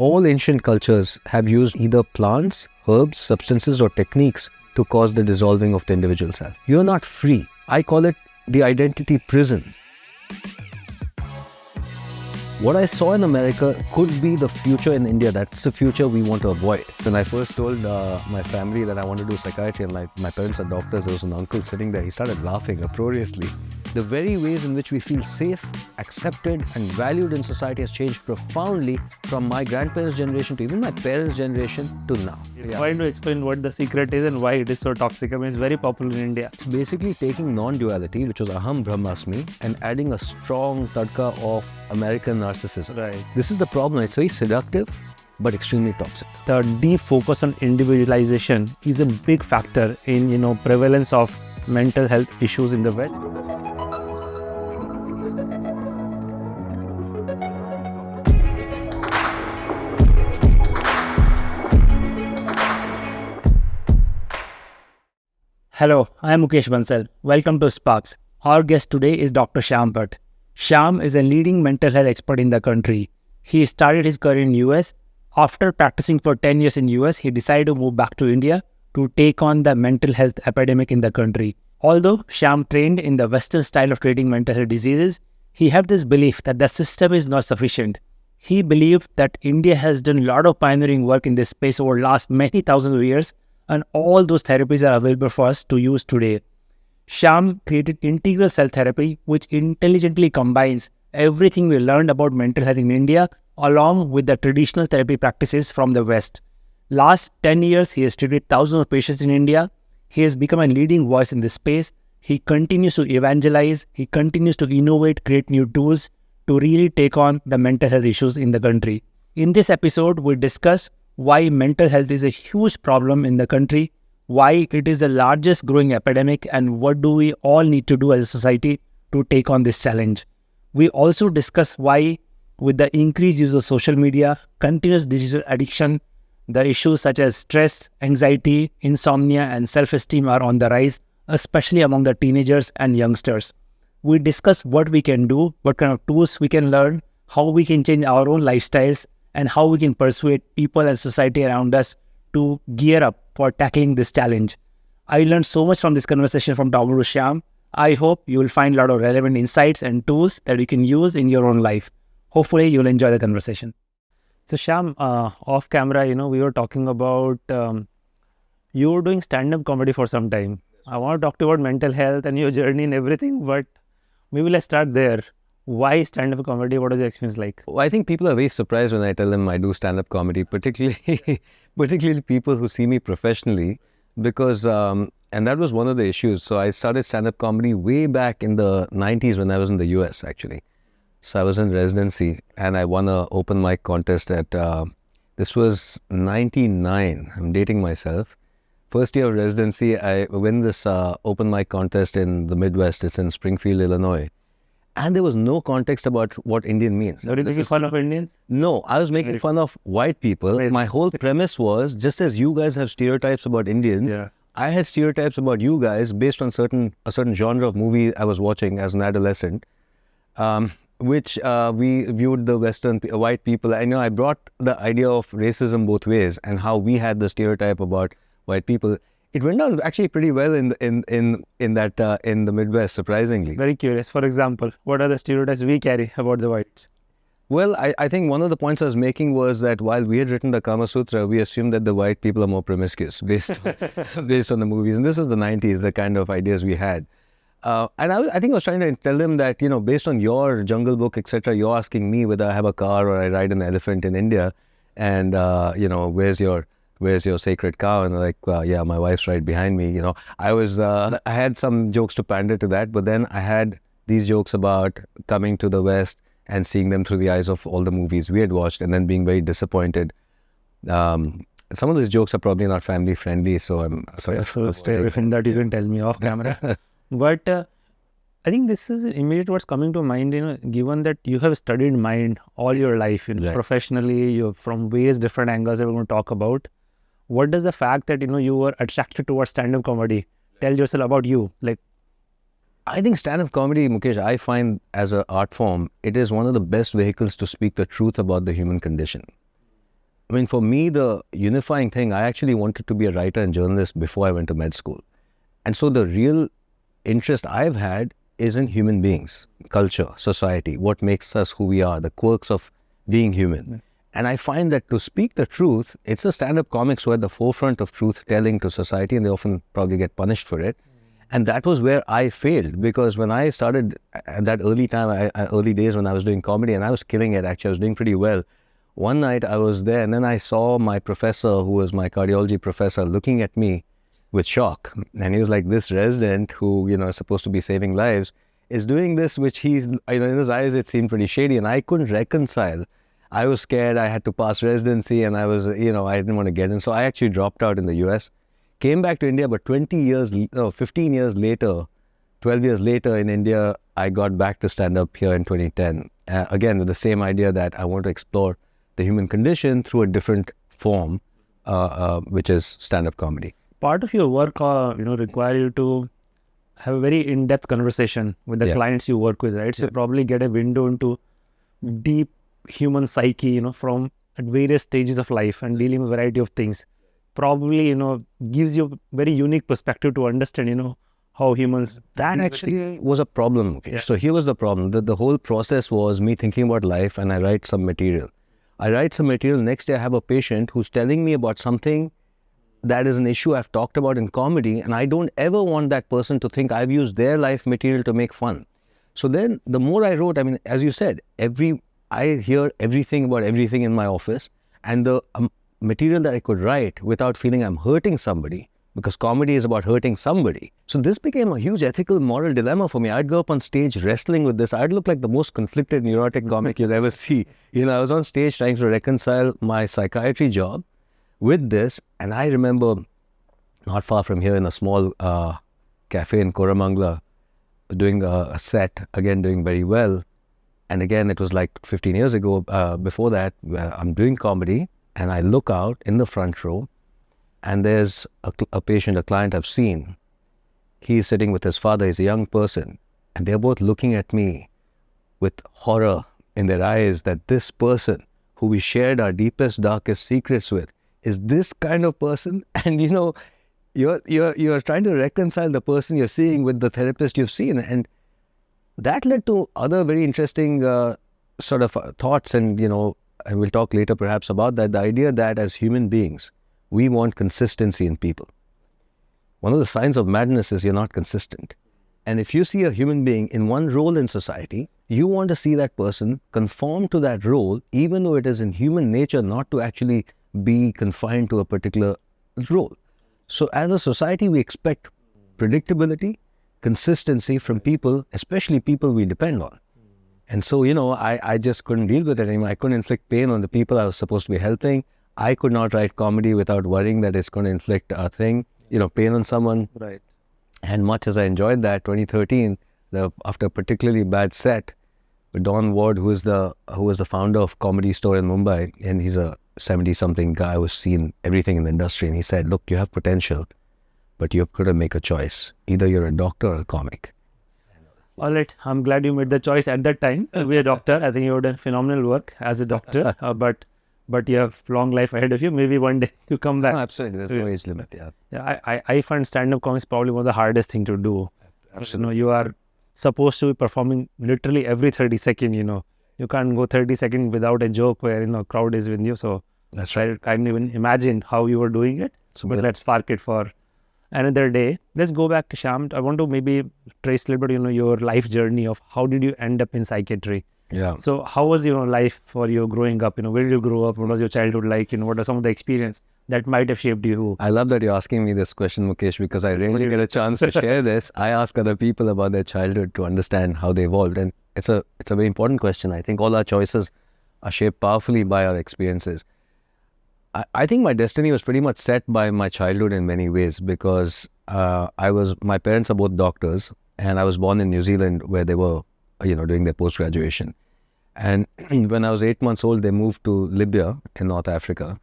all ancient cultures have used either plants, herbs, substances or techniques to cause the dissolving of the individual self. You're not free. I call it the identity prison. What I saw in America could be the future in India. That's the future we want to avoid. When I first told my family that I want to do psychiatry, and my parents are doctors, there was an uncle sitting there. He started laughing uproariously. The very ways in which we feel safe, accepted and valued in society has changed profoundly from my grandparents' generation to even my parents' generation to now. Why to explain what the secret is and why it is so toxic? I mean, it's very popular in India. It's basically taking non-duality, which was Aham Brahmasmi, and adding a strong tadka of American narcissism. Right. This is the problem. It's very seductive, but extremely toxic. The deep focus on individualization is a big factor in, prevalence of mental health issues in the West. Hello, I am Mukesh Bansal. Welcome to Sparks. Our guest today is Dr. Shyam Bhat. Shyam is a leading mental health expert in the country. He started his career in US. After practicing for 10 years in US, he decided to move back to India to take on the mental health epidemic in the country. Although Shyam trained in the Western style of treating mental health diseases, he had this belief that the system is not sufficient. He believed that India has done a lot of pioneering work in this space over the last many thousands of years, and all those therapies are available for us to use today. Shyam created integral cell therapy, which intelligently combines everything we learned about mental health in India along with the traditional therapy practices from the West. Last 10 years, he has treated thousands of patients in India. He has become a leading voice in this space. He continues to evangelize. He continues to innovate, create new tools to really take on the mental health issues in the country. In this episode, we discuss why mental health is a huge problem in the country, why it is the largest growing epidemic, and what do we all need to do as a society to take on this challenge. We also discuss why, with the increased use of social media, continuous digital addiction, the issues such as stress, anxiety, insomnia, and self-esteem are on the rise, especially among the teenagers and youngsters. We discuss what we can do, what kind of tools we can learn, how we can change our own lifestyles, and how we can persuade people and society around us to gear up for tackling this challenge. I learned so much from this conversation from Dr. Shyam. I hope you will find a lot of relevant insights and tools that you can use in your own life. Hopefully, you'll enjoy the conversation. So Shyam, off camera, we were talking about you were doing stand-up comedy for some time. I want to talk to you about mental health and your journey and everything, but maybe let's start there. Why stand-up comedy? What was your experience like? Well, I think people are very surprised when I tell them I do stand-up comedy, particularly people who see me professionally, because, and that was one of the issues. So I started stand-up comedy way back in the 90s when I was in the US, actually. So I was in residency and I won an open mic contest at, this was 99, I'm dating myself. First year of residency, I win this open mic contest in the Midwest. It's in Springfield, Illinois. And there was no context about what Indian means. Were you making fun of Indians? No, I was making fun of white people. Amazing. My whole premise was, just as you guys have stereotypes about Indians, I had stereotypes about you guys based on a certain genre of movie I was watching as an adolescent, which we viewed the Western white people. I brought the idea of racism both ways and how we had the stereotype about white people. It went down actually pretty well in the Midwest, surprisingly. Very curious. For example, what are the stereotypes we carry about the whites? Well, I think one of the points I was making was that while we had written the Kama Sutra, we assumed that the white people are more promiscuous based on the movies. And this is the 90s, the kind of ideas we had. And I think I was trying to tell them that, based on your Jungle Book, etc., you're asking me whether I have a car or I ride an elephant in India. And, where's your sacred cow? And they're like, yeah, my wife's right behind me. I had some jokes to pander to that, but then I had these jokes about coming to the West and seeing them through the eyes of all the movies we had watched and then being very disappointed. Some of these jokes are probably not family friendly, so I'm sorry. So stay away from that, you can tell me off camera. But I think this is immediate what's coming to mind, given that you have studied mind all your life, Right. Professionally, you're from various different angles that we're going to talk about. What does the fact that, you were attracted towards stand-up comedy tell yourself about you? Like, I think stand-up comedy, Mukesh, I find as an art form, it is one of the best vehicles to speak the truth about the human condition. I mean, for me, the unifying thing, I actually wanted to be a writer and journalist before I went to med school. And so the real interest I've had is in human beings, culture, society, what makes us who we are, the quirks of being human. And I find that to speak the truth, it's the stand-up comics who are at the forefront of truth-telling to society, and they often probably get punished for it. And that was where I failed, because when I started at that early days when I was doing comedy, and I was killing it, actually, I was doing pretty well. One night I was there, and then I saw my professor, who was my cardiology professor, looking at me with shock. And he was like, this resident who, is supposed to be saving lives is doing this, which he's, in his eyes, it seemed pretty shady. And I couldn't reconcile. I was scared. I had to pass residency, and I was, I didn't want to get in. So I actually dropped out in the US, came back to India, but 15 years later, 12 years later in India, I got back to stand up here in 2010. Again, with the same idea that I want to explore the human condition through a different form, which is stand-up comedy. Part of your work, require you to have a very in-depth conversation with the clients you work with, right? So you probably get a window into deep human psyche, from at various stages of life and dealing with a variety of things. Probably, gives you a very unique perspective to understand, how humans... That actually was a problem. Okay? Yeah. So here was the problem. The whole process was me thinking about life, and I write some material. Next day I have a patient who's telling me about something that is an issue I've talked about in comedy, and I don't ever want that person to think I've used their life material to make fun. So then the more I wrote, as you said, I hear everything about everything in my office, and the material that I could write without feeling I'm hurting somebody, because comedy is about hurting somebody. So this became a huge ethical, moral dilemma for me. I'd go up on stage wrestling with this. I'd look like the most conflicted, neurotic comic you'll ever see. I was on stage trying to reconcile my psychiatry job with this. And I remember not far from here in a small cafe in Koramangala, doing a set, again doing very well. And again, it was like 15 years ago. Before that, I'm doing comedy, and I look out in the front row, and there's a patient, a client I've seen. He's sitting with his father. He's a young person. And they're both looking at me with horror in their eyes that this person who we shared our deepest, darkest secrets with is this kind of person. And, you're trying to reconcile the person you're seeing with the therapist you've seen. And that led to other very interesting sort of thoughts. And, and we'll talk later perhaps about that. The idea that as human beings, we want consistency in people. One of the signs of madness is you're not consistent. And if you see a human being in one role in society, you want to see that person conform to that role, even though it is in human nature not to actually be confined to a particular role. So as a society, we expect predictability, consistency from people, especially people we depend on. And so, I just couldn't deal with it anymore. I couldn't inflict pain on the people I was supposed to be helping. I could not write comedy without worrying that it's going to inflict a thing, pain on someone. Right. And much as I enjoyed that, 2013, after a particularly bad set, Don Ward, who was the founder of Comedy Store in Mumbai, and he's a 70-something guy who's seen everything in the industry, and he said, look, you have potential, but you've got to make a choice. Either you're a doctor or a comic. All right. I'm glad you made the choice at that time to be a doctor. I think you have done phenomenal work as a doctor, but you have long life ahead of you. Maybe one day you come back. No, absolutely. There's no age limit. Yeah. I find stand-up comedy is probably one of the hardest thing to do. Absolutely. You are supposed to be performing literally every 30 seconds, You can't go 30 seconds without a joke where, crowd is with you. So that's right. I can't even imagine how you were doing it. But let's park it for another day. Let's go back, Shyam. I want to maybe trace a little bit, your life journey of how did you end up in psychiatry? Yeah. So how was, life for you growing up? Where did you grow up? What was your childhood like? What are some of the experience that might have shaped you? I love that you're asking me this question, Mukesh, because I rarely get a chance to share this. I ask other people about their childhood to understand how they evolved. And it's a very important question. I think all our choices are shaped powerfully by our experiences. I think my destiny was pretty much set by my childhood in many ways, because my parents are both doctors, and I was born in New Zealand where they were, doing their post-graduation. And when I was 8 months old, they moved to Libya in North Africa.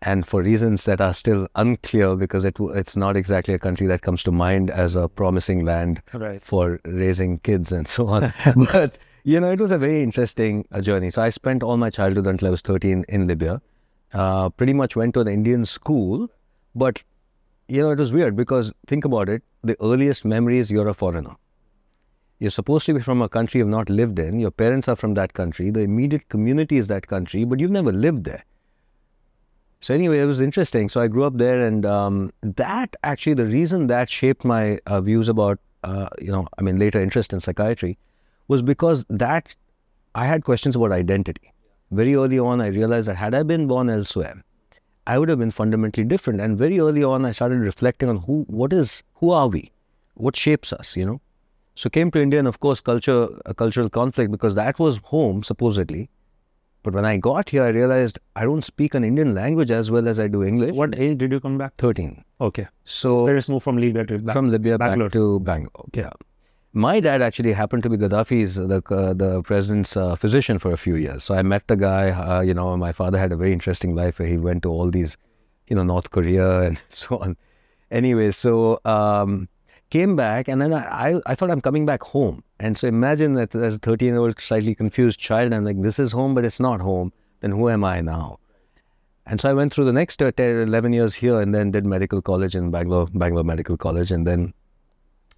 And for reasons that are still unclear, because it's not exactly a country that comes to mind as a promising land for raising kids and so on. But, it was a very interesting journey. So I spent all my childhood until I was 13 in Libya. Pretty much went to an Indian school, but it was weird because think about it. The earliest memory is you're a foreigner. You're supposed to be from a country you've not lived in. Your parents are from that country. The immediate community is that country, but you've never lived there. So anyway, it was interesting. So I grew up there, and that actually, the reason that shaped my views about, later interest in psychiatry was because that I had questions about identity. Very early on, I realized that had I been born elsewhere, I would have been fundamentally different. And very early on, I started reflecting on who are we? What shapes us, So came to India, and of course, cultural conflict, because that was home, supposedly. But when I got here, I realized I don't speak an Indian language as well as I do English. What age did you come back? 13. Okay. So let's move from Libya to From Libya Bangalore. back to Bangalore. Yeah. My dad actually happened to be Gaddafi's, the president's physician for a few years. So I met the guy, my father had a very interesting life where he went to all these, North Korea and so on. Anyway, so came back, and then I thought I'm coming back home. And so imagine that as a 13-year-old slightly confused child, I'm like, this is home, but it's not home. Then who am I now? And so I went through the next 11 years here, and then did medical college in Bangalore Medical College. And then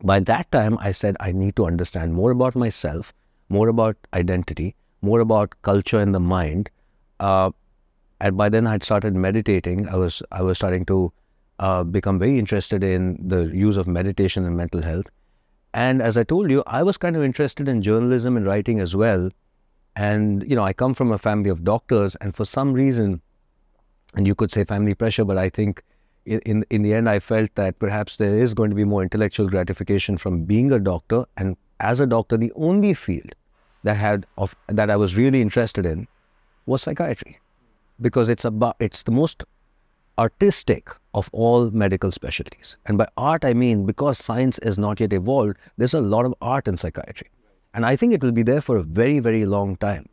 by that time, I said, I need to understand more about myself, more about identity, more about culture and the mind. And by then I'd started meditating. I was starting to become very interested in the use of meditation in mental health. And as I told you, I was kind of interested in journalism and writing as well. And, I come from a family of doctors, and for some reason, and you could say family pressure, but I think in the end, I felt that perhaps there is going to be more intellectual gratification from being a doctor. And as a doctor, the only field that I was really interested in was psychiatry, because it's the most artistic of all medical specialties. And by art, I mean, because science is not yet evolved, there's a lot of art in psychiatry. And I think it will be there for a very, very long time.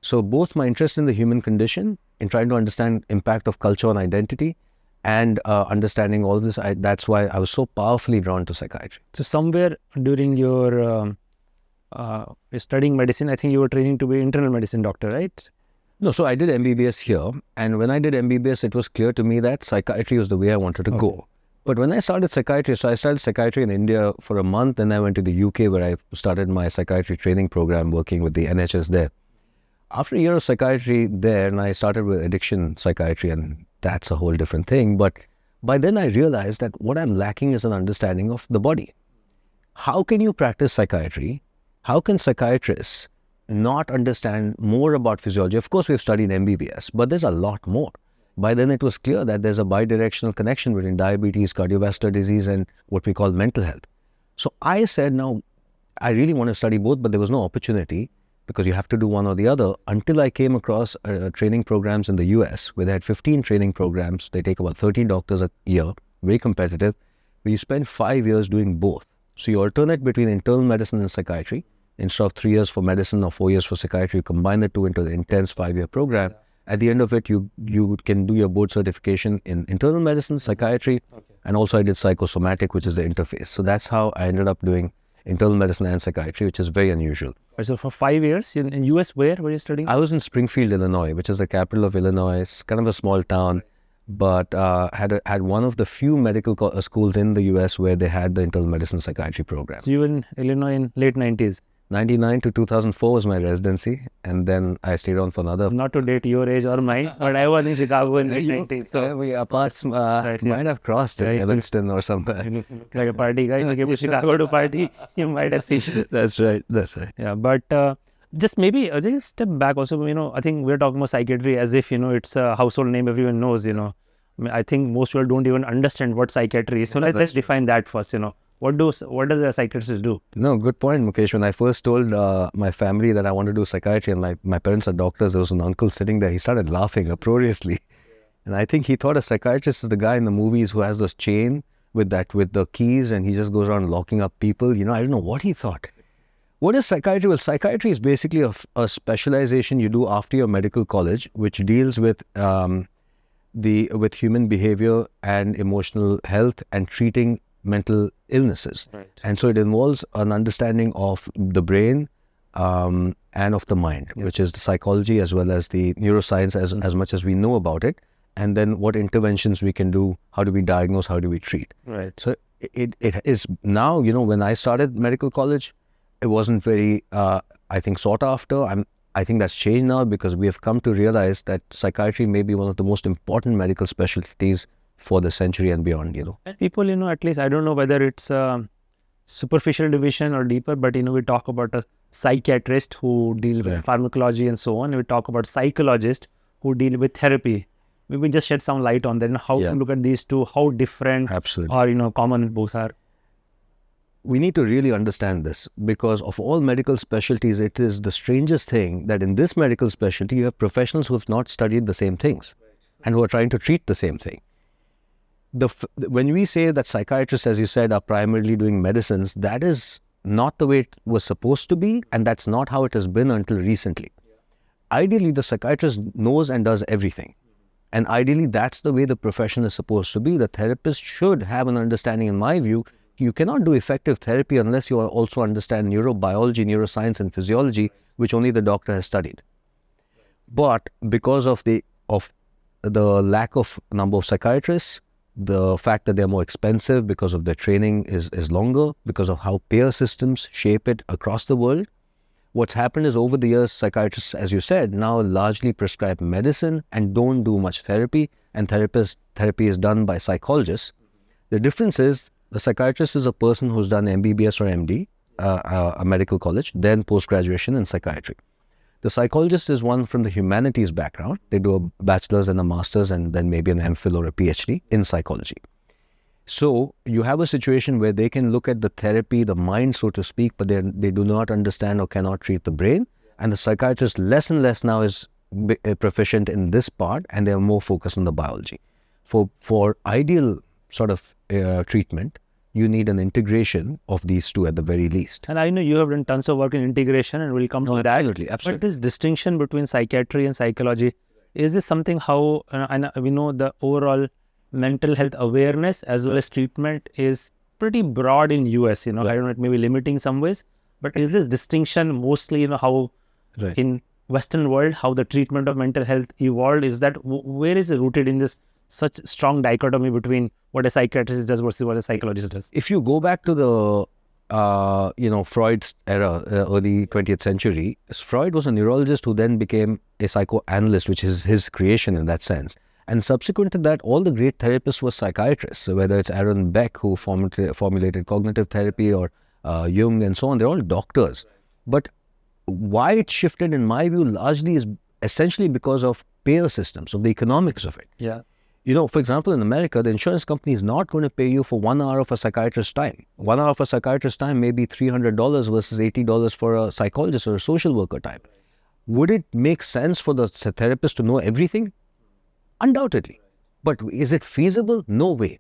So both my interest in the human condition, in trying to understand impact of culture on identity, and understanding all this, that's why I was so powerfully drawn to psychiatry. So somewhere during your studying medicine, I think you were training to be internal medicine doctor, right? No, so I did MBBS here, and when I did MBBS, it was clear to me that psychiatry was the way I wanted to go. But when I started psychiatry, so I started psychiatry in India for a month, and I went to the UK where I started my psychiatry training program working with the NHS there. After a year of psychiatry there, and I started with addiction psychiatry, and that's a whole different thing. But by then I realized that what I'm lacking is an understanding of the body. How can you practice psychiatry? How can psychiatrists not understand more about physiology? Of course, we've studied MBBS, but there's a lot more. By then it was clear that there's a bidirectional connection between diabetes, cardiovascular disease, and what we call mental health. So I said, now, I really want to study both, but there was no opportunity, because you have to do one or the other, until I came across training programs in the US, where they had 15 training programs. They take about 30 doctors a year, very competitive, where you spend 5 years doing both. So you alternate between internal medicine and psychiatry. Instead of 3 years for medicine or 4 years for psychiatry, you combine the two into the intense 5-year program. At the end of it, you can do your board certification in internal medicine, psychiatry, and also I did psychosomatic, which is the interface. So that's how I ended up doing internal medicine and psychiatry, which is very unusual. So for 5 years in US, where were you studying? I was in Springfield, Illinois, which is the capital of Illinois. It's kind of a small town, but had one of the few medical schools in the US where they had the internal medicine psychiatry program. So you were in Illinois in late 90s? 99 to 2004 was my residency, and then I stayed on for another. Not to date your age or mine, but I was in Chicago in the 90s. So our paths might have crossed in Evanston or somewhere. Like a party guy, you came to Chicago to party, you might have seen. That's right. Yeah, but just maybe just step back also, I think we're talking about psychiatry as if, it's a household name everyone knows, I think most people don't even understand what psychiatry is. So let's define that first, What does a psychiatrist do? No, good point, Mukesh. When I first told my family that I want to do psychiatry, and my parents are doctors, there was an uncle sitting there. He started laughing uproariously. And I think he thought a psychiatrist is the guy in the movies who has this chain with the keys, and he just goes around locking up people. I don't know what he thought. What is psychiatry? Well, psychiatry is basically a specialization you do after your medical college, which deals with with human behavior and emotional health and treating mental illnesses. Right. And so it involves an understanding of the brain, and of the mind, which is the psychology as well as the neuroscience as much as we know about it. And then what interventions we can do, how do we diagnose, how do we treat. Right. So it is now, when I started medical college, it wasn't very, I think, sought after. I think that's changed now because we have come to realize that psychiatry may be one of the most important medical specialties for the century and beyond, And people, at least, I don't know whether it's a superficial division or deeper, but, we talk about a psychiatrist who deal with pharmacology and so on. We talk about psychologists who deal with therapy. Maybe just shed some light on that, how to look at these two, how different or, common both are. We need to really understand this because of all medical specialties, it is the strangest thing that in this medical specialty, you have professionals who have not studied the same things and who are trying to treat the same thing. When we say that psychiatrists, as you said, are primarily doing medicines, that is not the way it was supposed to be, and that's not how it has been until recently. Ideally, the psychiatrist knows and does everything. And ideally, that's the way the profession is supposed to be. The therapist should have an understanding, in my view. You cannot do effective therapy unless you also understand neurobiology, neuroscience, and physiology, which only the doctor has studied. But because of the lack of number of psychiatrists, the fact that they're more expensive because of their training is longer, because of how payer systems shape it across the world, what's happened is over the years, psychiatrists, as you said, now largely prescribe medicine and don't do much therapy, and therapy is done by psychologists. The difference is the psychiatrist is a person who's done MBBS or MD, a medical college, then post-graduation in psychiatry. The psychologist is one from the humanities background. They do a bachelor's and a master's and then maybe an MPhil or a PhD in psychology. So you have a situation where they can look at the therapy, the mind, so to speak, but they do not understand or cannot treat the brain. And the psychiatrist less and less now is proficient in this part, and they are more focused on the biology. For ideal sort of treatment, you need an integration of these two at the very least. And I know you have done tons of work in integration, and we'll come to that. Absolutely. But this distinction between psychiatry and psychology, is this something and we know the overall mental health awareness as well as treatment is pretty broad in US, I don't know, it may be limiting some ways, but is this distinction mostly, how in Western world, how the treatment of mental health evolved, is that, where is it rooted in this such strong dichotomy between what a psychiatrist does versus what a psychologist does? If you go back to the, Freud's era, early 20th century, Freud was a neurologist who then became a psychoanalyst, which is his creation in that sense. And subsequent to that, all the great therapists were psychiatrists. So whether it's Aaron Beck, who formulated cognitive therapy, or Jung and so on, they're all doctors. But why it shifted, in my view, largely is essentially because of payer systems, of the economics of it. Yeah. For example, in America, the insurance company is not going to pay you for 1 hour of a psychiatrist's time. 1 hour of a psychiatrist's time may be $300 versus $80 for a psychologist or a social worker time. Would it make sense for the therapist to know everything? Undoubtedly. But is it feasible? No way.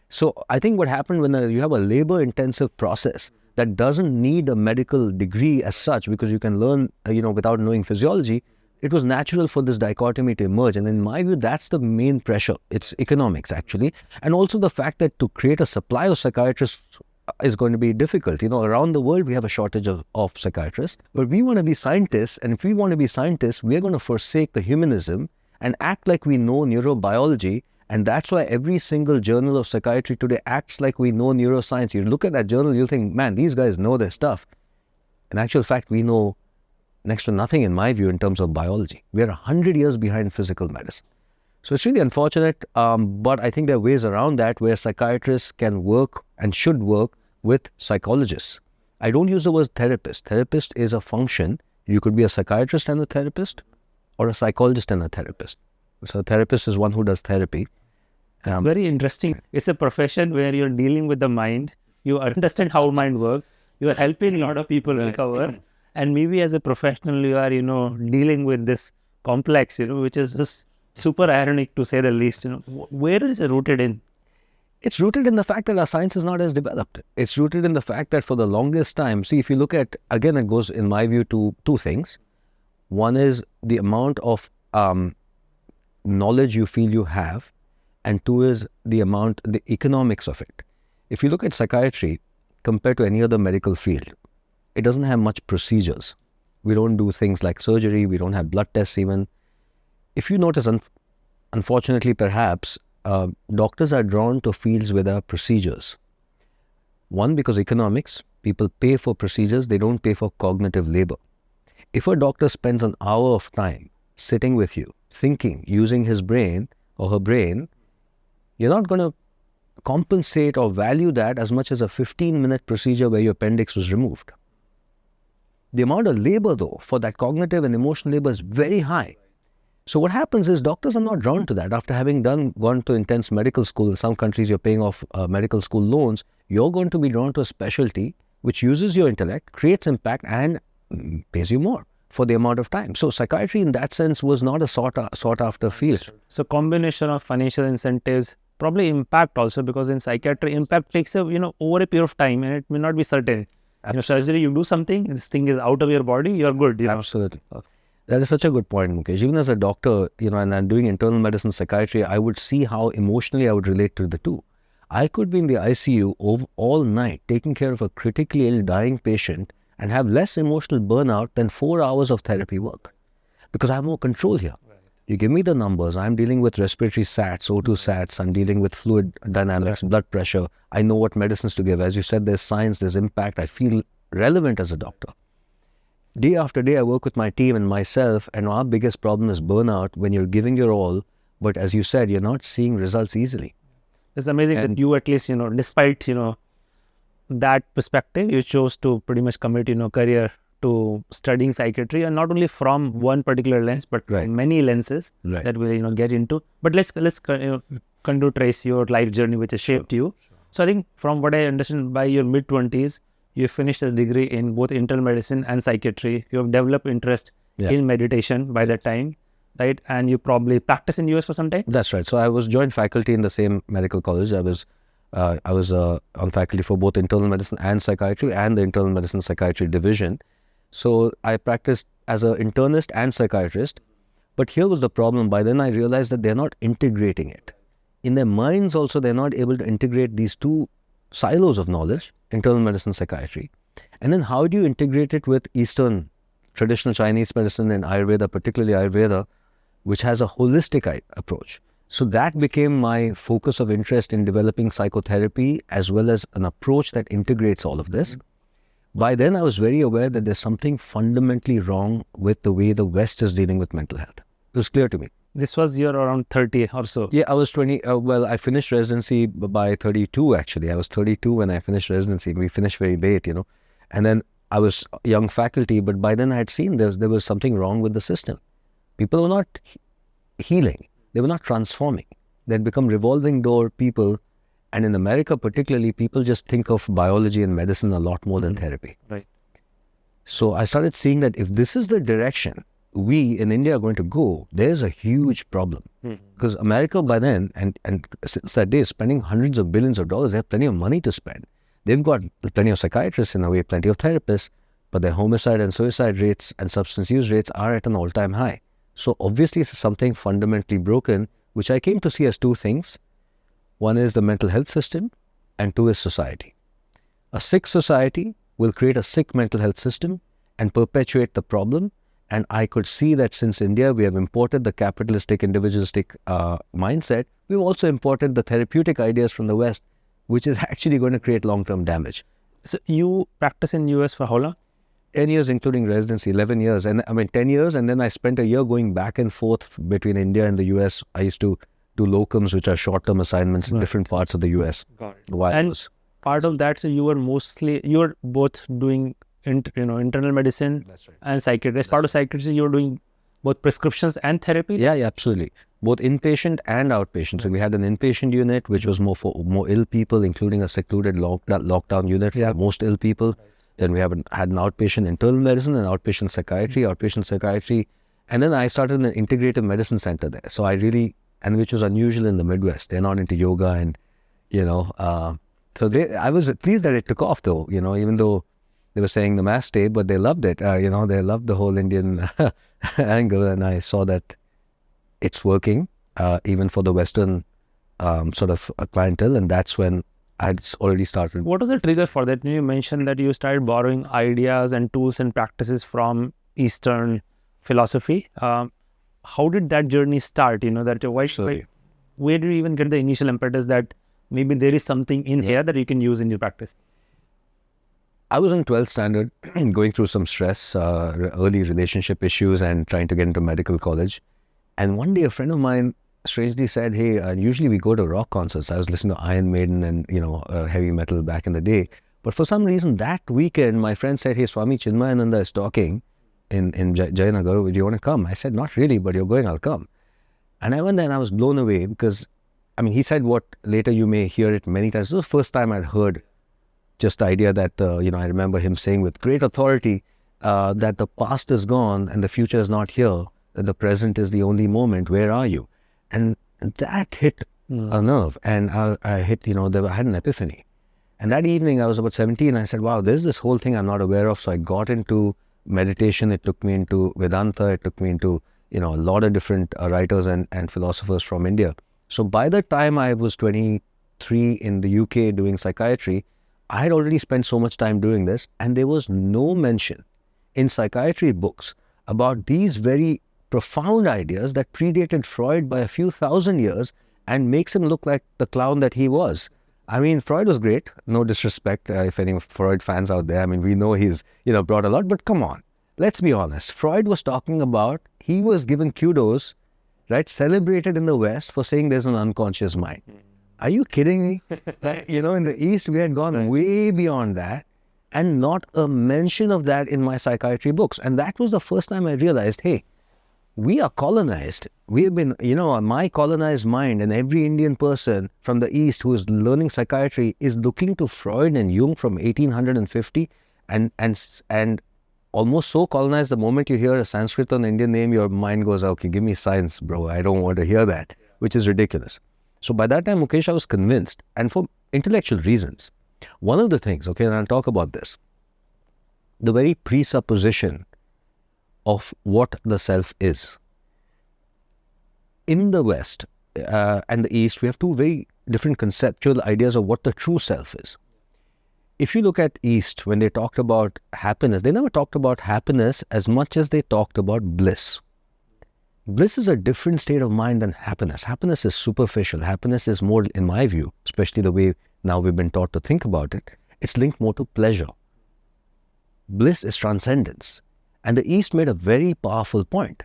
So I think what happened when you have a labor-intensive process that doesn't need a medical degree as such, because you can learn, without knowing physiology, it was natural for this dichotomy to emerge. And in my view, that's the main pressure. It's economics, actually. And also the fact that to create a supply of psychiatrists is going to be difficult. Around the world, we have a shortage of psychiatrists. But we want to be scientists. And if we want to be scientists, we're going to forsake the humanism and act like we know neurobiology. And that's why every single journal of psychiatry today acts like we know neuroscience. You look at that journal, you'll think, man, these guys know their stuff. In actual fact, we know next to nothing, in my view, in terms of biology. We are 100 years behind physical medicine. So it's really unfortunate, but I think there are ways around that where psychiatrists can work and should work with psychologists. I don't use the word therapist. Therapist is a function. You could be a psychiatrist and a therapist, or a psychologist and a therapist. So a therapist is one who does therapy. It's very interesting. It's a profession where you're dealing with the mind. You understand how mind works. You are helping a lot of people recover. And maybe as a professional, you are, dealing with this complex, which is just super ironic to say the least. Where is it rooted in? It's rooted in the fact that our science is not as developed. It's rooted in the fact that for the longest time, see, if you look at, again, it goes, in my view, to two things. One is the amount of knowledge you feel you have, and two is the economics of it. If you look at psychiatry, compared to any other medical field, it doesn't have much procedures. We don't do things like surgery. We don't have blood tests even. If you notice, unfortunately, perhaps, doctors are drawn to fields where there are procedures. One, because economics, people pay for procedures, they don't pay for cognitive labor. If a doctor spends an hour of time sitting with you, thinking, using his brain or her brain, you're not going to compensate or value that as much as a 15-minute procedure where your appendix was removed. The amount of labor, though, for that cognitive and emotional labor is very high. So what happens is doctors are not drawn to that. After having gone to intense medical school, in some countries you're paying off medical school loans, you're going to be drawn to a specialty which uses your intellect, creates impact, and pays you more for the amount of time. So psychiatry in that sense was not a sought after field. So combination of financial incentives, probably impact also, because in psychiatry impact takes a, over a period of time, and it may not be certain. Surgery, you do something, this thing is out of your body, you're good. Absolutely. That is such a good point, Mukesh. Even as a doctor, and I'm doing internal medicine psychiatry, I would see how emotionally I would relate to the two. I could be in the ICU all night taking care of a critically ill dying patient and have less emotional burnout than 4 hours of therapy work, because I have more control here. Right. You give me the numbers, I'm dealing with respiratory SATs, O2 SATs, I'm dealing with fluid dynamics, blood pressure. I know what medicines to give. As you said, there's science, there's impact. I feel relevant as a doctor. Day after day, I work with my team and myself, and our biggest problem is burnout when you're giving your all, but as you said, you're not seeing results easily. It's amazing that you at least, despite, that perspective, you chose to pretty much commit, career to studying psychiatry, and not only from one particular lens, but many lenses that we'll, get into. But let's continue to trace your life journey, which has shaped you. Sure. So I think from what I understand, by your mid-20s, you finished a degree in both internal medicine and psychiatry. You have developed interest in meditation by that time, right? And you probably practiced in US for some time? That's right. So I was joint faculty in the same medical college. I was on faculty for both internal medicine and psychiatry and the internal medicine psychiatry division. So I practiced as an internist and psychiatrist. But here was the problem. By then I realized that they're not integrating it. In their minds also, they're not able to integrate these two silos of knowledge, internal medicine, psychiatry. And then how do you integrate it with Eastern, traditional Chinese medicine and Ayurveda, particularly Ayurveda, which has a holistic approach. So that became my focus of interest in developing psychotherapy as well as an approach that integrates all of this. By then, I was very aware that there's something fundamentally wrong with the way the West is dealing with mental health. It was clear to me. This was year around 30 or so. Yeah, I was 20. I finished residency by 32, actually. I was 32 when I finished residency. We finished very late, And then I was young faculty, but by then I had seen there was something wrong with the system. People were not healing. They were not transforming. They had become revolving door people. And in America particularly, people just think of biology and medicine a lot more than therapy. Right. So I started seeing that if this is the direction we in India are going to go, there's a huge problem. Because America by then, and since that day, is spending hundreds of billions of dollars. They have plenty of money to spend. They've got plenty of psychiatrists in a way, plenty of therapists, but their homicide and suicide rates and substance use rates are at an all-time high. So obviously it's something fundamentally broken, which I came to see as two things. One is the mental health system, and two is society. A sick society will create a sick mental health system and perpetuate the problem. And I could see that since India, we have imported the capitalistic, individualistic mindset, we've also imported the therapeutic ideas from the West, which is actually going to create long-term damage. So you practice in US for how long? 10 years, including residency, 11 years. And 10 years. And then I spent a year going back and forth between India and the US. I used to do locums, which are short-term assignments in different parts of the US. Got it. And part of that, so you were both doing internal medicine and psychiatry. As part of psychiatry, you were doing both prescriptions and therapy? Yeah, absolutely. Both inpatient and outpatient. So we had an inpatient unit, which was more for more ill people, including a secluded lockdown unit for most ill people. Then we had an outpatient internal medicine and outpatient psychiatry. And then I started an integrative medicine center there. So which was unusual in the Midwest. They're not into yoga and, so I was pleased that it took off though, even though they were saying Namaste, but they loved it. They loved the whole Indian angle, and I saw that it's working, even for the Western sort of clientele, and that's when I had already started. What was the trigger for that? You mentioned that you started borrowing ideas and tools and practices from Eastern philosophy. How did that journey start? Where did you even get the initial impetus that maybe there is something in here that you can use in your practice? I was in 12th standard, going through some stress, early relationship issues, and trying to get into medical college. And one day, a friend of mine strangely said, "Hey, usually we go to rock concerts." I was listening to Iron Maiden and heavy metal back in the day. But for some reason, that weekend, my friend said, "Hey, Swami Chinmayananda is talking in Jayanagar. Do you want to come?" I said, "Not really, but you're going, I'll come." And I went there and I was blown away because, he said what later you may hear it many times. It was the first time I'd heard just the idea that, I remember him saying with great authority that the past is gone and the future is not here, that the present is the only moment. Where are you? And that hit a nerve. And I hit, I had an epiphany. And that evening I was about 17. I said, wow, there's this whole thing I'm not aware of. So I got into meditation. It took me into Vedanta. It took me into, a lot of different writers and philosophers from India. So by the time I was 23 in the UK doing psychiatry, I had already spent so much time doing this, and there was no mention in psychiatry books about these very profound ideas that predated Freud by a few thousand years and makes him look like the clown that he was. Freud was great, no disrespect if any Freud fans out there. We know he's, brought a lot, but come on, let's be honest. Freud was talking about, he was given kudos, right, celebrated in the West for saying there's an unconscious mind. Are you kidding me? In the East, we had gone way beyond that, and not a mention of that in my psychiatry books. And that was the first time I realized, hey, we are colonized. We have been, my colonized mind, and every Indian person from the East who is learning psychiatry is looking to Freud and Jung from 1850 and almost so colonized, the moment you hear a Sanskrit or an Indian name, your mind goes, okay, give me science, bro. I don't want to hear that, which is ridiculous. So by that time, Mukesh, I was convinced, and for intellectual reasons. One of the things, and I'll talk about this, the very presupposition of what the self is. In the West and the East, we have two very different conceptual ideas of what the true self is. If you look at East, when they talked about happiness, they never talked about happiness as much as they talked about bliss. Bliss is a different state of mind than happiness. Happiness is superficial. Happiness is more, in my view, especially the way now we've been taught to think about it, it's linked more to pleasure. Bliss is transcendence. And the East made a very powerful point.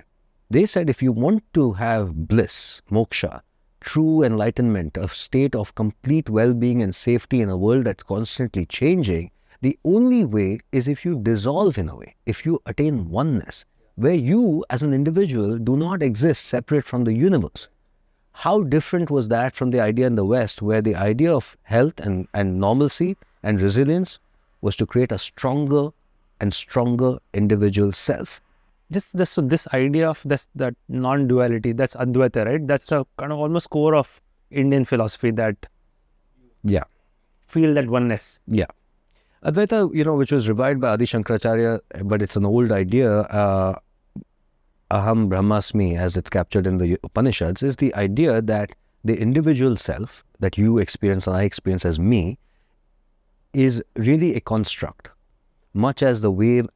They said if you want to have bliss, moksha, true enlightenment, a state of complete well-being and safety in a world that's constantly changing, the only way is if you dissolve in a way, if you attain oneness, where you as an individual do not exist separate from the universe. How different was that from the idea in the West, where the idea of health and normalcy and resilience was to create a stronger and stronger individual self. So this idea of that non-duality, that's Advaita, right? That's a kind of almost core of Indian philosophy that feel that oneness. Yeah. Advaita, which was revived by Adi Shankaracharya, but it's an old idea, Aham Brahmasmi, as it's captured in the Upanishads, is the idea that the individual self that you experience and I experience as me is really a construct, much as the wave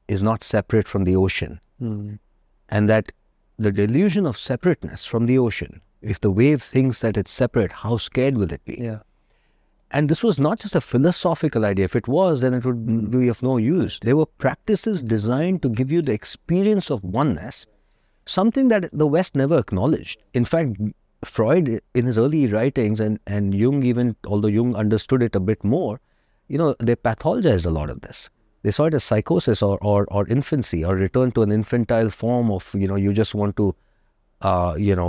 is not separate from the ocean. And that the delusion of separateness from the ocean, if the wave thinks that it's separate, how scared will it be? Yeah. And this was not just a philosophical idea. If it was, then it would be of no use. There were practices designed to give you the experience of oneness, something that the West never acknowledged. In fact, Freud, in his early writings, and Jung even, although Jung understood it a bit more, they pathologized a lot of this. They saw it as psychosis or infancy, or return to an infantile form of, you just want to,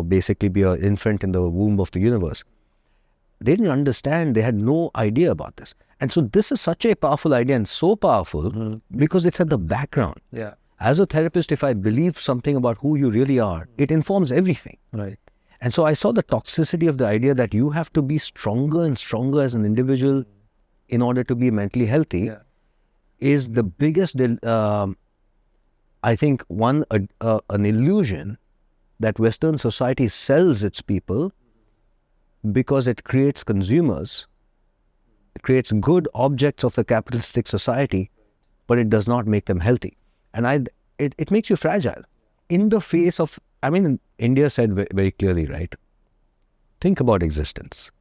basically be an infant in the womb of the universe. They didn't understand, they had no idea about this. And so this is such a powerful idea, and so powerful because it's at the background. Yeah. As a therapist, if I believe something about who you really are, it informs everything. Right. And so I saw the toxicity of the idea that you have to be stronger and stronger as an individual in order to be mentally healthy is the biggest, I think, an illusion that Western society sells its people because it creates consumers, it creates good objects of the capitalistic society, but it does not make them healthy. And it makes you fragile. In the face of, India said very clearly, right? Think about existence.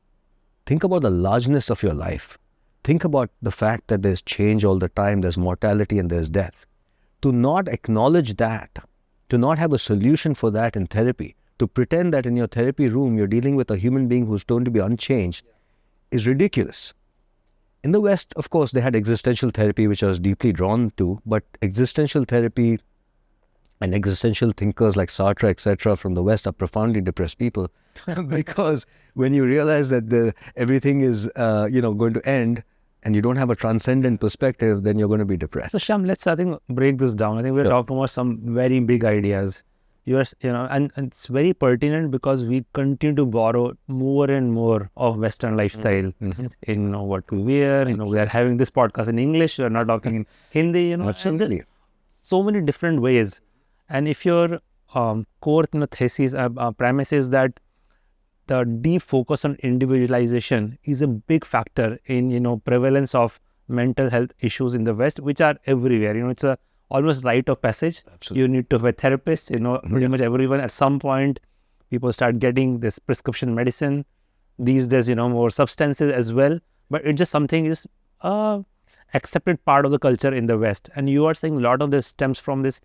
Think about the largeness of your life. Think about the fact that there's change all the time, there's mortality and there's death. To not acknowledge that, to not have a solution for that in therapy, to pretend that in your therapy room you're dealing with a human being who's going to be unchanged, is ridiculous. In the West, of course, they had existential therapy, which I was deeply drawn to, but existential therapy and existential thinkers like Sartre, etc., from the West are profoundly depressed people because when you realize that everything is, going to end and you don't have a transcendent perspective, then you're going to be depressed. So Shyam, let's break this down. I think we're talking about some very big ideas. And it's very pertinent because we continue to borrow more and more of Western lifestyle in what we wear. We are having this podcast in English. We're not talking in Hindi. Absolutely. So many different ways. And if your core thesis premise is that the deep focus on individualization is a big factor in prevalence of mental health issues in the West, which are everywhere. It's a almost rite of passage. Absolutely. You need to have a therapist. Pretty much everyone at some point, people start getting this prescription medicine. These days, more substances as well. But it's just something is accepted part of the culture in the West. And you are saying a lot of this stems from this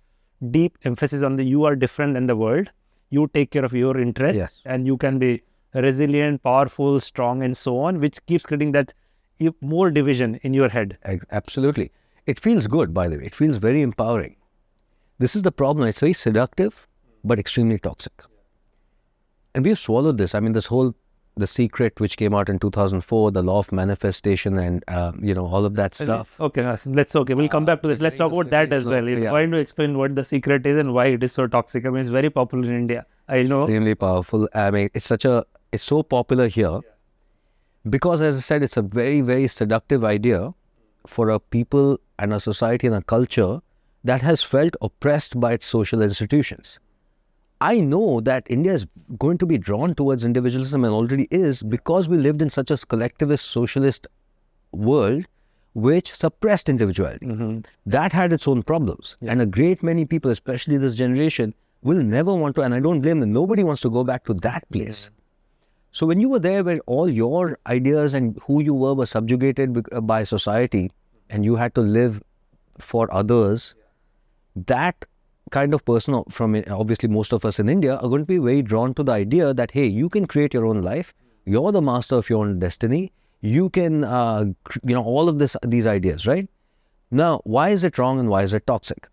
deep emphasis on you are different than the world. You take care of your interests, and you can be resilient, powerful, strong, and so on, which keeps creating that more division in your head. Absolutely. It feels good, by the way. It feels very empowering. This is the problem. It's very seductive, but extremely toxic. And we've swallowed this. The Secret, which came out in 2004, the law of manifestation and, all of that stuff. Okay, we'll come back to this. Let's talk about that as well. Why don't you explain what the Secret is and why it is so toxic? It's very popular in India. I know. Extremely powerful. It's so popular here because, as I said, it's a very, very seductive idea for a people and a society and a culture that has felt oppressed by its social institutions. I know that India is going to be drawn towards individualism and already is because we lived in such a collectivist socialist world which suppressed individuality. That had its own problems. And a great many people, especially this generation, will never want to, and I don't blame them, nobody wants to go back to that place. So when you were there where all your ideas and who you were subjugated by society and you had to live for others, that kind of person, from obviously most of us in India, are going to be very drawn to the idea that, hey, you can create your own life. You're the master of your own destiny. You can, all of these ideas, right? Now, why is it wrong and why is it toxic?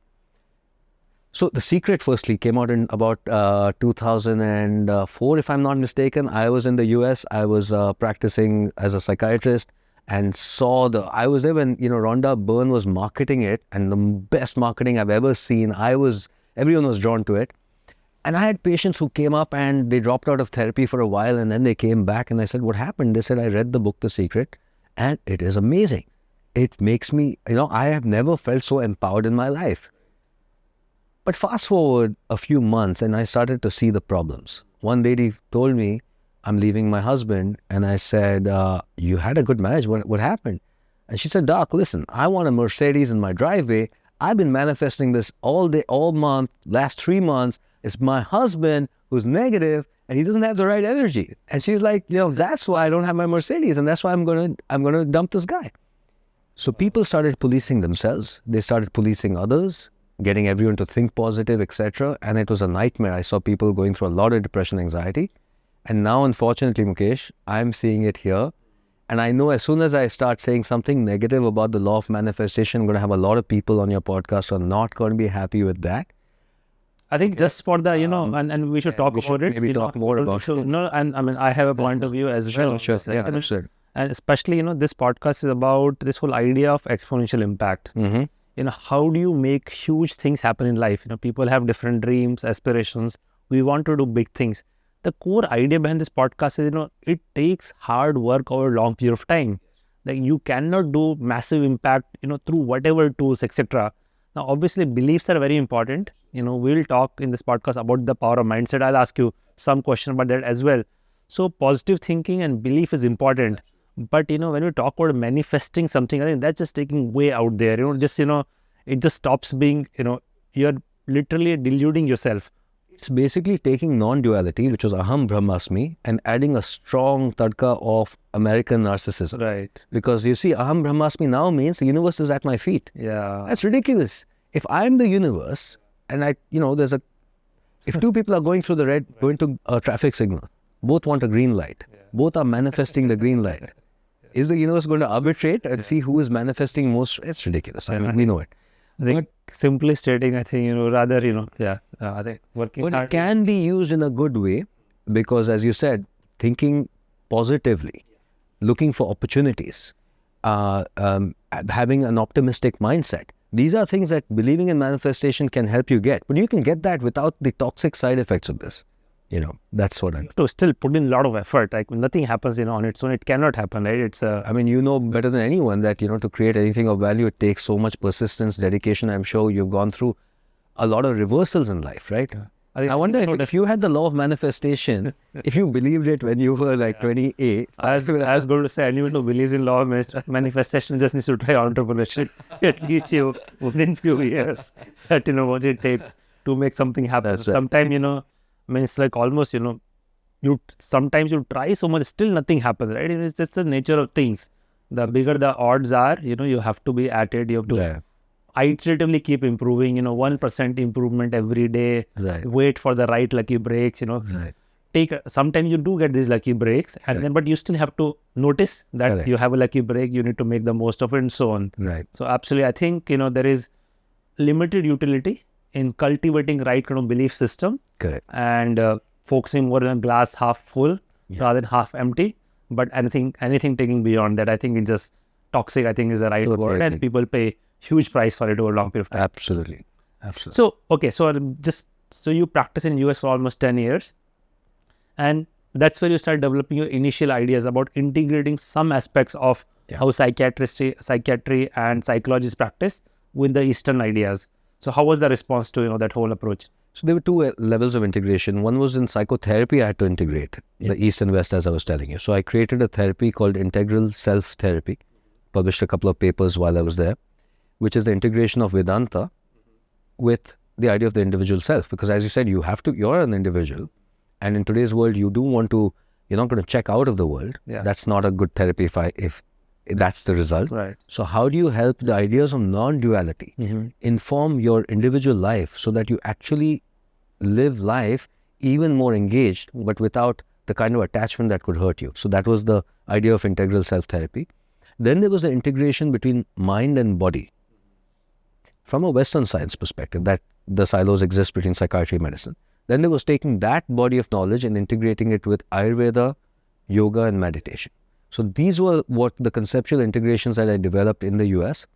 So The Secret firstly came out in about 2004, if I'm not mistaken. I was in the US. I was practicing as a psychiatrist and I was there when, Rhonda Byrne was marketing it, and the best marketing I've ever seen. Everyone was drawn to it. And I had patients who came up and they dropped out of therapy for a while and then they came back and I said, what happened? They said, I read the book, The Secret, and it is amazing. It makes me, I have never felt so empowered in my life. But fast forward a few months and I started to see the problems. One lady told me, I'm leaving my husband. And I said, you had a good marriage. What happened? And she said, Doc, listen, I want a Mercedes in my driveway. I've been manifesting this all day, all month, last 3 months. It's my husband who's negative and he doesn't have the right energy. And she's like, that's why I don't have my Mercedes. And that's why I'm going to dump this guy. So people started policing themselves. They started policing others, getting everyone to think positive, etc. And it was a nightmare. I saw people going through a lot of depression, anxiety. And now, unfortunately, Mukesh, I'm seeing it here. And I know as soon as I start saying something negative about the law of manifestation, I'm going to have a lot of people on your podcast who are not going to be happy with that. I think just for the, and we should talk about it. Maybe talk more about it. No, and I have a point of view as well. Sure. Yeah, sure. And especially, this podcast is about this whole idea of exponential impact. How do you make huge things happen in life? People have different dreams, aspirations. We want to do big things. The core idea behind this podcast is, it takes hard work over a long period of time. Like you cannot do massive impact, through whatever tools, etc. Now, obviously, beliefs are very important. We'll talk in this podcast about the power of mindset. I'll ask you some question about that as well. So positive thinking and belief is important. But, when you talk about manifesting something, I think that's just taking way out there. It just stops being, you're literally deluding yourself. It's basically taking non-duality, which was aham brahmasmi, and adding a strong tadka of American narcissism. Right. Because you see, aham brahmasmi now means the universe is at my feet. Yeah. That's ridiculous. If I'm the universe, and if two people are going through going to a traffic signal, both want a green light, both are manifesting the green light. Is the universe going to arbitrate and see who is manifesting most? It's ridiculous. I mean, we know it. I think simply stating, I think, rather, I think working But hard. it can be used in a good way because, as you said, thinking positively, looking for opportunities, having an optimistic mindset. These are things that believing in manifestation can help you get. But you can get that without the toxic side effects of this. That's what I'm... To still put in a lot of effort. Like when nothing happens, on its own, it cannot happen, right? It's I mean, you know better than anyone that, to create anything of value, it takes so much persistence, dedication. I'm sure you've gone through a lot of reversals in life, right? Yeah. I wonder if you had the law of manifestation, if you believed it when you were like 28. I was going to say, anyone who believes in law of manifestation just needs to try entrepreneurship. It teach you within few years that, what it takes to make something happen. That's right. Sometimes, it's like almost, sometimes you try so much, still nothing happens, right? It's just the nature of things. The bigger the odds are, you have to be at it. You have to iteratively keep improving, 1% improvement every day. Right. Wait for the right lucky breaks, Right. Sometimes you do get these lucky breaks, and but you still have to notice that you have a lucky break, you need to make the most of it and so on. Right. So absolutely, I think, there is limited utility in cultivating right kind of belief system. Correct. And focusing more on glass half full rather than half empty. But anything taking beyond that, I think it's just toxic, I think is the right word. And people pay huge price for it over a long period of time. Absolutely. So, okay, so you practice in US for almost 10 years. And that's where you start developing your initial ideas about integrating some aspects of how psychiatry and psychologists practice with the Eastern ideas. So how was the response to that whole approach? So there were two levels of integration. One was in psychotherapy. I had to integrate the East and West, as I was telling you. So I created a therapy called Integral Self-Therapy, published a couple of papers while I was there, which is the integration of Vedanta with the idea of the individual self. Because as you said, you're an individual. And in today's world, you're not going to check out of the world. Yeah. That's not a good therapy if that's the result. Right. So how do you help the ideas of non-duality inform your individual life so that you actually live life even more engaged, but without the kind of attachment that could hurt you? So that was the idea of integral self-therapy. Then there was the integration between mind and body. From a Western science perspective, that the silos exist between psychiatry and medicine. Then there was taking that body of knowledge and integrating it with Ayurveda, yoga, and meditation. So these were what the conceptual integrations that I developed in the US.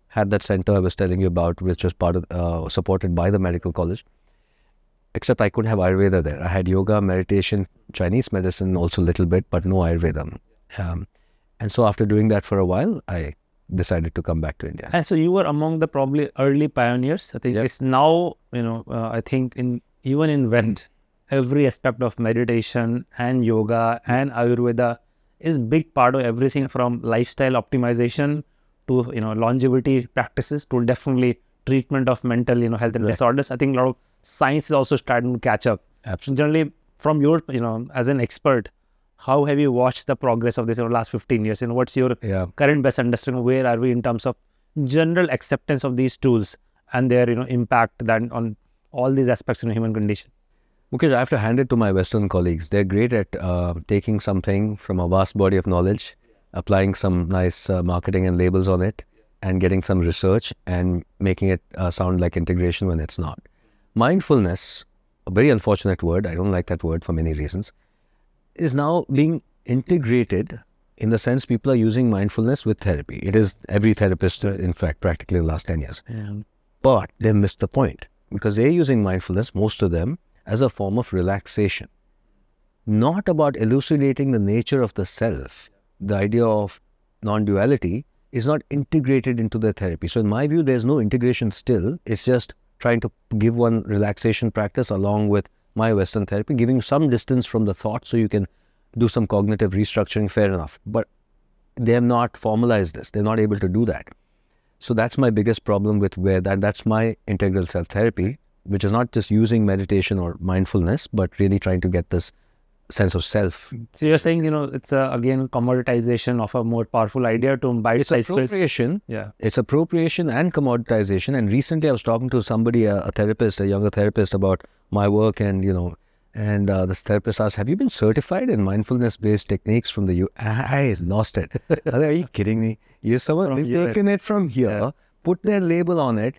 Had that center I was telling you about, which was part of supported by the medical college. Except I couldn't have Ayurveda there. I had yoga, meditation, Chinese medicine also a little bit, but no Ayurveda. And so after doing that for a while, I decided to come back to India. And so you were among the probably early pioneers. I think it's now, I think even in West, every aspect of meditation and yoga and Ayurveda is big part of everything from lifestyle optimization to, longevity practices to definitely treatment of mental, health and disorders. I think a lot of science is also starting to catch up. Absolutely. Generally, from your, as an expert, how have you watched the progress of this in the last 15 years? What's your current best understanding? Where are we in terms of general acceptance of these tools and their, impact then on all these aspects in the human condition? Mukesh, I have to hand it to my Western colleagues. They're great at taking something from a vast body of knowledge, applying some nice marketing and labels on it, and getting some research and making it sound like integration when it's not. Mindfulness, a very unfortunate word, I don't like that word for many reasons, is now being integrated in the sense people are using mindfulness with therapy. It is every therapist, in fact, practically the last 10 years. But they missed the point because they're using mindfulness, most of them, as a form of relaxation. Not about elucidating the nature of the self. The idea of non-duality is not integrated into the therapy. So in my view, there's no integration still. It's just trying to give one relaxation practice along with my Western therapy, giving some distance from the thought so you can do some cognitive restructuring, fair enough. But they have not formalized this. They're not able to do that. So that's my biggest problem with where that's my integral self-therapy, which is not just using meditation or mindfulness, but really trying to get this sense of self. So you're saying, it's again commoditization of a more powerful idea to bite-sized pills. Appropriation. Yeah. It's appropriation and commoditization. And recently I was talking to somebody, a therapist, a younger therapist, about my work, and this therapist asked, have you been certified in mindfulness-based techniques from the U? I lost it. Are you kidding me? They've taken it from here, put their label on it,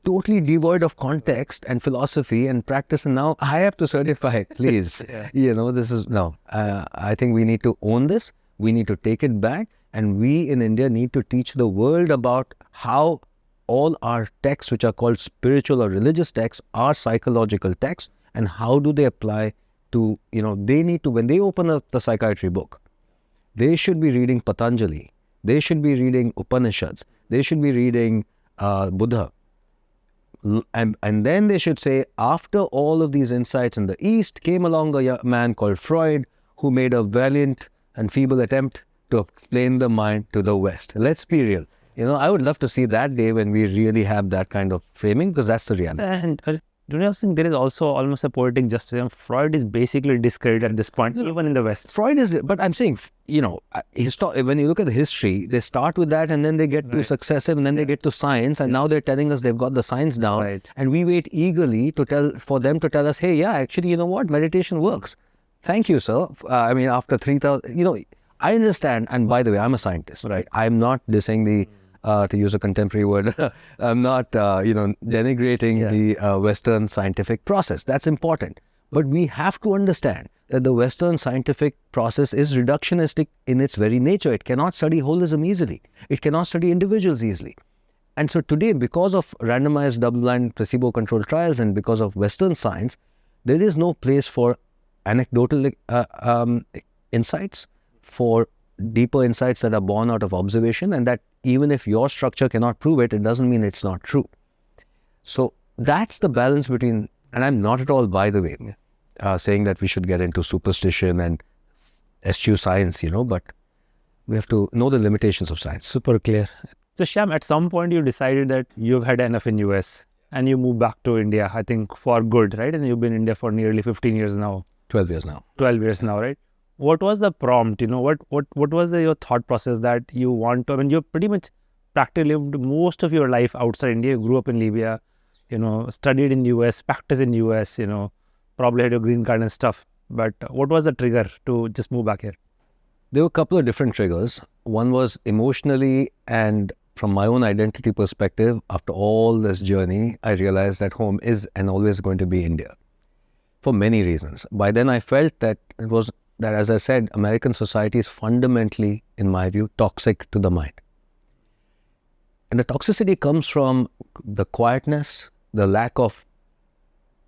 totally devoid of context and philosophy and practice, and now I have to certify it, please. This is, no. I think we need to own this. We need to take it back, and we in India need to teach the world about how all our texts, which are called spiritual or religious texts, are psychological texts. And how do they apply to, they need to, when they open up the psychiatry book, they should be reading Patanjali, they should be reading Upanishads, they should be reading Buddha. And then they should say, after all of these insights in the East, came along a man called Freud, who made a valiant and feeble attempt to explain the mind to the West. Let's be real. I would love to see that day when we really have that kind of framing, because that's the reality. And do you think there is also almost a poetic justice? Freud is basically discredited at this point, even in the West. Freud is, but I'm saying, when you look at the history, they start with that, and then they get to successive, and then they get to science, and now they're telling us they've got the science down, and we wait eagerly for them to tell us, hey, yeah, actually, you know what, meditation works. Thank you, sir. After 3,000, I understand, and by the way, I'm a scientist, right? I'm not dissing the to use a contemporary word, I'm not, denigrating the Western scientific process. That's important. But we have to understand that the Western scientific process is reductionistic in its very nature. It cannot study holism easily. It cannot study individuals easily. And so today, because of randomized double-blind placebo-controlled trials and because of Western science, there is no place for anecdotal insights, for deeper insights that are born out of observation, and that even if your structure cannot prove it, it doesn't mean it's not true. So that's the balance between, and I'm not at all, by the way, saying that we should get into superstition and eschew science, but we have to know the limitations of science. Super clear. So Shyam, at some point you decided that you've had enough in US and you moved back to India, I think for good, right? And you've been in India for nearly 15 years now. 12 years now. 12 years now, right? What was the prompt? What was your thought process that you want to? You pretty much practically lived most of your life outside India. You grew up in Libya, studied in US, practiced in US, probably had your green card and stuff. But what was the trigger to just move back here? There were a couple of different triggers. One was emotionally, and from my own identity perspective, after all this journey, I realized that home is and always going to be India, for many reasons. By then I felt that as I said, American society is fundamentally, in my view, toxic to the mind. And the toxicity comes from the quietness, the lack of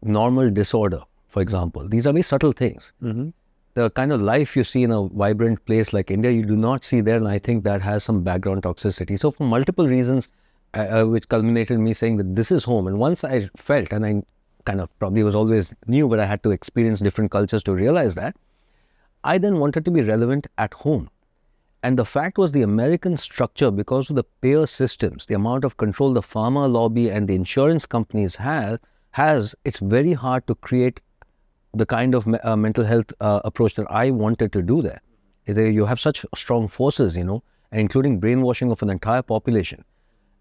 normal disorder, for example. These are very subtle things. Mm-hmm. The kind of life you see in a vibrant place like India, you do not see there, and I think that has some background toxicity. So for multiple reasons, which culminated in me saying that this is home. And once I felt, and I kind of probably was always new, but I had to experience different cultures to realize that, I then wanted to be relevant at home. And the fact was, the American structure, because of the payer systems, the amount of control the pharma lobby and the insurance companies has, it's very hard to create the kind of mental health approach that I wanted to do there. You have such strong forces, and including brainwashing of an entire population.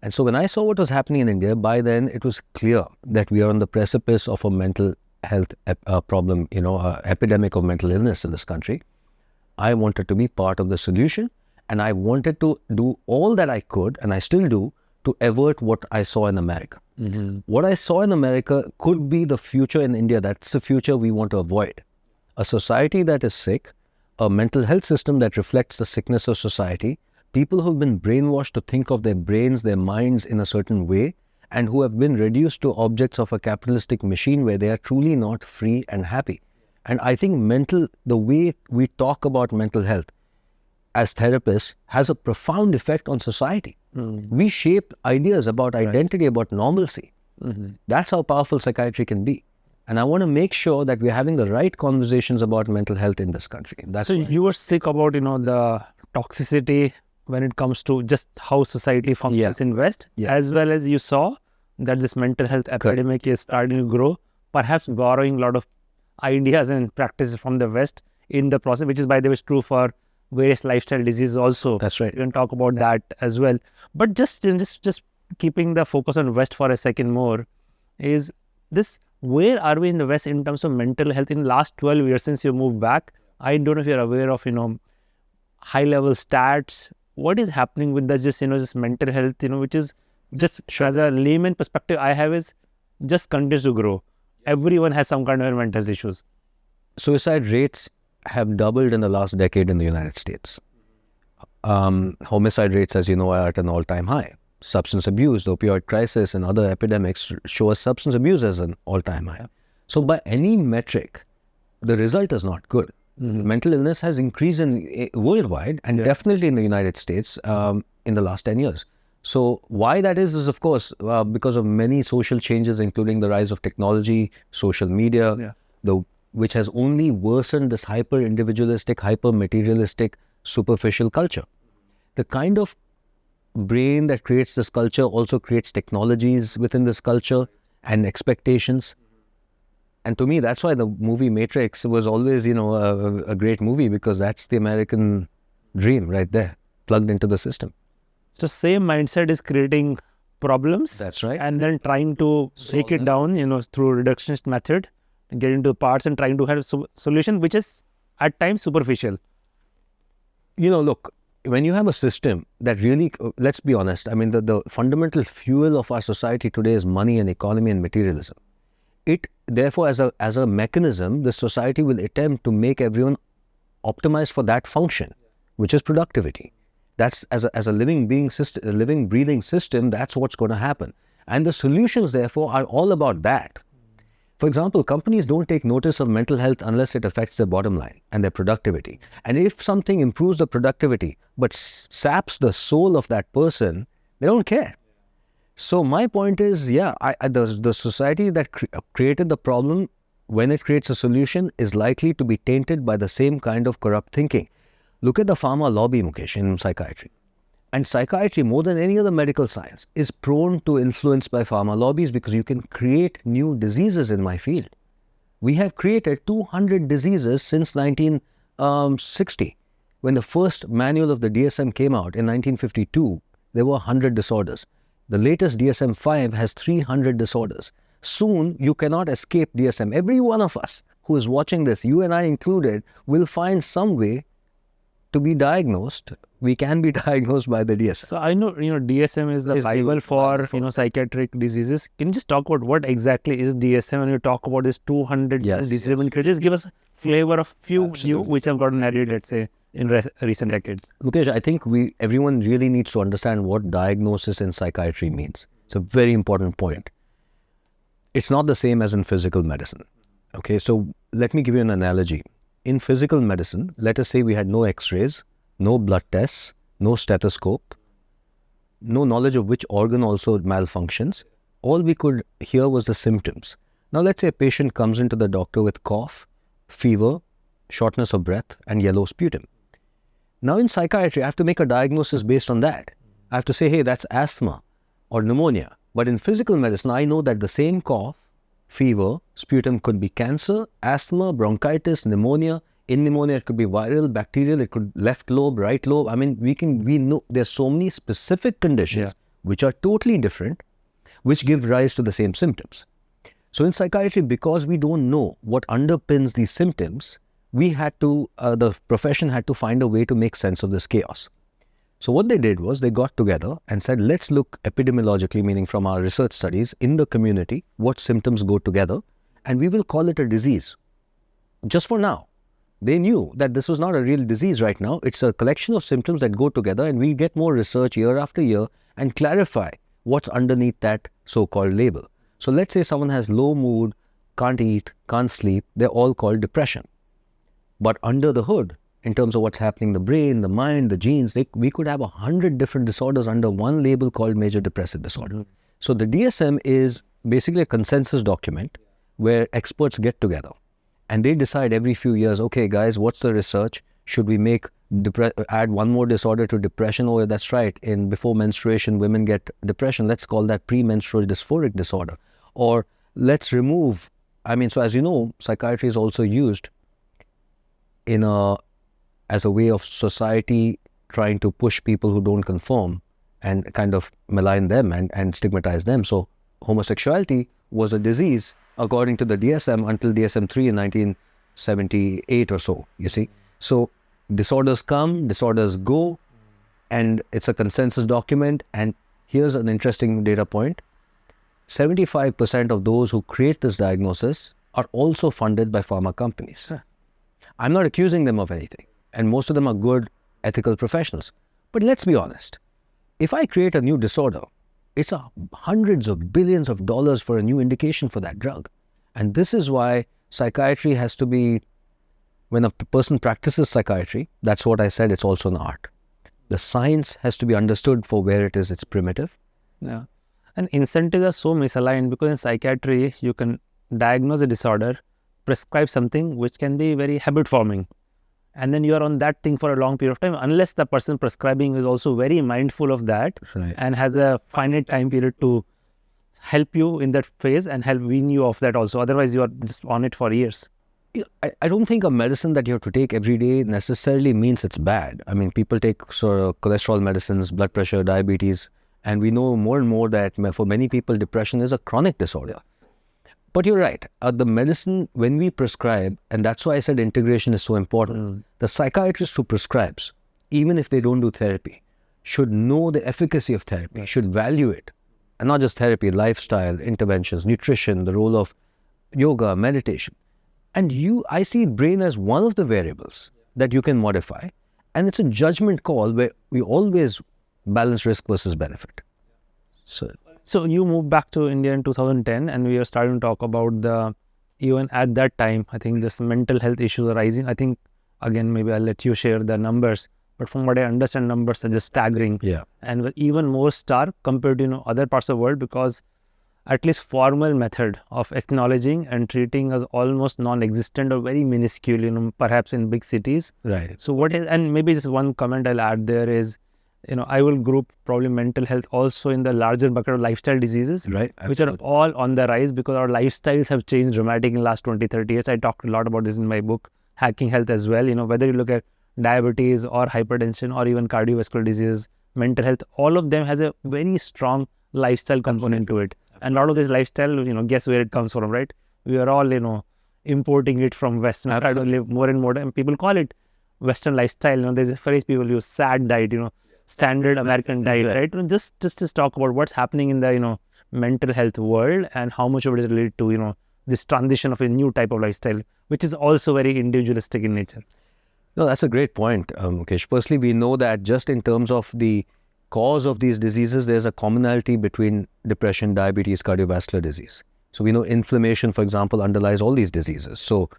And so when I saw what was happening in India, by then it was clear that we are on the precipice of a mental health problem, epidemic of mental illness in this country. I wanted to be part of the solution, and I wanted to do all that I could, and I still do, to avert what I saw in America. Mm-hmm. What I saw in America could be the future in India. That's the future we want to avoid. A society that is sick, a mental health system that reflects the sickness of society, people who have been brainwashed to think of their brains, their minds in a certain way, and who have been reduced to objects of a capitalistic machine where they are truly not free and happy. And I think the way we talk about mental health as therapists has a profound effect on society. Mm-hmm. We shape ideas about identity, about normalcy. Mm-hmm. That's how powerful psychiatry can be. And I want to make sure that we're having the right conversations about mental health in this country. So you were sick about, the toxicity when it comes to just how society functions in West, as well as you saw that this mental health epidemic is starting to grow, perhaps borrowing a lot of ideas and practices from the West in the process, which is, by the way, true for various lifestyle diseases also. That's right. We can talk about that as well. But just keeping the focus on West for a second more, is this, where are we in the West in terms of mental health in the last 12 years since you moved back? I don't know if you're aware of, high level stats. What is happening with the just mental health, which is just as a layman perspective I have is just continues to grow. Everyone has some kind of mental health issues. Suicide rates have doubled in the last decade in the United States. Homicide rates, as you know, are at an all-time high. Substance abuse, the opioid crisis and other epidemics show us substance abuse as an all-time high. So by any metric, the result is not good. Mental illness has increased worldwide and definitely in the United States in the last 10 years. So why that is of course because of many social changes, including the rise of technology, social media, which has only worsened this hyper-individualistic, hyper-materialistic, superficial culture. The kind of brain that creates this culture also creates technologies within this culture and expectations. And to me, that's why the movie Matrix was always, a great movie, because that's the American dream right there, plugged into the system. So same mindset is creating problems. That's right. And then trying to break it down, through reductionist method, get into parts and trying to have a solution, which is at times superficial. Look, when you have a system that really, let's be honest, I mean, the fundamental fuel of our society today is money and economy and materialism. Therefore, as a mechanism, the society will attempt to make everyone optimize for that function, which is productivity. That's as a living being system, a living breathing system, that's what's going to happen. And the solutions, therefore, are all about that. For example, companies don't take notice of mental health unless it affects their bottom line and their productivity. And if something improves the productivity but saps the soul of that person, they don't care. So my point is, the society that created the problem, when it creates a solution, is likely to be tainted by the same kind of corrupt thinking. Look at the pharma lobby, Mukesh, in psychiatry. And psychiatry, more than any other medical science, is prone to influence by pharma lobbies, because you can create new diseases in my field. We have created 200 diseases since 1960. When the first manual of the DSM came out in 1952, there were 100 disorders. The latest DSM-5 has 300 disorders. Soon, you cannot escape DSM. Every one of us who is watching this, you and I included, will find some way to be diagnosed. We can be diagnosed by the DSM. So I know, DSM is the Bible for, psychiatric diseases. Can you just talk about what exactly is DSM when you talk about this 200 diseases? Can you just give us a flavor of few new which have gotten added, let's say, in recent decades? Mukesh, I think everyone really needs to understand what diagnosis in psychiatry means. It's a very important point. It's not the same as in physical medicine. Okay, so let me give you an analogy. In physical medicine, let us say we had no x-rays, no blood tests, no stethoscope, no knowledge of which organ also malfunctions. All we could hear was the symptoms. Now let's say a patient comes into the doctor with cough, fever, shortness of breath, and yellow sputum. Now in psychiatry, I have to make a diagnosis based on that. I have to say, hey, that's asthma or pneumonia. But in physical medicine, I know that the same cough, fever, sputum could be cancer, asthma, bronchitis, pneumonia. In pneumonia, it could be viral, bacterial, it could left lobe, right lobe. I mean, we know there's so many specific conditions which are totally different, which give rise to the same symptoms. So in psychiatry, because we don't know what underpins these symptoms, the profession had to find a way to make sense of this chaos. So what they did was they got together and said, let's look epidemiologically, meaning from our research studies in the community, what symptoms go together, and we will call it a disease. Just for now. They knew that this was not a real disease right now. It's a collection of symptoms that go together, and we get more research year after year and clarify what's underneath that so-called label. So let's say someone has low mood, can't eat, can't sleep. They're all called depression. But under the hood, in terms of what's happening in the brain, the mind, the genes, we could have 100 different disorders under one label called major depressive disorder. So the DSM is basically a consensus document where experts get together and they decide every few years, okay guys, what's the research? Should we make add one more disorder to depression. Oh, that's right. Before menstruation, women get depression. Let's call that premenstrual dysphoric disorder. Or let's remove. So as you know, psychiatry is also used as a way of society trying to push people who don't conform and kind of malign them and stigmatize them. So homosexuality was a disease according to the DSM until DSM-3 in 1978 or so, you see. So disorders come, disorders go, and it's a consensus document. And here's an interesting data point. 75% of those who create this diagnosis are also funded by pharma companies. I'm not accusing them of anything. And most of them are good, ethical professionals. But let's be honest. If I create a new disorder, it's hundreds of billions of dollars for a new indication for that drug. And this is why psychiatry has to be, when a person practices psychiatry, that's what I said, it's also an art. The science has to be understood for where it is, it's primitive. Yeah. And incentives are so misaligned because in psychiatry, you can diagnose a disorder, prescribe something which can be very habit forming. And then you are on that thing for a long period of time, unless the person prescribing is also very mindful of that, right, and has a finite time period to help you in that phase and help wean you off that also. Otherwise, you are just on it for years. I don't think a medicine that you have to take every day necessarily means it's bad. People take sort of cholesterol medicines, blood pressure, diabetes, and we know more and more that for many people, depression is a chronic disorder. But you're right. The medicine, when we prescribe, and that's why I said integration is so important, the psychiatrist who prescribes, even if they don't do therapy, should know the efficacy of therapy, should value it. And not just therapy, lifestyle, interventions, nutrition, the role of yoga, meditation. And I see brain as one of the variables that you can modify. And it's a judgment call where we always balance risk versus benefit. So you moved back to India in 2010 and we are starting to talk about even at that time, I think just mental health issues arising. I think, again, maybe I'll let you share the numbers. But from what I understand, numbers are just staggering. Yeah. And even more stark compared to other parts of the world, because at least formal method of acknowledging and treating as almost non-existent or very minuscule, perhaps in big cities. Right. So and maybe just one comment I'll add there is, I will group probably mental health also in the larger bucket of lifestyle diseases, right, which are all on the rise because our lifestyles have changed dramatically in the last 20, 30 years. I talked a lot about this in my book, Hacking Health as well. Whether you look at diabetes or hypertension or even cardiovascular disease, mental health, all of them has a very strong lifestyle component to it. And a lot of this lifestyle, guess where it comes from, right? We are all, importing it from Western. I try to live more and more, and people call it Western lifestyle. There's a phrase people use, SAD diet, standard American diet, right? Just talk about what's happening in the, mental health world and how much of it is related to, this transition of a new type of lifestyle, which is also very individualistic in nature. No, that's a great point, Mukesh. Firstly, we know that just in terms of the cause of these diseases, there's a commonality between depression, diabetes, cardiovascular disease. So we know inflammation, for example, underlies all these diseases. So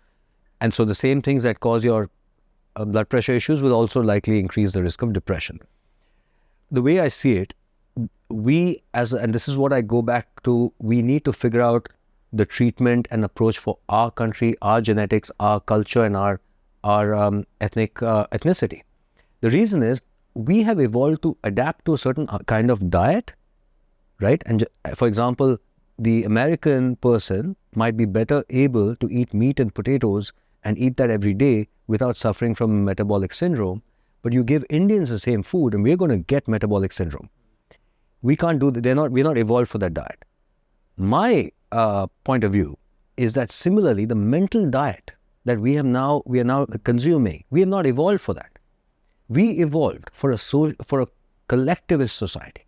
the same things that cause your blood pressure issues will also likely increase the risk of depression. The way I see it, and this is what I go back to, we need to figure out the treatment and approach for our country, our genetics, our culture, and our ethnicity. The reason is we have evolved to adapt to a certain kind of diet, right? And for example, the American person might be better able to eat meat and potatoes and eat that every day without suffering from metabolic syndrome. But you give Indians the same food and we're going to get metabolic syndrome. We can't do that. We're not evolved for that diet. My point of view is that similarly, the mental diet that we are now consuming, we have not evolved for that. We evolved for a collectivist society.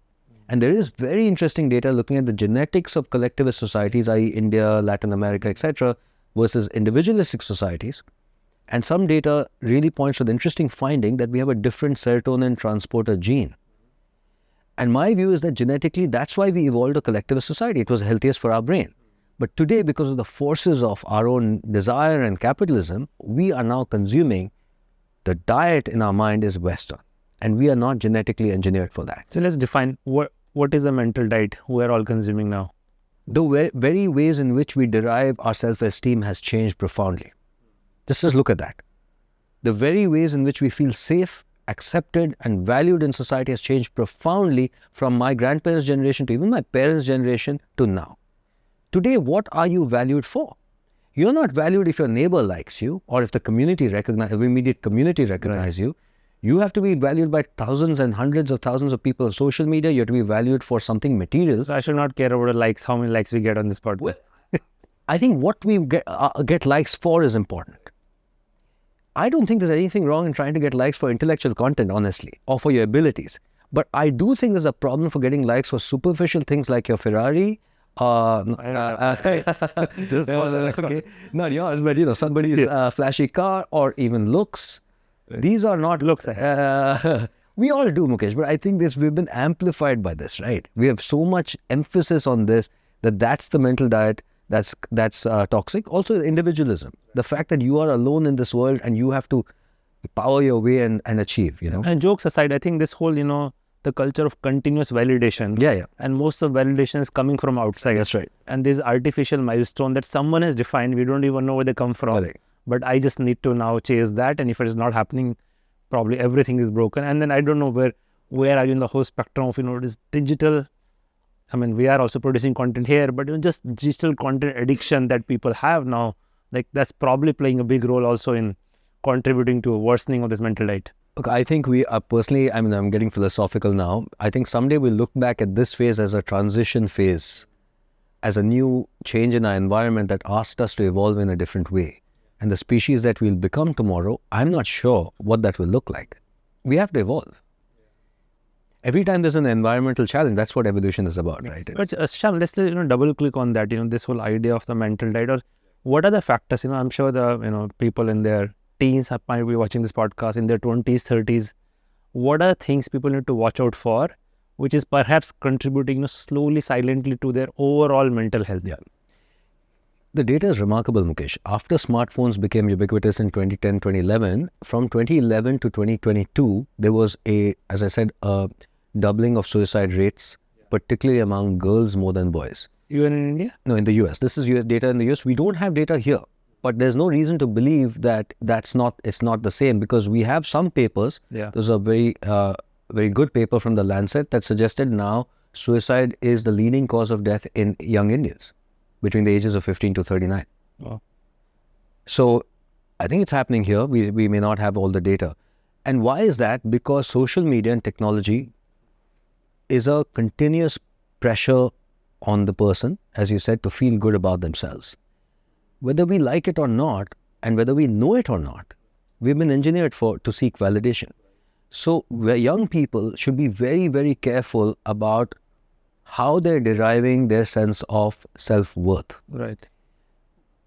And there is very interesting data looking at the genetics of collectivist societies, i.e. India, Latin America, etc., versus individualistic societies. And some data really points to the interesting finding that we have a different serotonin transporter gene. And my view is that genetically, that's why we evolved a collectivist society. It was healthiest for our brain. But today, because of the forces of our own desire and capitalism, we are now consuming the diet in our mind is Western. And we are not genetically engineered for that. So let's define what is a mental diet we're all consuming now. The very ways in which we derive our self-esteem has changed profoundly. Just look at that. The very ways in which we feel safe, accepted and valued in society has changed profoundly from my grandparents' generation to even my parents' generation to now. Today, what are you valued for? You're not valued if your neighbor likes you or if the immediate community recognize you. You have to be valued by thousands and hundreds of thousands of people on social media. You have to be valued for something material. So I should not care about the likes, how many likes we get on this podcast. Well, I think what we get likes for is important. I don't think there's anything wrong in trying to get likes for intellectual content, honestly, or for your abilities. But I do think there's a problem for getting likes for superficial things like your Ferrari. Okay, not yours, but somebody's flashy car or even looks. These are not looks. We all do, Mukesh, but I think we've been amplified by this, right? We have so much emphasis on this that's the mental diet that's toxic. Also, individualism, the fact that you are alone in this world and you have to power your way and achieve. And jokes aside, I think this whole the culture of continuous validation. Yeah. And most of validation is coming from outside. That's right. And this artificial milestone that someone has defined, we don't even know where they come from. Right. But I just need to now chase that. And if it is not happening, probably everything is broken. And then I don't know where are you in the whole spectrum of, this digital. I mean, we are also producing content here, but just digital content addiction that people have now, like that's probably playing a big role also in contributing to a worsening of this mental diet. Look, I think we are personally, I'm getting philosophical now. I think someday we'll look back at this phase as a transition phase, as a new change in our environment that asked us to evolve in a different way. And the species that we'll become tomorrow, I'm not sure what that will look like. We have to evolve. Every time there's an environmental challenge, that's what evolution is about, right? But Shyam, let's double click on that, this whole idea of the mental diet, or what are the factors? I'm sure the people in their teens might be watching this podcast, in their 20s, 30s. What are things people need to watch out for, which is perhaps contributing slowly, silently to their overall mental health? Yeah. The data is remarkable, Mukesh. After smartphones became ubiquitous in 2010, 2011, from 2011 to 2022, there was a doubling of suicide rates, particularly among girls more than boys. Even in India? No, in the US. This is data in the US. We don't have data here, but there's no reason to believe that it's not the same, because we have some papers. Yeah. There's a very good paper from the Lancet that suggested now suicide is the leading cause of death in young Indians between the ages of 15 to 39. Wow. So I think it's happening here. We may not have all the data. And why is that? Because social media and technology is a continuous pressure on the person, as you said, to feel good about themselves. Whether we like it or not, and whether we know it or not, we've been engineered to seek validation. So young people should be very, very careful about how they're deriving their sense of self-worth. Right.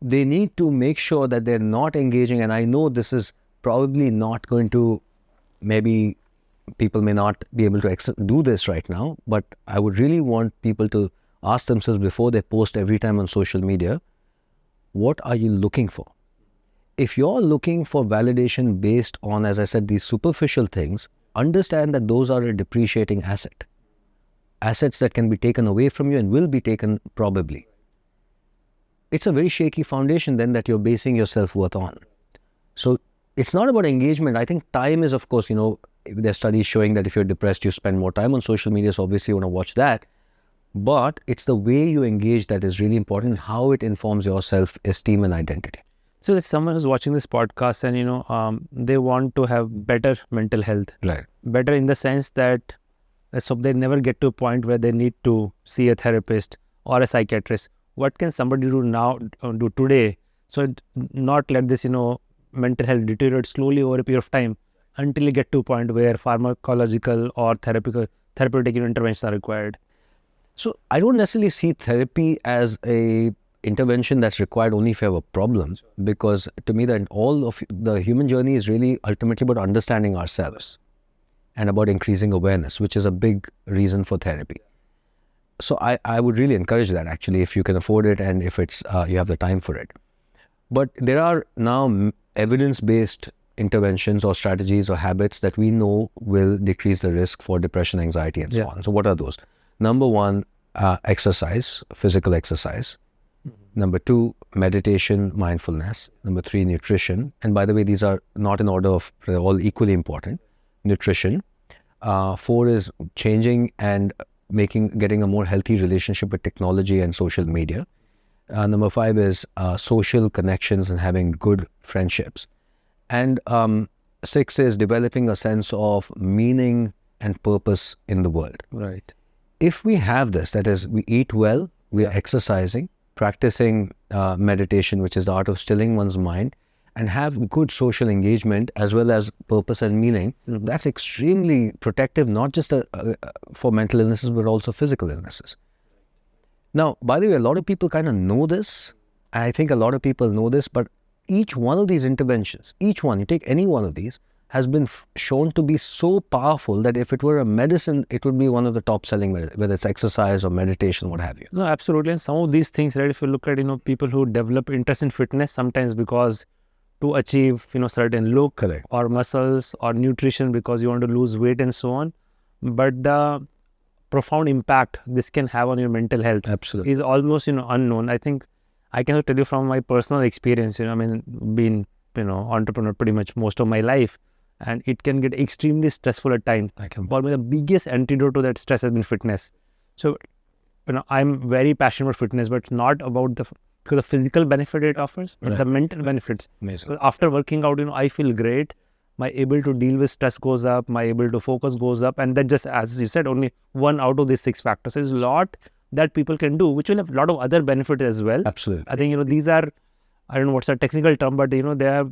They need to make sure that they're not engaging, and I know this is probably not going to, maybe people may not be able to do this right now, but I would really want people to ask themselves before they post every time on social media, what are you looking for? If you're looking for validation based on, as I said, these superficial things, understand that those are a depreciating asset. Assets that can be taken away from you and will be taken probably. It's a very shaky foundation then that you're basing your self-worth on. So it's not about engagement. I think time is, of course, there are studies showing that if you're depressed, you spend more time on social media, so obviously you want to watch that. But it's the way you engage that is really important, how it informs your self-esteem and identity. So if someone who's watching this podcast and, they want to have better mental health, right? Better in the sense that so they never get to a point where they need to see a therapist or a psychiatrist. What can somebody do today, so not let this, mental health deteriorate slowly over a period of time until you get to a point where pharmacological or therapeutic interventions are required? So I don't necessarily see therapy as a intervention that's required only if you have a problem, because to me that all of the human journey is really ultimately about understanding ourselves and about increasing awareness, which is a big reason for therapy. So I would really encourage that, actually, if you can afford it and if it's you have the time for it. But there are now evidence-based interventions or strategies or habits that we know will decrease the risk for depression, anxiety, and so on. So what are those? Number one, exercise, physical exercise. Mm-hmm. Number two, meditation, mindfulness. Number 3, nutrition. And by the way, these are not in order of, they're all equally important. Nutrition. 4 is changing and getting a more healthy relationship with technology and social media. Number 5 is social connections and having good friendships. And 6 is developing a sense of meaning and purpose in the world. Right. If we have this, that is, we eat well, we are exercising, practicing meditation, which is the art of stilling one's mind, and have good social engagement as well as purpose and meaning, that's extremely protective, not just for mental illnesses, but also physical illnesses. Now, by the way, a lot of people kind of know this. I think a lot of people know this, but each one of these interventions, each one, you take any one of these, has been shown to be so powerful that if it were a medicine, it would be one of the top selling, whether it's exercise or meditation, what have you. No, absolutely. And some of these things, right, if you look at, people who develop interest in fitness, sometimes because to achieve, certain look Correct. or muscles or nutrition because you want to lose weight and so on. But the profound impact this can have on your mental health Absolutely. is almost, unknown. I think I can tell you from my personal experience, being, entrepreneur pretty much most of my life. And it can get extremely stressful at times. But the biggest antidote to that stress has been fitness. So, I'm very passionate about fitness, but not about the physical benefit it offers, but the mental benefits. Amazing. After working out, I feel great. My ability to deal with stress goes up. My ability to focus goes up. And that just, as you said, only 1 out of these 6 factors. There's a lot that people can do, which will have a lot of other benefits as well. Absolutely. I think, these are, I don't know what's a technical term, but, they are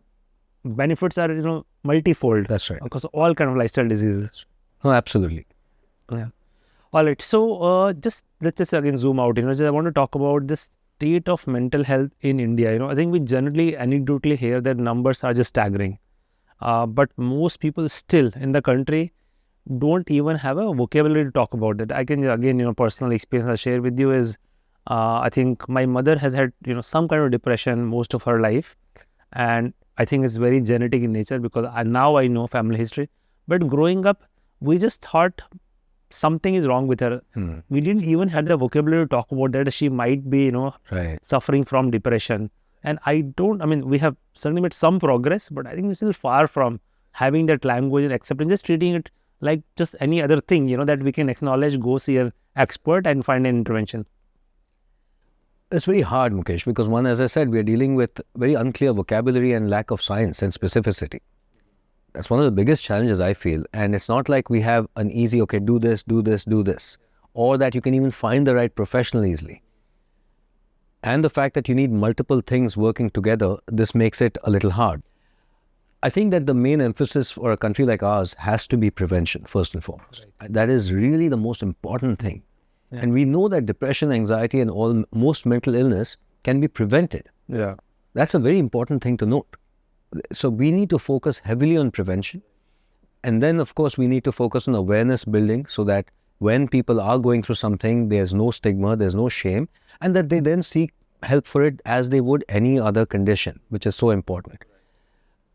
benefits are, multifold. That's right. Because all kind of lifestyle diseases. No, absolutely. Yeah. All right. So, let's just again zoom out. I want to talk about the state of mental health in India. I think we generally anecdotally hear that numbers are just staggering. But most people still in the country don't even have a vocabulary to talk about that. I can, again, personal experience I'll share with you is, I think my mother has had, some kind of depression most of her life. And I think it's very genetic in nature because now I know family history. But growing up, we just thought something is wrong with her. We didn't even have the vocabulary to talk about that she might be, Right. suffering from depression. And we have certainly made some progress, but I think we're still far from having that language and accepting, just treating it like just any other thing, that we can acknowledge, go see an expert and find an intervention. It's very hard, Mukesh, because one, as I said, we are dealing with very unclear vocabulary and lack of science and specificity. That's one of the biggest challenges I feel. And it's not like we have an easy, okay, do this, or that you can even find the right professional easily. And the fact that you need multiple things working together, this makes it a little hard. I think that the main emphasis for a country like ours has to be prevention, first and foremost. Right. That is really the most important thing. Yeah. And we know that depression, anxiety, and most mental illness can be prevented. Yeah. That's a very important thing to note. So we need to focus heavily on prevention. And then, of course, we need to focus on awareness building so that when people are going through something, there's no stigma, there's no shame, and that they then seek help for it as they would any other condition, which is so important.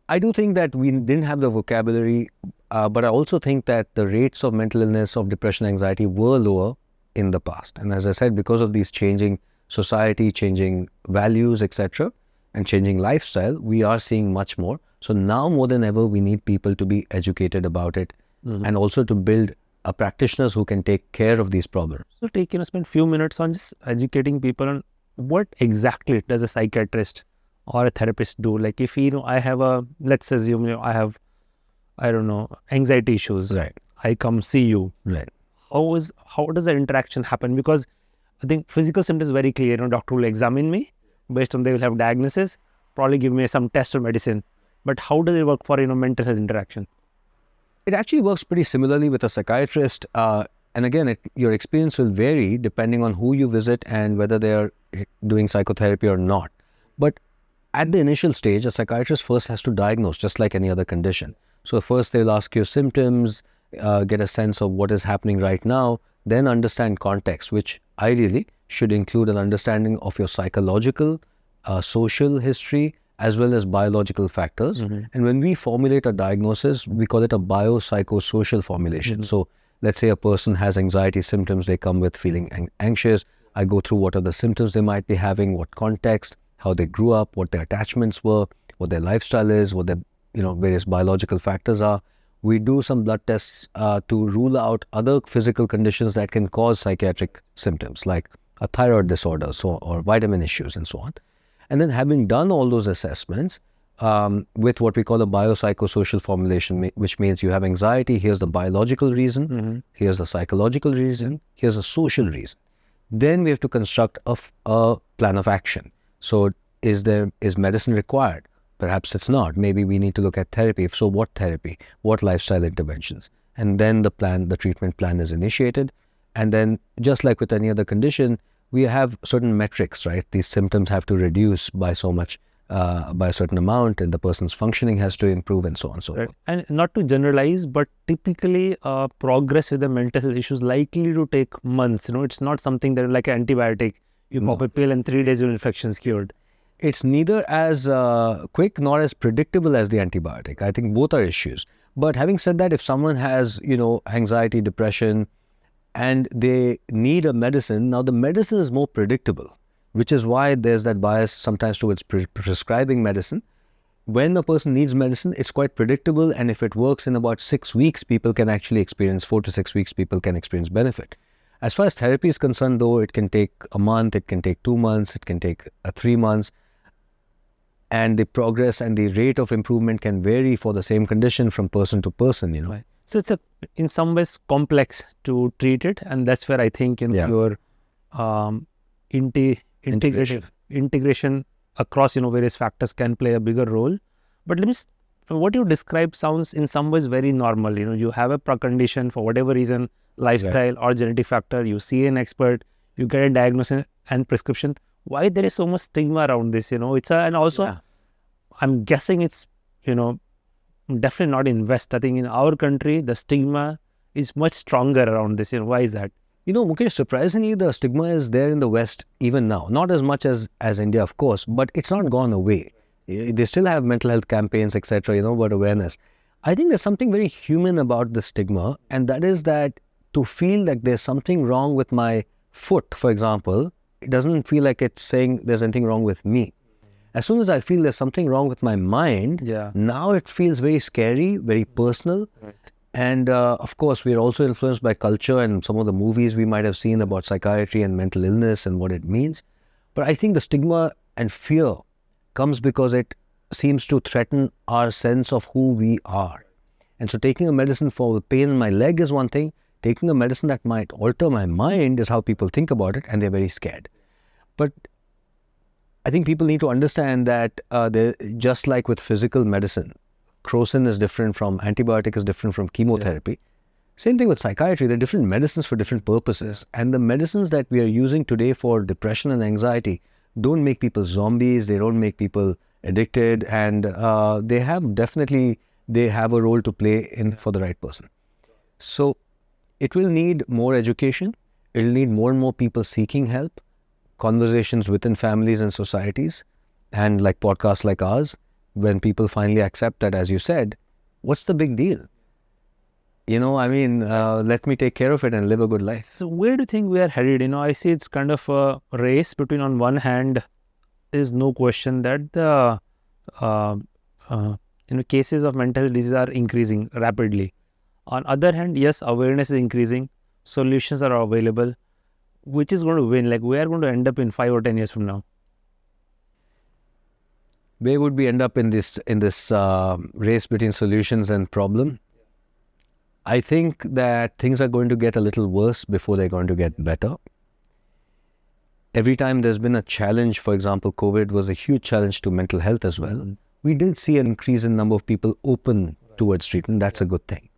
I do think that we didn't have the vocabulary, but I also think that the rates of mental illness, of depression, anxiety were lower in the past. And as I said, because of these changing society, changing values, etc., and changing lifestyle, we are seeing much more. So now more than ever, we need people to be educated about it and also to build practitioners who can take care of these problems. So spend few minutes on just educating people on what exactly does a psychiatrist or a therapist do. Like if, I have let's assume, I have, anxiety issues. Right. I come see you. Right. How does the interaction happen? Because I think physical symptoms very clear. Doctor will examine me. Based on they will have diagnosis, probably give me some test or medicine. But how does it work for mental health interaction? It actually works pretty similarly with a psychiatrist. And again, your experience will vary depending on who you visit and whether they are doing psychotherapy or not. But at the initial stage, a psychiatrist first has to diagnose, just like any other condition. So first they'll ask you symptoms, get a sense of what is happening right now, then understand context, which ideally should include an understanding of your psychological, social history, as well as biological factors. And when we formulate a diagnosis, we call it a biopsychosocial formulation. So let's say a person has anxiety symptoms, they come with feeling anxious. I go through what are the symptoms they might be having, what context, how they grew up, what their attachments were, what their lifestyle is, what their various biological factors are. We do some blood tests to rule out other physical conditions that can cause psychiatric symptoms, like a thyroid disorder, or vitamin issues, and so on. And then, having done all those assessments with what we call a biopsychosocial formulation, which means you have anxiety, here's the biological reason, here's the psychological reason, here's the social reason. Then we have to construct a plan of action. So is medicine required? Perhaps it's not. Maybe we need to look at therapy. If so, what therapy? What lifestyle interventions? And then the treatment plan is initiated. And then, just like with any other condition, we have certain metrics, right? These symptoms have to reduce by so much, by a certain amount, and the person's functioning has to improve, and so on and so forth. And not to generalize, but typically progress with the mental health issues likely to take months. It's not something that like an antibiotic. You pop a pill and 3 days your infection's cured. It's neither as quick nor as predictable as the antibiotic. I think both are issues. But having said that, if someone has, anxiety, depression, and they need a medicine, now the medicine is more predictable, which is why there's that bias sometimes towards prescribing medicine. When a person needs medicine, it's quite predictable, and if it works in about 6 weeks, people can actually experience, 4 to 6 weeks, people can experience benefit. As far as therapy is concerned, though, it can take a month, it can take 2 months, it can take 3 months. And the progress and the rate of improvement can vary for the same condition from person to person, Right. So it's in some ways complex to treat it, and that's where I think your integration across various factors can play a bigger role. But what you described sounds in some ways very normal. You have a condition for whatever reason, lifestyle or genetic factor. You see an expert, you get a diagnosis and prescription. Why there is so much stigma around this? I'm guessing it's definitely not in West. I think in our country the stigma is much stronger around this. Why is that? Mukesh, surprisingly, the stigma is there in the West even now. Not as much as India, of course, but it's not gone away. They still have mental health campaigns, etc., about awareness. I think there's something very human about the stigma, and that is that to feel like there's something wrong with my foot, for example, it doesn't feel like it's saying there's anything wrong with me. As soon as I feel there's something wrong with my mind, now it feels very scary, very personal. Right. And of course, we're also influenced by culture and some of the movies we might have seen about psychiatry and mental illness and what it means. But I think the stigma and fear comes because it seems to threaten our sense of who we are. And so taking a medicine for the pain in my leg is one thing. Taking a medicine that might alter my mind is how people think about it, and they're very scared. But I think people need to understand that just like with physical medicine, crocin is different from antibiotic, is different from chemotherapy. Yeah. Same thing with psychiatry. There are different medicines for different purposes. And the medicines that we are using today for depression and anxiety don't make people zombies. They don't make people addicted. And they have a role to play for the right person. So it will need more education. It will need more and more people seeking help, conversations within families and societies, and like podcasts like ours, when people finally accept that, as you said, what's the big deal? Let me take care of it and live a good life. So where do you think we are headed? I see it's kind of a race between, on one hand, there's no question that the cases of mental disease are increasing rapidly. On other hand, yes, awareness is increasing, solutions are available. Which is going to win? Like, where are going to end up in 5 or 10 years from now? Where would we end up in this race between solutions and problem? I think that things are going to get a little worse before they're going to get better. Every time there's been a challenge, for example, COVID was a huge challenge to mental health as well. We did see an increase in number of people open towards treatment. That's a good thing.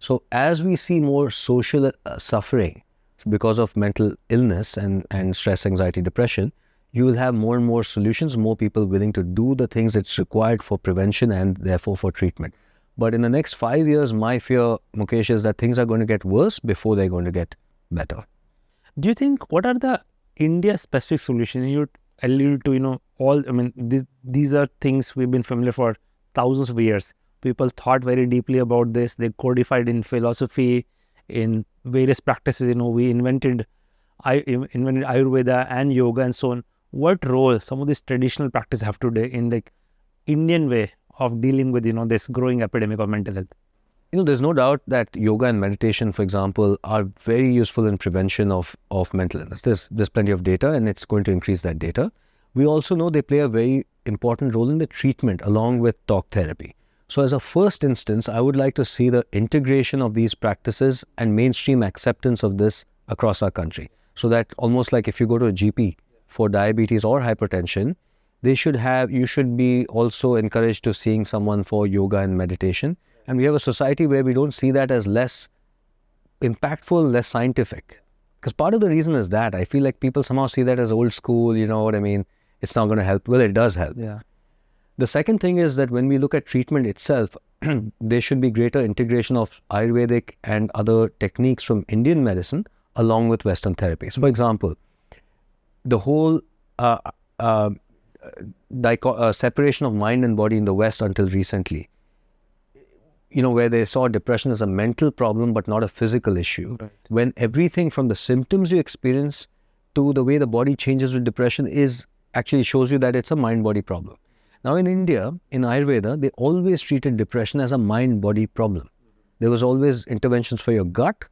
So as we see more social suffering because of mental illness and stress, anxiety, depression, you will have more and more solutions, more people willing to do the things that's required for prevention and therefore for treatment. But in the next 5 years, my fear, Mukesh, is that things are going to get worse before they're going to get better. Do you think, what are the India-specific solutions? You allude to, these are things we've been familiar for thousands of years. People thought very deeply about this. They codified in philosophy, in various practices. We invented Ayurveda and yoga and so on. what role some of these traditional practices have today in the Indian way of dealing with, this growing epidemic of mental health? There's no doubt that yoga and meditation, for example, are very useful in prevention of mental illness. There's plenty of data, and it's going to increase that data. We also know they play a very important role in the treatment along with talk therapy. So as a first instance, I would like to see the integration of these practices and mainstream acceptance of this across our country. So that almost like if you go to a GP for diabetes or hypertension, you should be also encouraged to seeing someone for yoga and meditation. And we have a society where we don't see that as less impactful, less scientific. Because part of the reason is that I feel like people somehow see that as old school, you know what I mean? It's not going to help. Well, it does help. Yeah. The second thing is that when we look at treatment itself, there should be greater integration of Ayurvedic and other techniques from Indian medicine along with Western therapies. For example, the whole separation of mind and body in the West until recently, where they saw depression as a mental problem but not a physical issue. Right. When everything from the symptoms you experience to the way the body changes with depression actually shows you that it's a mind-body problem. Now in India, in Ayurveda, they always treated depression as a mind-body problem. There was always interventions for your gut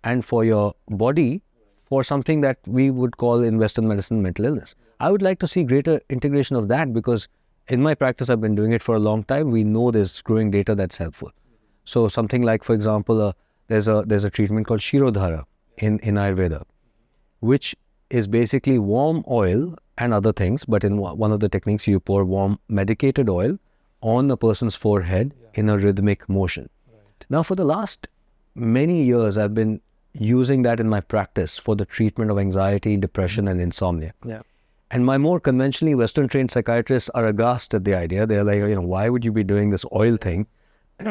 and for your body for something that we would call in Western medicine mental illness. I would like to see greater integration of that because in my practice, I've been doing it for a long time. We know there's growing data that's helpful. So something like, for example, there's a treatment called Shirodhara in Ayurveda, which is basically warm oil and other things. But in one of the techniques, you pour warm medicated oil on a person's forehead in a rhythmic motion. Right. Now, for the last many years, I've been using that in my practice for the treatment of anxiety, depression, and insomnia. Yeah. And my more conventionally Western-trained psychiatrists are aghast at the idea. They're like, why would you be doing this oil thing?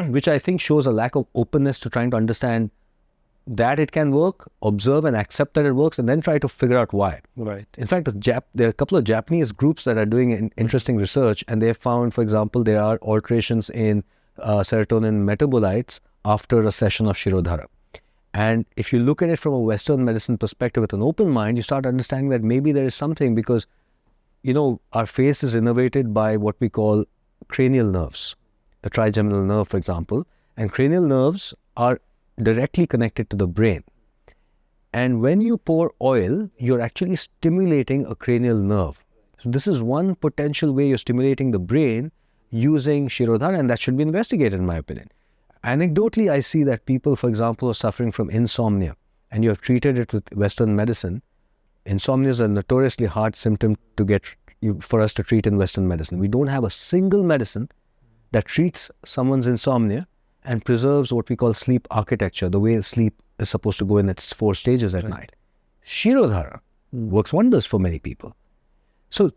Which I think shows a lack of openness to trying to understand that it can work, observe and accept that it works, and then try to figure out why. Right. In fact, there are a couple of Japanese groups that are doing interesting research, and they have found, for example, there are alterations in serotonin metabolites after a session of Shirodhara. And if you look at it from a Western medicine perspective with an open mind, you start understanding that maybe there is something because, our face is innervated by what we call cranial nerves, the trigeminal nerve, for example. And cranial nerves are directly connected to the brain. And when you pour oil, you're actually stimulating a cranial nerve. So this is one potential way you're stimulating the brain using Shirodhara, and that should be investigated, in my opinion. Anecdotally, I see that people, for example, are suffering from insomnia, and you have treated it with Western medicine. Insomnia is a notoriously hard symptom for us to treat in Western medicine. We don't have a single medicine that treats someone's insomnia and preserves what we call sleep architecture, the way sleep is supposed to go in its 4 stages at night. Shirodhara works wonders for many people. So,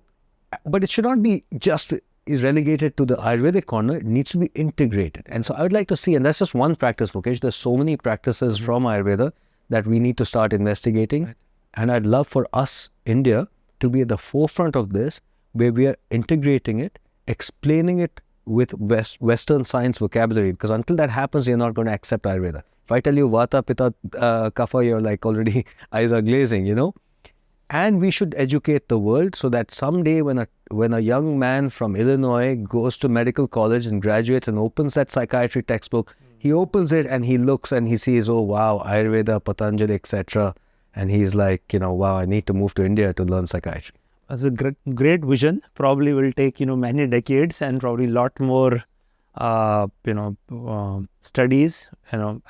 but it should not be just relegated to the Ayurvedic corner. It needs to be integrated. And so I would like to see, and that's just one practice, Mukesh. There's so many practices from Ayurveda that we need to start investigating. Right. And I'd love for us, India, to be at the forefront of this, where we are integrating it, explaining it with Western science vocabulary, because until that happens, you're not going to accept Ayurveda. If I tell you Vata, Pitta, Kapha, you're like already eyes are glazing, And we should educate the world so that someday when a young man from Illinois goes to medical college and graduates and opens that psychiatry textbook, he opens it and he looks and he sees, oh wow, Ayurveda, Patanjali, etc. And he's like, wow, I need to move to India to learn psychiatry. That's a great vision. Probably will take, many decades and probably a lot more, studies,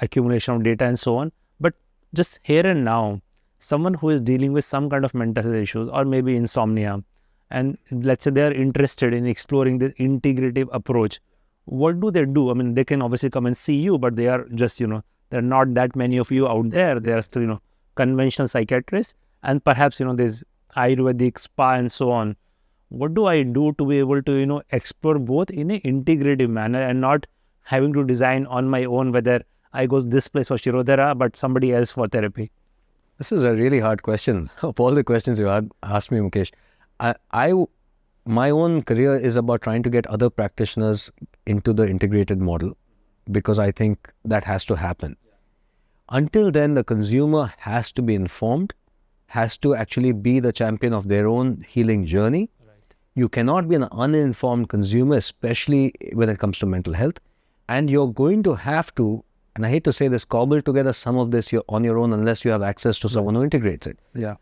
accumulation of data and so on. But just here and now, someone who is dealing with some kind of mental health issues or maybe insomnia, and let's say they are interested in exploring this integrative approach, what do they do? I mean, they can obviously come and see you, but they are just, there are not that many of you out there. They are still, conventional psychiatrists, and perhaps, there's Ayurvedic, spa and so on. What do I do to be able to, explore both in an integrative manner and not having to design on my own whether I go this place for Shirodhara, but somebody else for therapy? This is a really hard question. Of all the questions you asked me, Mukesh, my own career is about trying to get other practitioners into the integrated model, because I think that has to happen. Until then, the consumer has to be informed has to actually be the champion of their own healing journey. You cannot be an uninformed consumer, especially when it comes to mental health. And you're going to have to, and I hate to say this, cobble together some of this on your own unless you have access to someone who integrates it. Yeah.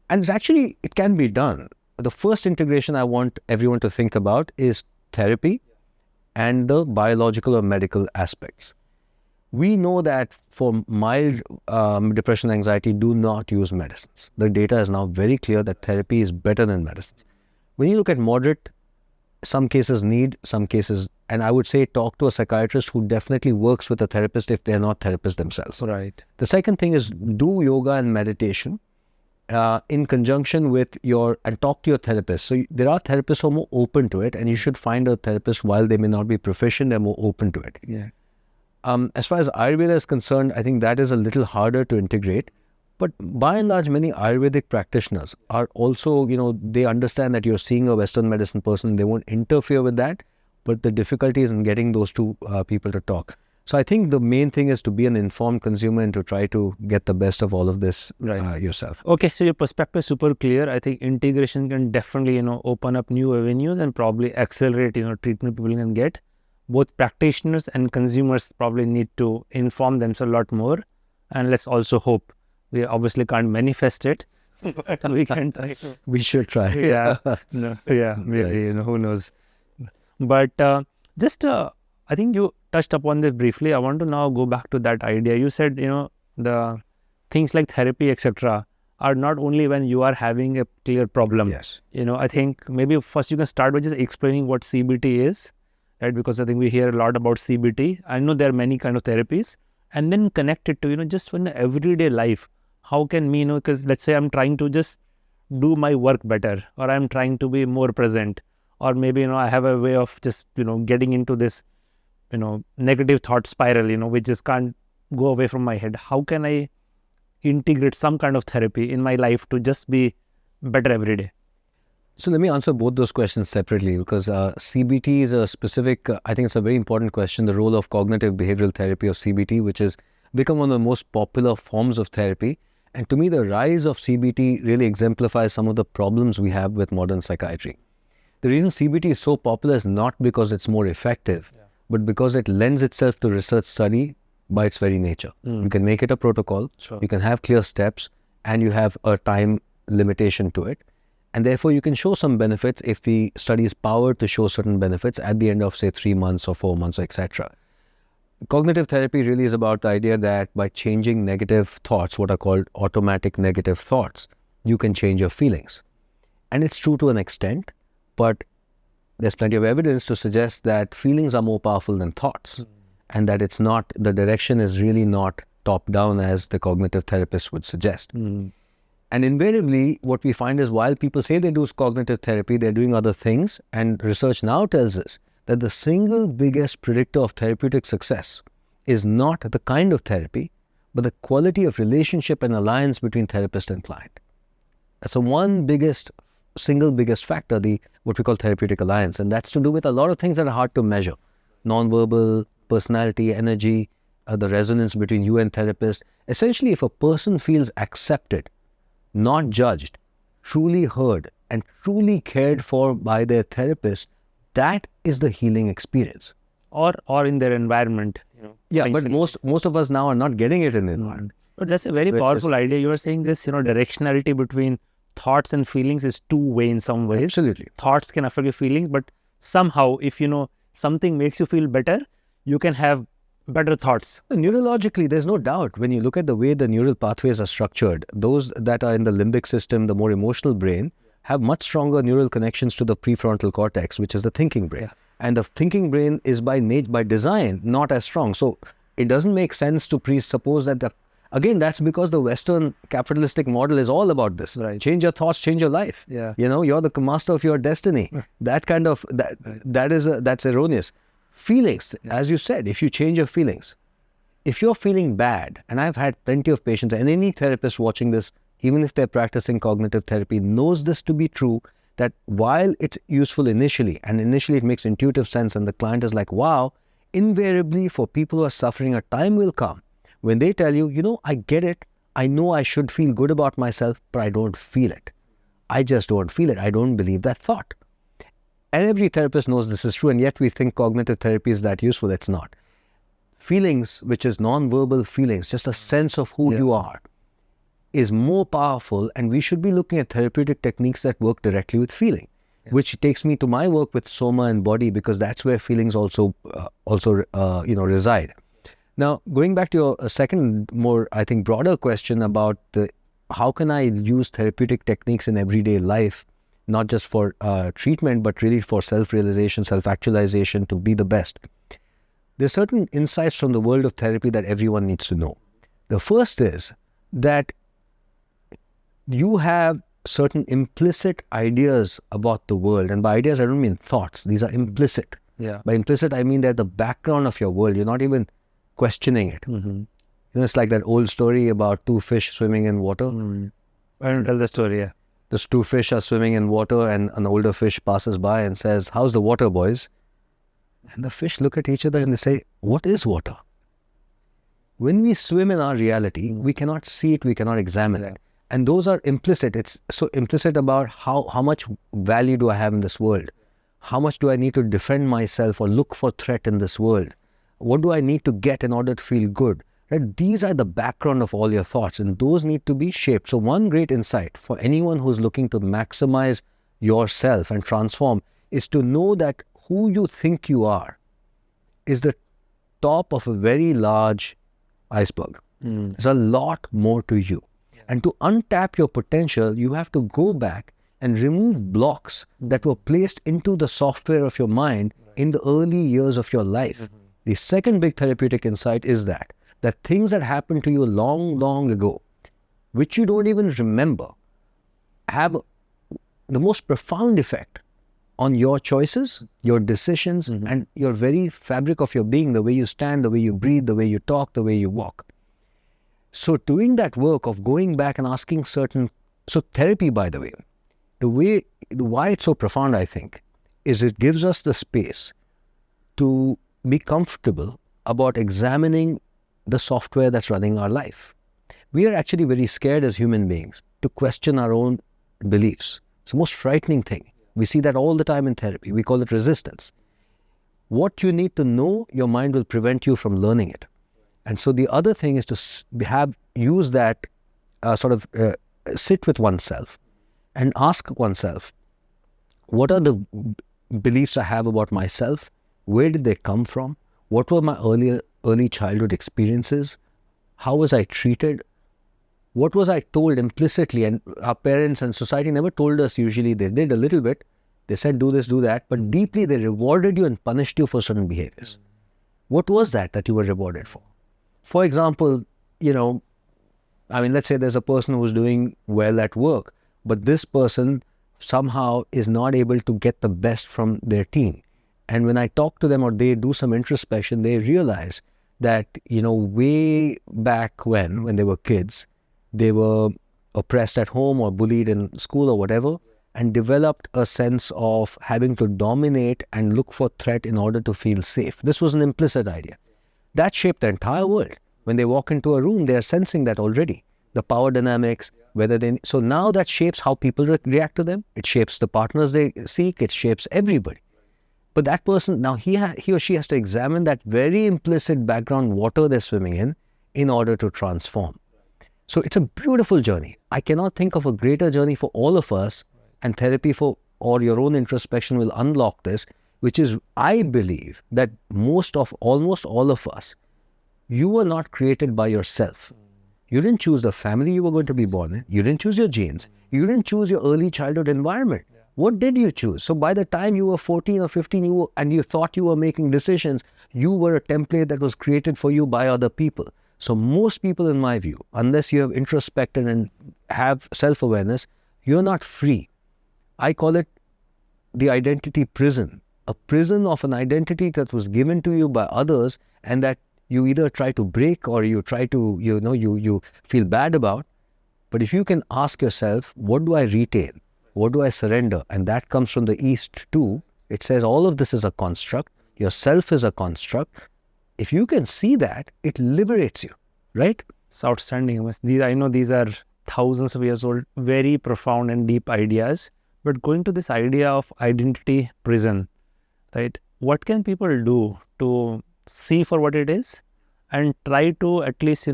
And it can be done. The first integration I want everyone to think about is therapy and the biological or medical aspects. We know that for mild depression, anxiety, do not use medicines. The data is now very clear that therapy is better than medicines. When you look at moderate, some cases need, some cases, and I would say talk to a psychiatrist who definitely works with a therapist if they're not therapists themselves. Right. The second thing is do yoga and meditation in conjunction with and talk to your therapist. So there are therapists who are more open to it, and you should find a therapist, while they may not be proficient, they're more open to it. Yeah. As far as Ayurveda is concerned, I think that is a little harder to integrate. But by and large, many Ayurvedic practitioners are also, they understand that you're seeing a Western medicine person, they won't interfere with that. But the difficulty is in getting those two people to talk. So I think the main thing is to be an informed consumer and to try to get the best of all of this yourself. Okay, so your perspective is super clear. I think integration can definitely, open up new avenues and probably accelerate, treatment people can get. Both practitioners and consumers probably need to inform themselves a lot more. And let's also hope. We obviously can't manifest it, but we can try. We should try. Yeah. No, yeah. Maybe, who knows. But I think you touched upon this briefly. I want to now go back to that idea. You said, the things like therapy, etc., are not only when you are having a clear problem. Yes. I think maybe first you can start by just explaining what CBT is, right? Because I think we hear a lot about CBT. I know there are many kind of therapies, and then connect it to, just in everyday life. How can me, because let's say I'm trying to just do my work better, or I'm trying to be more present, or maybe, I have a way of just, getting into this, negative thought spiral, which just can't go away from my head. How can I integrate some kind of therapy in my life to just be better every day? So let me answer both those questions separately, because CBT is a specific, I think it's a very important question, the role of cognitive behavioral therapy, or CBT, which has become one of the most popular forms of therapy. And to me, the rise of CBT really exemplifies some of the problems we have with modern psychiatry. The reason CBT is so popular is not because it's more effective, but because it lends itself to research study by its very nature. You can make it a protocol, you can have clear steps, and you have a time limitation to it. And therefore, you can show some benefits if the study is powered to show certain benefits at the end of, say, 3 months or 4 months, etc. Cognitive therapy really is about the idea that by changing negative thoughts, what are called automatic negative thoughts, you can change your feelings. And it's true to an extent, but there's plenty of evidence to suggest that feelings are more powerful than thoughts, and that the direction is really not top-down as the cognitive therapist would suggest. And invariably, what we find is while people say they do cognitive therapy, they're doing other things, and research now tells us that the single biggest predictor of therapeutic success is not the kind of therapy, but the quality of relationship and alliance between therapist and client. That's the single biggest factor, what we call therapeutic alliance. And that's to do with a lot of things that are hard to measure. Non-verbal, personality, energy, the resonance between you and therapist. Essentially, if a person feels accepted, not judged, truly heard, and truly cared for by their therapist, that is the healing experience. Or in their environment. Yeah, but most of us now are not getting it in the environment. But that's a very powerful idea. You are saying this, directionality between thoughts and feelings is two-way in some ways. Absolutely. Thoughts can affect your feelings, but somehow if something makes you feel better, you can have better thoughts. Neurologically, there's no doubt. When you look at the way the neural pathways are structured, those that are in the limbic system, the more emotional brain, have much stronger neural connections to the prefrontal cortex, which is the thinking brain. And the thinking brain is by design not as strong. So it doesn't make sense to presuppose that again, that's because the Western capitalistic model is all about this. Right. Change your thoughts, change your life. Yeah. You're the master of your destiny. That kind of, that's erroneous. Feelings, as you said, if you change your feelings, if you're feeling bad, and I've had plenty of patients, and any therapist watching this, even if they're practicing cognitive therapy, knows this to be true, that while it's useful initially, and initially it makes intuitive sense, and the client is like, wow, invariably for people who are suffering, a time will come when they tell you, I get it, I know I should feel good about myself, but I don't feel it. I just don't feel it. I don't believe that thought. And every therapist knows this is true, and yet we think cognitive therapy is that useful. It's not. Feelings, which is non-verbal feelings, just a sense of who you are, is more powerful, and we should be looking at therapeutic techniques that work directly with feeling, which takes me to my work with soma and body, because that's where feelings also reside. Now, going back to your second, more, I think, broader question about how can I use therapeutic techniques in everyday life, not just for treatment, but really for self-realization, self-actualization, to be the best. There are certain insights from the world of therapy that everyone needs to know. The first is that you have certain implicit ideas about the world. And by ideas, I don't mean thoughts. These are implicit. Yeah. By implicit, I mean they're the background of your world. You're not even questioning it. It's like that old story about two fish swimming in water. I don't tell the story, yeah. Those two fish are swimming in water, and an older fish passes by and says, "How's the water, boys?" And the fish look at each other and they say, "What is water?" When we swim in our reality, we cannot see it, we cannot examine it. And those are implicit. It's so implicit about how much value do I have in this world? How much do I need to defend myself or look for threat in this world? What do I need to get in order to feel good? Right? These are the background of all your thoughts, and those need to be shaped. So one great insight for anyone who's looking to maximize yourself and transform is to know that who you think you are is the top of a very large iceberg. There's a lot more to you. And to untap your potential, you have to go back and remove blocks that were placed into the software of your mind in the early years of your life. The second big therapeutic insight is that things that happened to you long, long ago, which you don't even remember, have the most profound effect on your choices, your decisions, and your very fabric of your being, the way you stand, the way you breathe, the way you talk, the way you walk. So doing that work of going back and asking so therapy, by the way, why it's so profound, I think, is it gives us the space to be comfortable about examining the software that's running our life. We are actually very scared as human beings to question our own beliefs. It's the most frightening thing. We see that all the time in therapy. We call it resistance. What you need to know, your mind will prevent you from learning it. And so the other thing is to use that sit with oneself and ask oneself, what are the beliefs I have about myself? Where did they come from? What were my early childhood experiences? How was I treated? What was I told implicitly? And our parents and society never told us usually. They did a little bit. They said, do this, do that. But deeply, they rewarded you and punished you for certain behaviors. What was that you were rewarded for? For example, let's say there's a person who's doing well at work, but this person somehow is not able to get the best from their team. And when I talk to them or they do some introspection, they realize that, way back when they were kids, they were oppressed at home or bullied in school or whatever, and developed a sense of having to dominate and look for threat in order to feel safe. This was an implicit idea. That shaped the entire world. When they walk into a room, they are sensing that already. The power dynamics, so now that shapes how people react to them. It shapes the partners they seek. It shapes everybody. But that person, now he or she has to examine that very implicit background water they're swimming in order to transform. So it's a beautiful journey. I cannot think of a greater journey for all of us, and therapy or your own introspection will unlock this, which is, I believe, that almost all of us, you were not created by yourself. You didn't choose the family you were going to be born in. You didn't choose your genes. You didn't choose your early childhood environment. What did you choose? So by the time you were 14 or 15 and you thought you were making decisions, you were a template that was created for you by other people. So most people, in my view, unless you have introspected and have self-awareness, you're not free. I call it the identity prison. A prison of an identity that was given to you by others, and that you either try to break or you try to, you feel bad about. But if you can ask yourself, what do I retain? What do I surrender? And that comes from the East too. It says all of this is a construct. Yourself is a construct. If you can see that, it liberates you, right? It's outstanding. I know these are thousands of years old, very profound and deep ideas. But going to this idea of identity prison, right? What can people do to see for what it is and try to at least,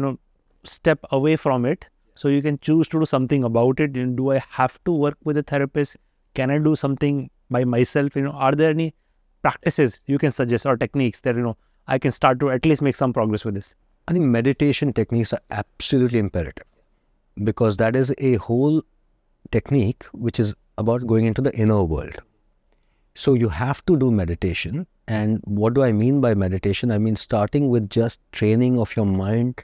step away from it, so you can choose to do something about it? Do I have to work with a therapist? Can I do something by myself? Are there any practices you can suggest or techniques that, I can start to at least make some progress with this? I think meditation techniques are absolutely imperative, because that is a whole technique which is about going into the inner world. So you have to do meditation. And what do I mean by meditation? I mean starting with just training of your mind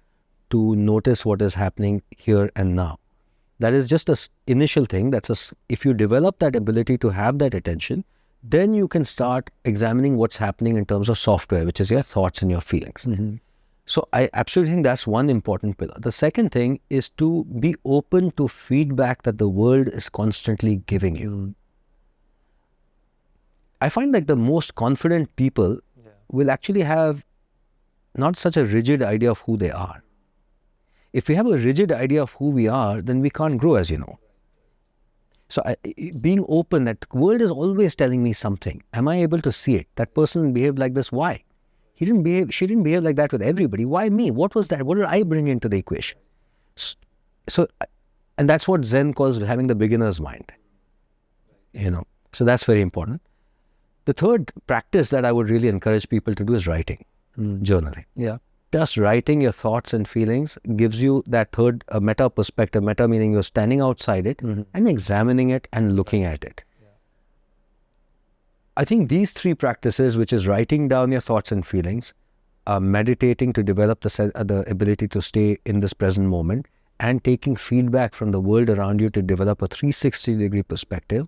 to notice what is happening here and now. That is just an initial thing. If you develop that ability to have that attention, then you can start examining what's happening in terms of software, which is your thoughts and your feelings. Mm-hmm. So I absolutely think that's one important pillar. The second thing is to be open to feedback that the world is constantly giving you. I find like the most confident people will actually have not such a rigid idea of who they are. If we have a rigid idea of who we are, then we can't grow, as you know. So being open, that the world is always telling me something. Am I able to see it? That person behaved like this. Why? She didn't behave like that with everybody. Why me? What was that? What did I bring into the equation? So, and that's what Zen calls having the beginner's mind. So that's very important. The third practice that I would really encourage people to do is writing, journaling. Yeah. Just writing your thoughts and feelings gives you that third meta perspective. Meta meaning you're standing outside it and examining it and looking at it. I think these three practices, which is writing down your thoughts and feelings, meditating to develop the ability to stay in this present moment, and taking feedback from the world around you to develop a 360-degree perspective,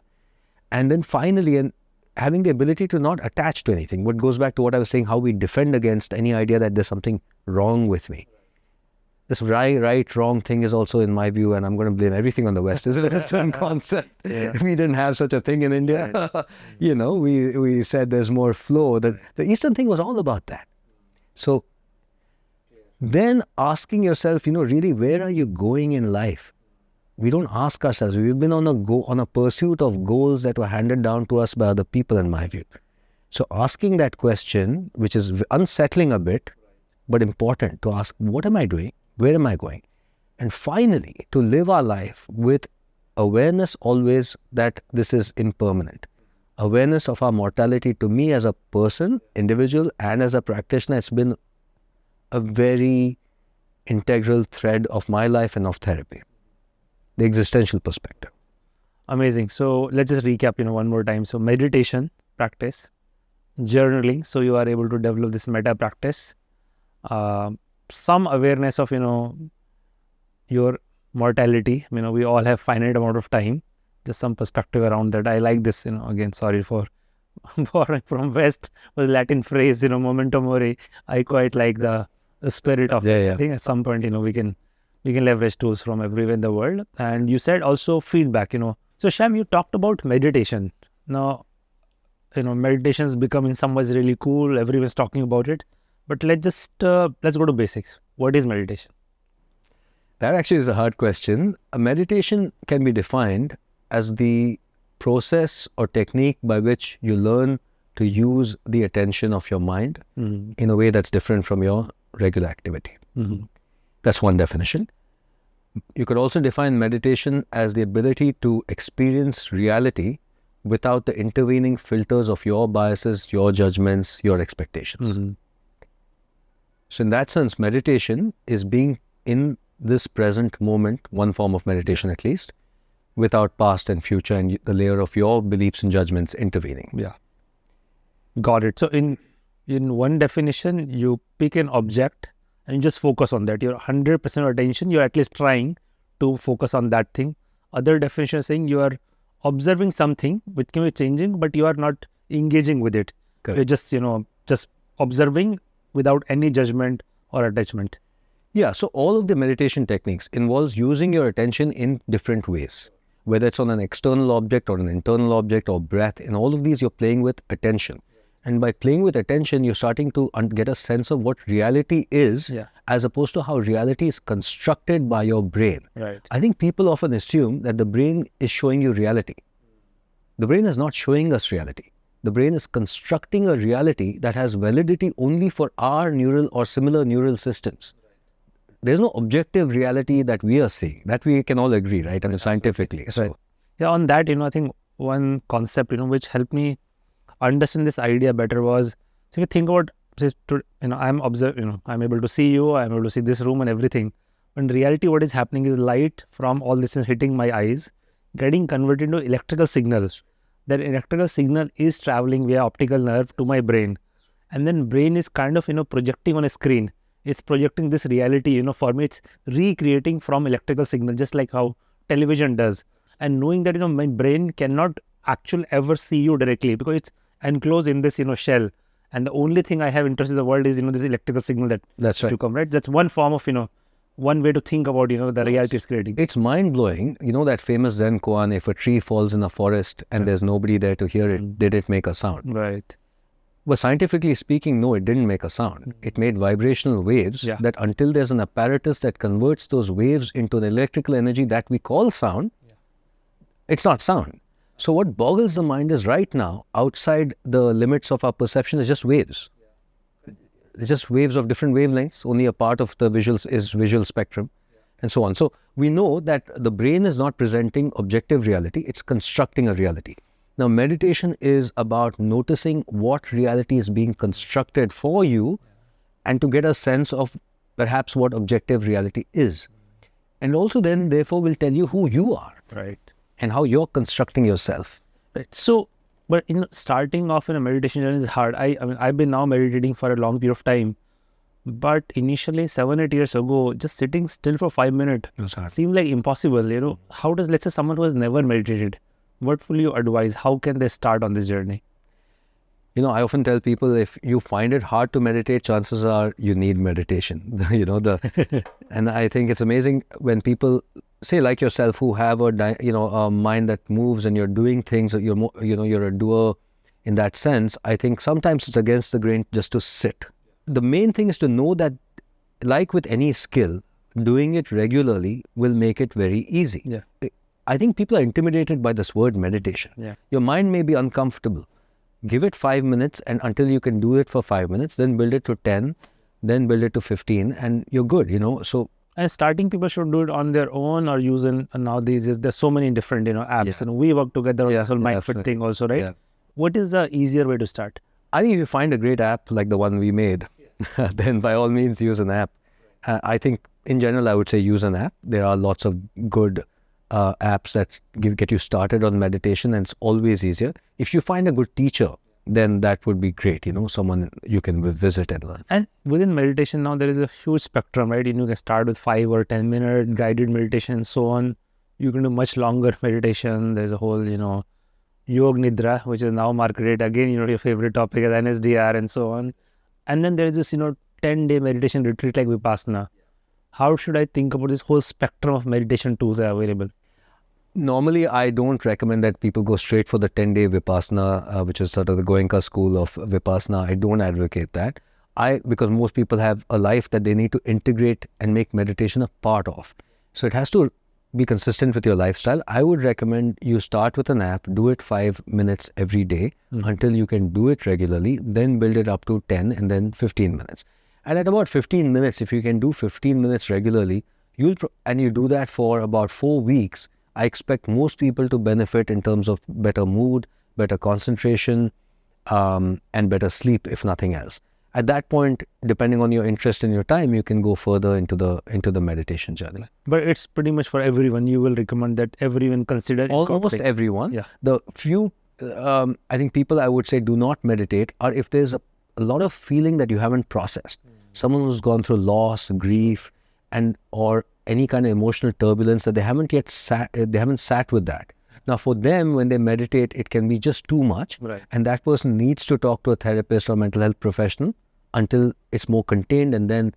and then finally, having the ability to not attach to anything. What goes back to what I was saying, how we defend against any idea that there's something wrong with me. This right, wrong thing is also, in my view, and I'm going to blame everything on the West, isn't it? It's a concept. Yeah. We didn't have such a thing in India. Right. We said there's more flow. The Eastern thing was all about that. So then asking yourself, really, where are you going in life? We don't ask ourselves. We've been on a pursuit of goals that were handed down to us by other people, in my view. So asking that question, which is unsettling a bit, but important to ask, what am I doing? Where am I going? And finally, to live our life with awareness always that this is impermanent. Awareness of our mortality. To me as a person, individual, and as a practitioner, it's been a very integral thread of my life and of therapy. The existential perspective. Amazing. So let's just recap, one more time. So meditation practice, journaling, so you are able to develop this meta practice, some awareness of, your mortality. We all have finite amount of time. Just some perspective around that. I like this, again, sorry for from West, was Latin phrase, memento mori. I quite like the spirit of it. I think at some point, we can leverage tools from everywhere in the world. And you said also feedback, So Shyam, you talked about meditation. Now, meditation has become in some ways really cool. Everyone's talking about it. But let's go to basics. What is meditation? That actually is a hard question. A meditation can be defined as the process or technique by which you learn to use the attention of your mind in a way that's different from your regular activity. That's one definition. You could also define meditation as the ability to experience reality without the intervening filters of your biases, your judgments, your expectations. So in that sense, meditation is being in this present moment, one form of meditation at least, without past and future and the layer of your beliefs and judgments intervening. Yeah. Got it. So in one definition, you pick an object and you just focus on that. Your 100% attention, you're at least trying to focus on that thing. Other definition is saying you are observing something which can be changing, but you are not engaging with it. Correct. You're just, just observing without any judgment or attachment. Yeah, so all of the meditation techniques involves using your attention in different ways, whether it's on an external object or an internal object or breath. In all of these, you're playing with attention. And by playing with attention, you're starting to get a sense of what reality is, as opposed to how reality is constructed by your brain. Right. I think people often assume that the brain is showing you reality. The brain is not showing us reality. The brain is constructing a reality that has validity only for our neural or similar neural systems. There's no objective reality that we are seeing. That we can all agree, right? I mean, scientifically. So, right. Yeah, on that, I think one concept, which helped me understand this idea better was, so if you think about, I'm I'm able to see you, I'm able to see this room and everything. But in reality, what is happening is light from all this is hitting my eyes, getting converted into electrical signals. That electrical signal is traveling via optical nerve to my brain. And then brain is kind of, projecting on a screen. It's projecting this reality, for me, it's recreating from electrical signal, just like how television does. And knowing that, my brain cannot actually ever see you directly because it's enclosed in this, shell. And the only thing I have interest in the world is, this electrical signal that's right. To come, right? That's one form of, one way to think about, the reality is creating. It's mind-blowing. That famous Zen koan, if a tree falls in a forest and there's nobody there to hear it, did it make a sound? Right. But scientifically speaking, no, it didn't make a sound. It made vibrational waves that until there's an apparatus that converts those waves into an electrical energy that we call sound, it's not sound. So what boggles the mind is right now, outside the limits of our perception, is just waves. It's just waves of different wavelengths. Only a part of the visuals is visual spectrum, and so on. So we know that the brain is not presenting objective reality. It's constructing a reality. Now, meditation is about noticing what reality is being constructed for you and to get a sense of perhaps what objective reality is. And also then, therefore, will tell you who you are. Right. And how you're constructing yourself. Right. So, but starting off in a meditation journey is hard. I've been now meditating for a long period of time, but initially 7-8 years ago, just sitting still for 5 minutes seemed like impossible. How does, let's say, someone who has never meditated, what will you advise? How can they start on this journey? I often tell people, if you find it hard to meditate, chances are you need meditation. And I think it's amazing when people say, like yourself, who have a mind that moves and you're doing things, you're a doer in that sense. I think sometimes it's against the grain just to sit. The main thing is to know that, like with any skill, doing it regularly will make it very easy. Yeah. I think people are intimidated by this word meditation. Yeah. Your mind may be uncomfortable. Give it 5 minutes, and until you can do it for 5 minutes, then build it to 10, then build it to 15, and you're good, So, and starting people should do it on their own or using, nowadays there's so many different, apps. And we work together on this whole MindFit thing also, right? Yeah. What is the easier way to start? I think if you find a great app like the one we made, then by all means use an app. I think in general, I would say use an app. There are lots of good apps that get you started on meditation, and it's always easier. If you find a good teacher, then that would be great, someone you can visit and learn. And within meditation now, there is a huge spectrum, right? You can start with 5 or 10 minute guided meditation and so on. You can do much longer meditation. There's a whole, Yog Nidra, which is now marketed again, your favorite topic is NSDR and so on. And then there's this, 10-day meditation retreat like Vipassana. How should I think about this whole spectrum of meditation tools that are available? Normally, I don't recommend that people go straight for the 10-day Vipassana, which is sort of the Goenka school of Vipassana. I don't advocate that. Because most people have a life that they need to integrate and make meditation a part of. So it has to be consistent with your lifestyle. I would recommend you start with an app, do it 5 minutes every day until you can do it regularly, then build it up to 10 and then 15 minutes. And at about 15 minutes, if you can do 15 minutes regularly, and you do that for about 4 weeks, I expect most people to benefit in terms of better mood, better concentration, and better sleep, if nothing else. At that point, depending on your interest and your time, you can go further into the meditation journey. But it's pretty much for everyone. You will recommend that everyone consider almost everyone. Yeah. The few, I think people I would say do not meditate are if there's a lot of feeling that you haven't processed. Someone who's gone through loss, grief, or any kind of emotional turbulence that they haven't sat with that. Now, for them, when they meditate, it can be just too much, right. And that person needs to talk to a therapist or mental health professional until it's more contained, and then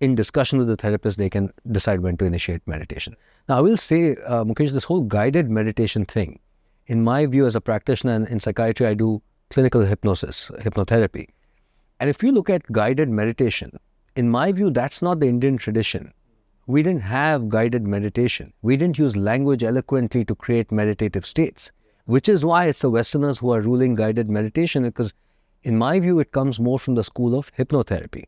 in discussion with the therapist, they can decide when to initiate meditation. Now, I will say, Mukesh, this whole guided meditation thing, in my view as a practitioner and in psychiatry, I do clinical hypnotherapy. And if you look at guided meditation, in my view, that's not the Indian tradition. We didn't have guided meditation. We didn't use language eloquently to create meditative states, which is why it's the Westerners who are ruling guided meditation, because in my view, it comes more from the school of hypnotherapy.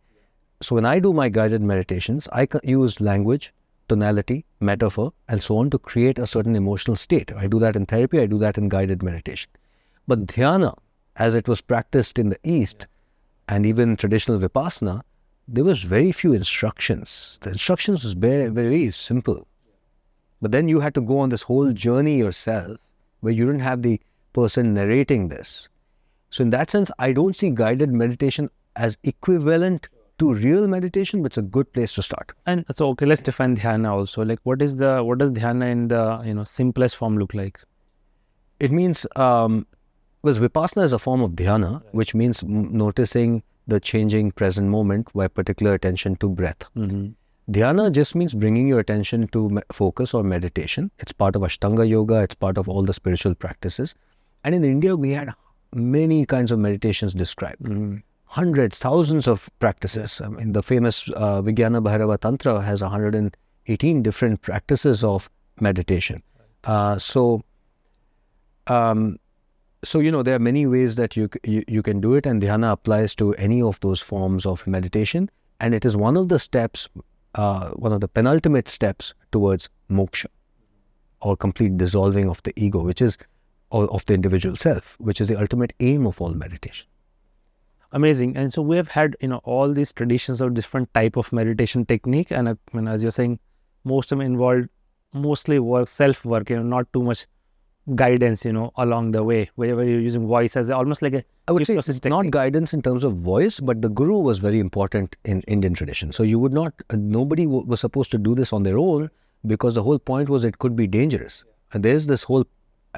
So when I do my guided meditations, I use language, tonality, metaphor, and so on to create a certain emotional state. I do that in therapy, I do that in guided meditation. But dhyana, as it was practiced in the East, and even traditional vipassana, there was very few instructions. The instructions was very, very simple. But then you had to go on this whole journey yourself, where you didn't have the person narrating this. So in that sense, I don't see guided meditation as equivalent to real meditation, but it's a good place to start. And so, okay, let's define dhyana also. Like, what does dhyana in the simplest form look like? It means, because vipassana is a form of dhyana, which means noticing the changing present moment by particular attention to breath. Dhyana just means bringing your attention to focus or meditation. It's part of Ashtanga yoga. It's part of all the spiritual practices. And in India, we had many kinds of meditations described. Hundreds, thousands of practices. I mean, the famous Vijnana Bhairava Tantra has 118 different practices of meditation. So there are many ways that you can do it, and dhyana applies to any of those forms of meditation. And it is one of the steps, one of the penultimate steps towards moksha, or complete dissolving of the ego, which is, or of the individual self, which is the ultimate aim of all meditation. Amazing. And so we have had, all these traditions of different type of meditation technique. And as you're saying, most of them involved mostly self-work, not too much guidance, along the way, wherever you're using voice as almost like I would say it's not guidance in terms of voice, but the guru was very important in Indian tradition. So you would not, nobody was supposed to do this on their own, because the whole point was it could be dangerous. And there's this whole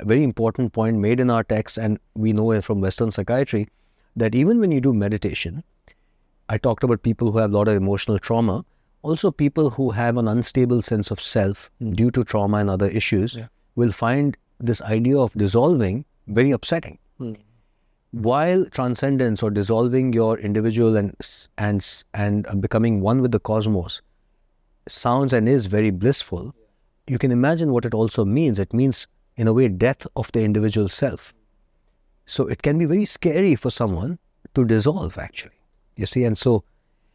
very important point made in our text, and we know it from Western psychiatry, that even when you do meditation, I talked about people who have a lot of emotional trauma, also people who have an unstable sense of self due to trauma and other issues will find this idea of dissolving very upsetting. While transcendence or dissolving your individual and becoming one with the cosmos sounds and is very blissful, you can imagine what it also means. It means, in a way, death of the individual self. So it can be very scary for someone to dissolve, actually. You see, and so,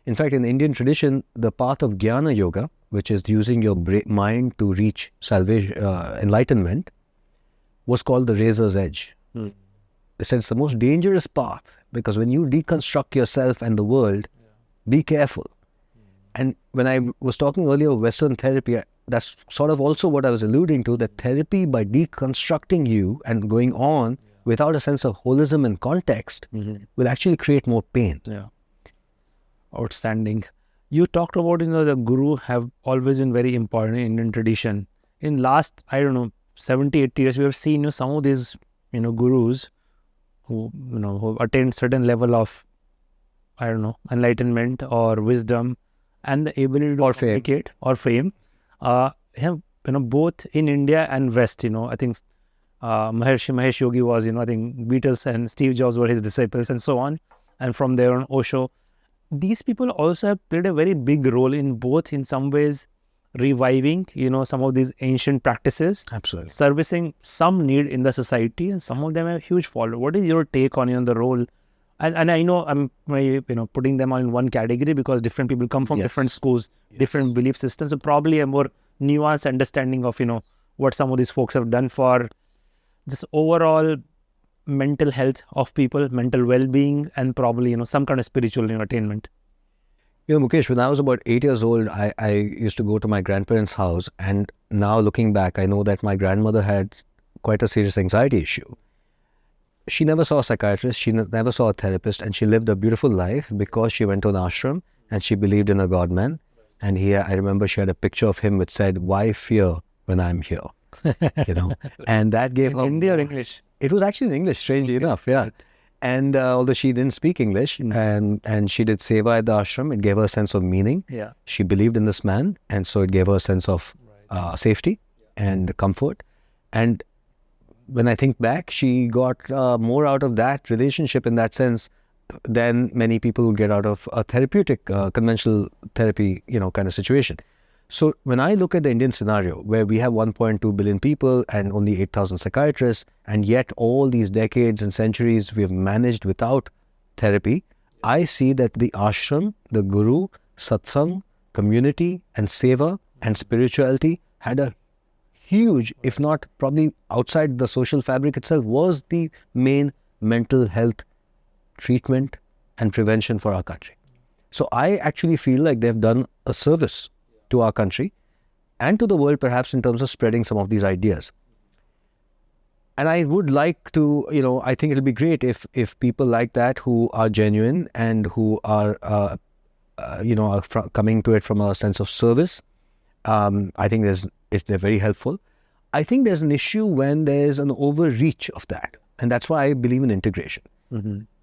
in fact, in the Indian tradition, the path of Jnana Yoga, which is using your mind to reach salvation, enlightenment, was called the razor's edge. They said it's the most dangerous path, because when you deconstruct yourself and the world, be careful. And when I was talking earlier of Western therapy, that's sort of also what I was alluding to, that therapy, by deconstructing you and going on without a sense of holism and context, will actually create more pain. Yeah. Outstanding. You talked about, the guru have always been very important in Indian tradition. In last, 70, 80 years, we have seen some of these, gurus who, who attained certain level of, enlightenment or wisdom and the ability to communicate or fame, have, both in India and West, I think Mahesh Yogi was, I think Beatles and Steve Jobs were his disciples and so on. And from there on, Osho. These people also have played a very big role in both, in some ways, reviving, some of these ancient practices. Absolutely. Servicing some need in the society, and some of them have huge follow. What is your take on, the role? And I know I'm, putting them all in one category, because different people come from different schools, different belief systems. So probably a more nuanced understanding of, what some of these folks have done for just overall mental health of people, mental well-being, and probably, some kind of spiritual attainment. Mukesh, when I was about 8 years old, I used to go to my grandparents' house, and now looking back, I know that my grandmother had quite a serious anxiety issue. She never saw a psychiatrist, she never saw a therapist, and she lived a beautiful life because she went to an ashram and she believed in a God-man. And I remember she had a picture of him which said, "Why fear when I'm here?" And that gave her... Hindi or English? It was actually in English, strangely enough, yeah. And although she didn't speak English, and she did seva at the ashram, it gave her a sense of meaning. Yeah. She believed in this man, and so it gave her a sense of safety and comfort. And when I think back, she got more out of that relationship in that sense than many people would get out of a therapeutic, conventional therapy, kind of situation. So when I look at the Indian scenario, where we have 1.2 billion people and only 8,000 psychiatrists, and yet all these decades and centuries we have managed without therapy, I see that the ashram, the guru, satsang, community and seva and spirituality had a huge, if not probably outside the social fabric itself, was the main mental health treatment and prevention for our country. So I actually feel like they've done a service to our country and to the world, perhaps, in terms of spreading some of these ideas. And I would like to, I think it'll be great if people like that, who are genuine and who are, coming to it from a sense of service. I think they're very helpful. I think there's an issue when there's an overreach of that. And that's why I believe in integration.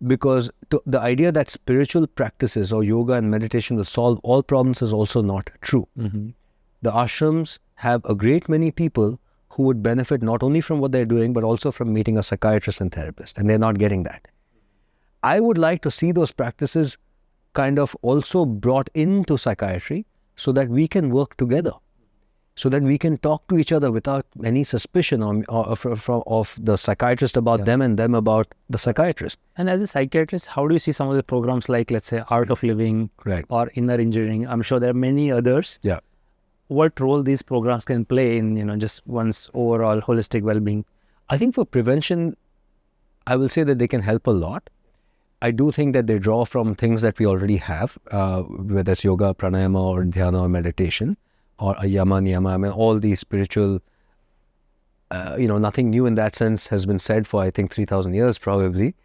Because the idea that spiritual practices or yoga and meditation will solve all problems is also not true. The ashrams have a great many people who would benefit not only from what they're doing, but also from meeting a psychiatrist and therapist, and they're not getting that. I would like to see those practices kind of also brought into psychiatry so that we can work together, so that we can talk to each other without any suspicion of the psychiatrist about them and them about the psychiatrist. And as a psychiatrist, how do you see some of the programs like, let's say, Art of Living or Inner Engineering? I'm sure there are many others. Yeah. What role these programs can play in, just one's overall holistic well-being? I think for prevention, I will say that they can help a lot. I do think that they draw from things that we already have, whether it's yoga, pranayama, or dhyana, or meditation, or yama, niyama. I mean, all these spiritual, nothing new in that sense has been said for, I think, 3,000 years probably.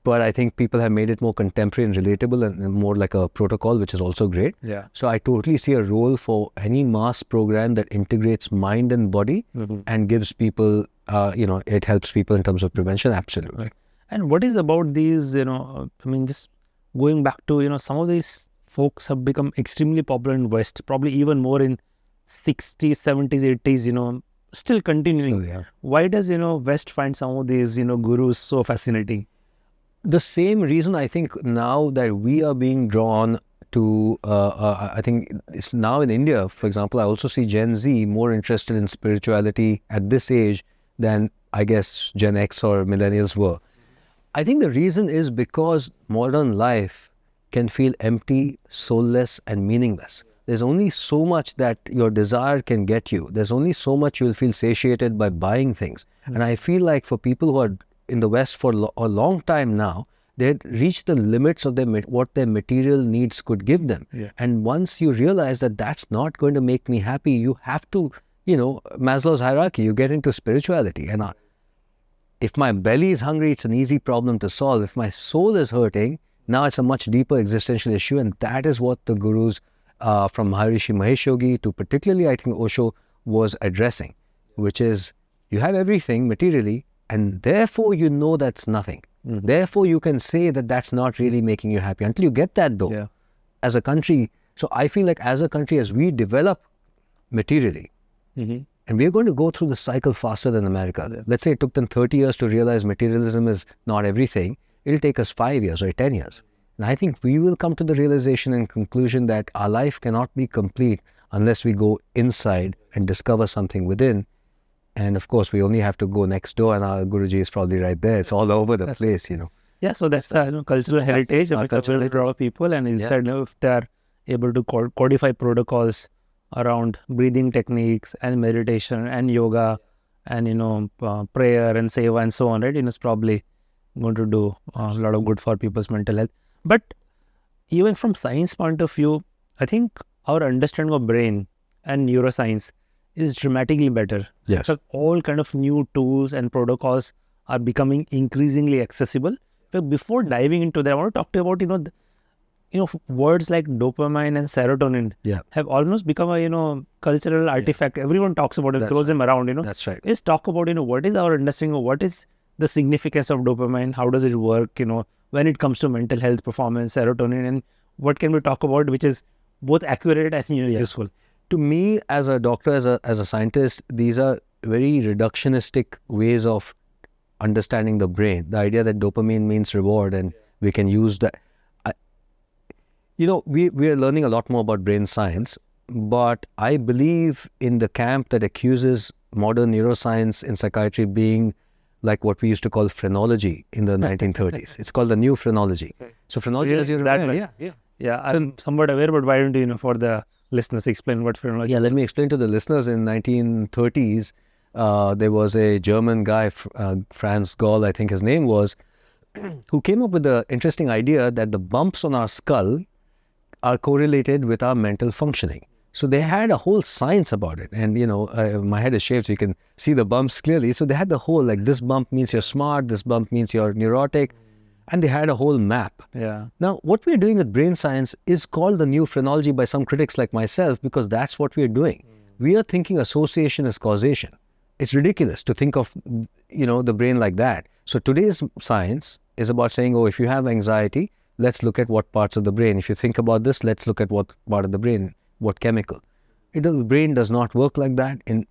But I think people have made it more contemporary and relatable and more like a protocol, which is also great. Yeah. So I totally see a role for any mass program that integrates mind and body and gives people, it helps people in terms of prevention. Absolutely. Right. And what is about these, just going back to, some of these folks have become extremely popular in West, probably even more in 60s, 70s, 80s, still continuing. Yeah. Why does, West find some of these, gurus so fascinating? The same reason I think now that we are being drawn to, I think it's now in India, for example, I also see Gen Z more interested in spirituality at this age than I guess Gen X or millennials were. I think the reason is because modern life can feel empty, soulless and meaningless. There's only so much that your desire can get you. There's only so much you'll feel satiated by buying things. And I feel like for people who are in the West for a long time now, they had reached the limits of what their material needs could give them. Yeah. And once you realize that that's not going to make me happy, you have to, Maslow's hierarchy, you get into spirituality. And if my belly is hungry, it's an easy problem to solve. If my soul is hurting, now it's a much deeper existential issue. And that is what the gurus from Maharishi Mahesh Yogi to particularly, I think, Osho was addressing, which is you have everything materially, and therefore that's nothing. Therefore you can say that that's not really making you happy until you get that though. As a country. So I feel like as a country, as we develop materially, and we're going to go through the cycle faster than America. Let's say it took them 30 years to realize materialism is not everything. It'll take us 5 years or 10 years. And I think we will come to the realization and conclusion that our life cannot be complete unless we go inside and discover something within. And of course, we only have to go next door, and our Guruji is probably right there. It's all over the place, Yeah, so that's cultural heritage of cultural heritage of people. And instead, if they're able to codify protocols around breathing techniques and meditation and yoga and, prayer and seva and so on, right? It's probably going to do a lot of good for people's mental health. But even from science point of view, I think our understanding of brain and neuroscience is dramatically better. Yes. So all kind of new tools and protocols are becoming increasingly accessible. But before diving into that, I want to talk to you about, words like dopamine and serotonin have almost become a, cultural artifact. Everyone talks about it, throws them around, That's right. Let's talk about, what is our understanding of what is the significance of dopamine, how does it work, when it comes to mental health, performance, serotonin, and what can we talk about which is both accurate and useful. To me, as a doctor, as a scientist, these are very reductionistic ways of understanding the brain, the idea that dopamine means reward and we can use that. We are learning a lot more about brain science, but I believe in the camp that accuses modern neuroscience in psychiatry being like what we used to call phrenology in the 1930s. It's called the new phrenology. So phrenology, as you're aware, Yeah, I'm somewhat aware, but why don't you, for the listeners, explain what phrenology is? Yeah, let me explain to the listeners. In 1930s, there was a German guy, Franz Gall, I think his name was, who came up with the interesting idea that the bumps on our skull are correlated with our mental functioning. So they had a whole science about it. And, my head is shaved so you can see the bumps clearly. So they had the whole, like, this bump means you're smart, this bump means you're neurotic. And they had a whole map. Yeah. Now, what we're doing with brain science is called the new phrenology by some critics like myself, because that's what we're doing. We are thinking association is causation. It's ridiculous to think of, the brain like that. So today's science is about saying, if you have anxiety, let's look at what parts of the brain. If you think about this, let's look at what part of the brain, what chemical. The brain does not work like that. And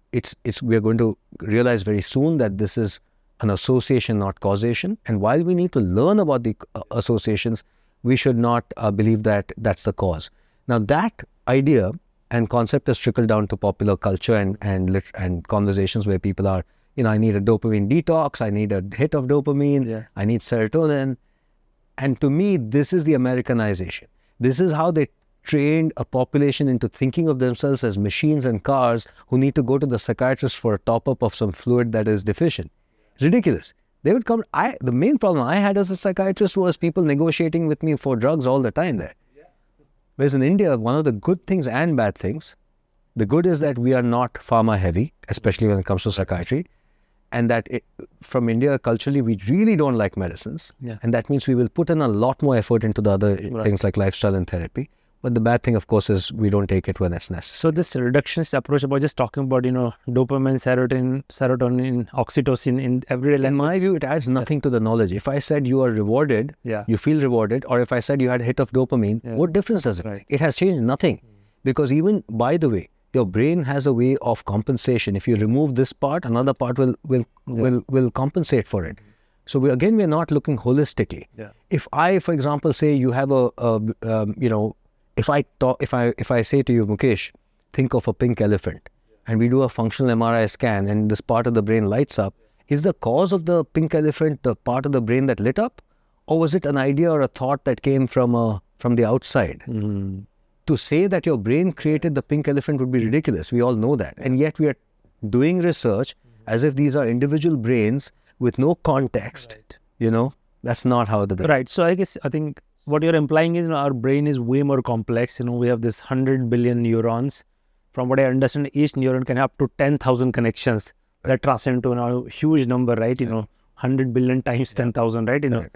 we are going to realize very soon that this is an association, not causation. And while we need to learn about the associations, we should not believe that that's the cause. Now, that idea and concept has trickled down to popular culture and conversations where people are, I need a dopamine detox, I need a hit of dopamine, I need serotonin. And to me, this is the Americanization. This is how they trained a population into thinking of themselves as machines and cars who need to go to the psychiatrist for a top-up of some fluid that is deficient. Ridiculous. They would come. The main problem I had as a psychiatrist was people negotiating with me for drugs all the time there. Whereas in India, one of the good things and bad things, the good is that we are not pharma heavy, especially when it comes to psychiatry. And that from India, culturally, we really don't like medicines. Yeah. And that means we will put in a lot more effort into the other things like lifestyle and therapy. But the bad thing, of course, is we don't take it when it's necessary. So this reductionist approach about just talking about, dopamine, serotonin, oxytocin in everyday life. In my view, it adds nothing to the knowledge. If I said you are rewarded, you feel rewarded, or if I said you had a hit of dopamine, what difference does it make? It has changed nothing. Because even, by the way, your brain has a way of compensation. If you remove this part, another part will compensate for it. So we're not looking holistically. Yeah. If I, for example, say you have if I say to you, Mukesh, think of a pink elephant, and we do a functional MRI scan, and this part of the brain lights up, is the cause of the pink elephant the part of the brain that lit up, or was it an idea or a thought that came from the outside? To say that your brain created the pink elephant would be ridiculous. We all know that. And yet we are doing research as if these are individual brains with no context. That's not how the brain... Right. So I think what you're implying is our brain is way more complex. We have this 100 billion neurons. From what I understand, each neuron can have up to 10,000 connections that translate into a huge number, right? 100 billion times 10,000, right? The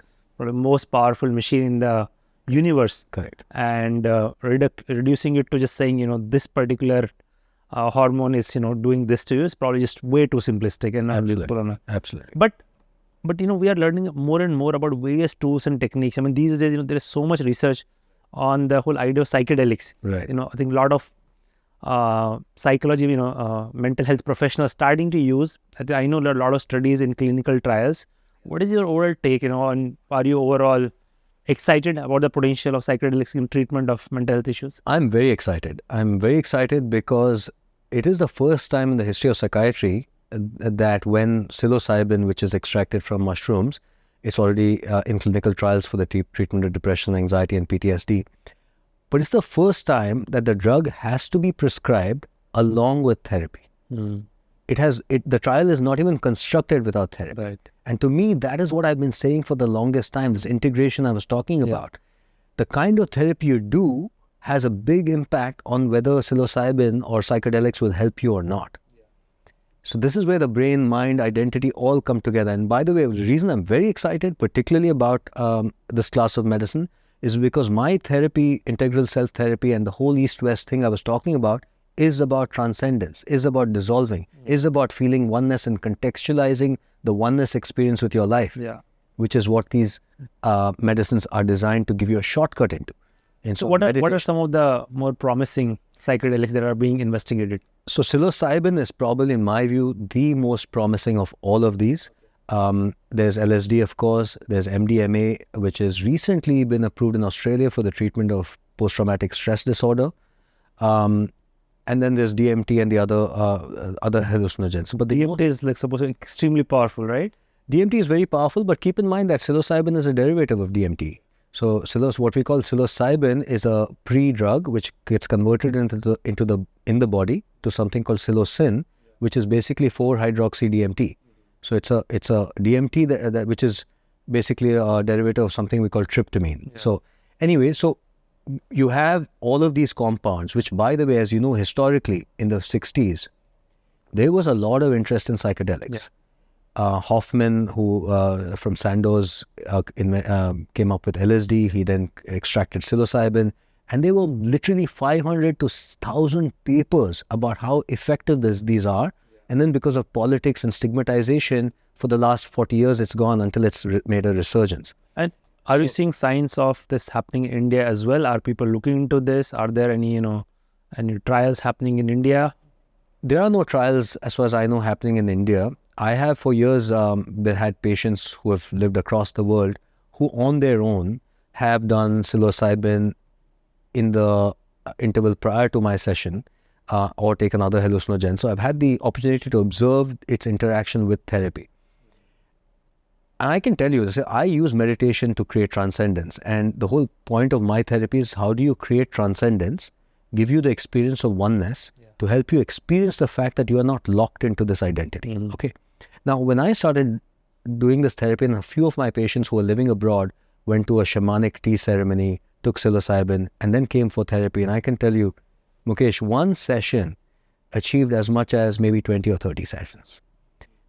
most powerful machine in the universe. Correct. And reducing it to just saying, this particular hormone is, doing this to you is probably just way too simplistic. And Absolutely. But we are learning more and more about various tools and techniques. I mean, these days, there is so much research on the whole idea of psychedelics. Right. I think a lot of psychology, mental health professionals starting to use. I know a lot of studies in clinical trials. What is your overall take, and are you overall excited about the potential of psychedelics in treatment of mental health issues? I'm very excited. I'm very excited because it is the first time in the history of psychiatry that when psilocybin, which is extracted from mushrooms, it's already in clinical trials for the treatment of depression, anxiety, and PTSD. But it's the first time that the drug has to be prescribed along with therapy. The trial is not even constructed without therapy. Right. And to me, that is what I've been saying for the longest time, this integration I was talking about. The kind of therapy you do has a big impact on whether psilocybin or psychedelics will help you or not. So this is where the brain, mind, identity all come together. And by the way, the reason I'm very excited, particularly about this class of medicine, is because my therapy, integral self-therapy, and the whole East-West thing I was talking about is about transcendence, is about dissolving, is about feeling oneness and contextualizing the oneness experience with your life, which is what these medicines are designed to give you a shortcut into. And so what are some of the more promising psychedelics that are being investigated? So psilocybin is probably, in my view, the most promising of all of these. There's LSD, of course. There's MDMA, which has recently been approved in Australia for the treatment of post-traumatic stress disorder. And then there's DMT and the other hallucinogens. But the DMT is like supposed to be extremely powerful, right? DMT is very powerful, but keep in mind that psilocybin is a derivative of DMT. So what we call psilocybin is a pre-drug which gets converted in the body to something called psilocin, which is basically 4-hydroxy-DMT. So it's a DMT that which is basically a derivative of something we call tryptamine. Yeah. So anyway, you have all of these compounds, which, by the way, as you know, historically in the 60s, there was a lot of interest in psychedelics. Yeah. Hoffman, who from Sandoz came up with LSD. He then extracted psilocybin, and there were literally 500 to 1,000 papers about how effective these are. And then because of politics and stigmatization, for the last 40 years, it's gone until it's made a resurgence. And are you seeing signs of this happening in India as well? Are people looking into this? Are there any, any trials happening in India? There are no trials, as far as I know, happening in India. I have for years had patients who have lived across the world who on their own have done psilocybin in the interval prior to my session or taken other hallucinogens. So I've had the opportunity to observe its interaction with therapy. And I can tell you, I use meditation to create transcendence. And the whole point of my therapy is how do you create transcendence, give you the experience of oneness, to help you experience the fact that you are not locked into this identity. Mm-hmm. Okay. Now, when I started doing this therapy, and a few of my patients who were living abroad went to a shamanic tea ceremony, took psilocybin, and then came for therapy. And I can tell you, Mukesh, one session achieved as much as maybe 20 or 30 sessions.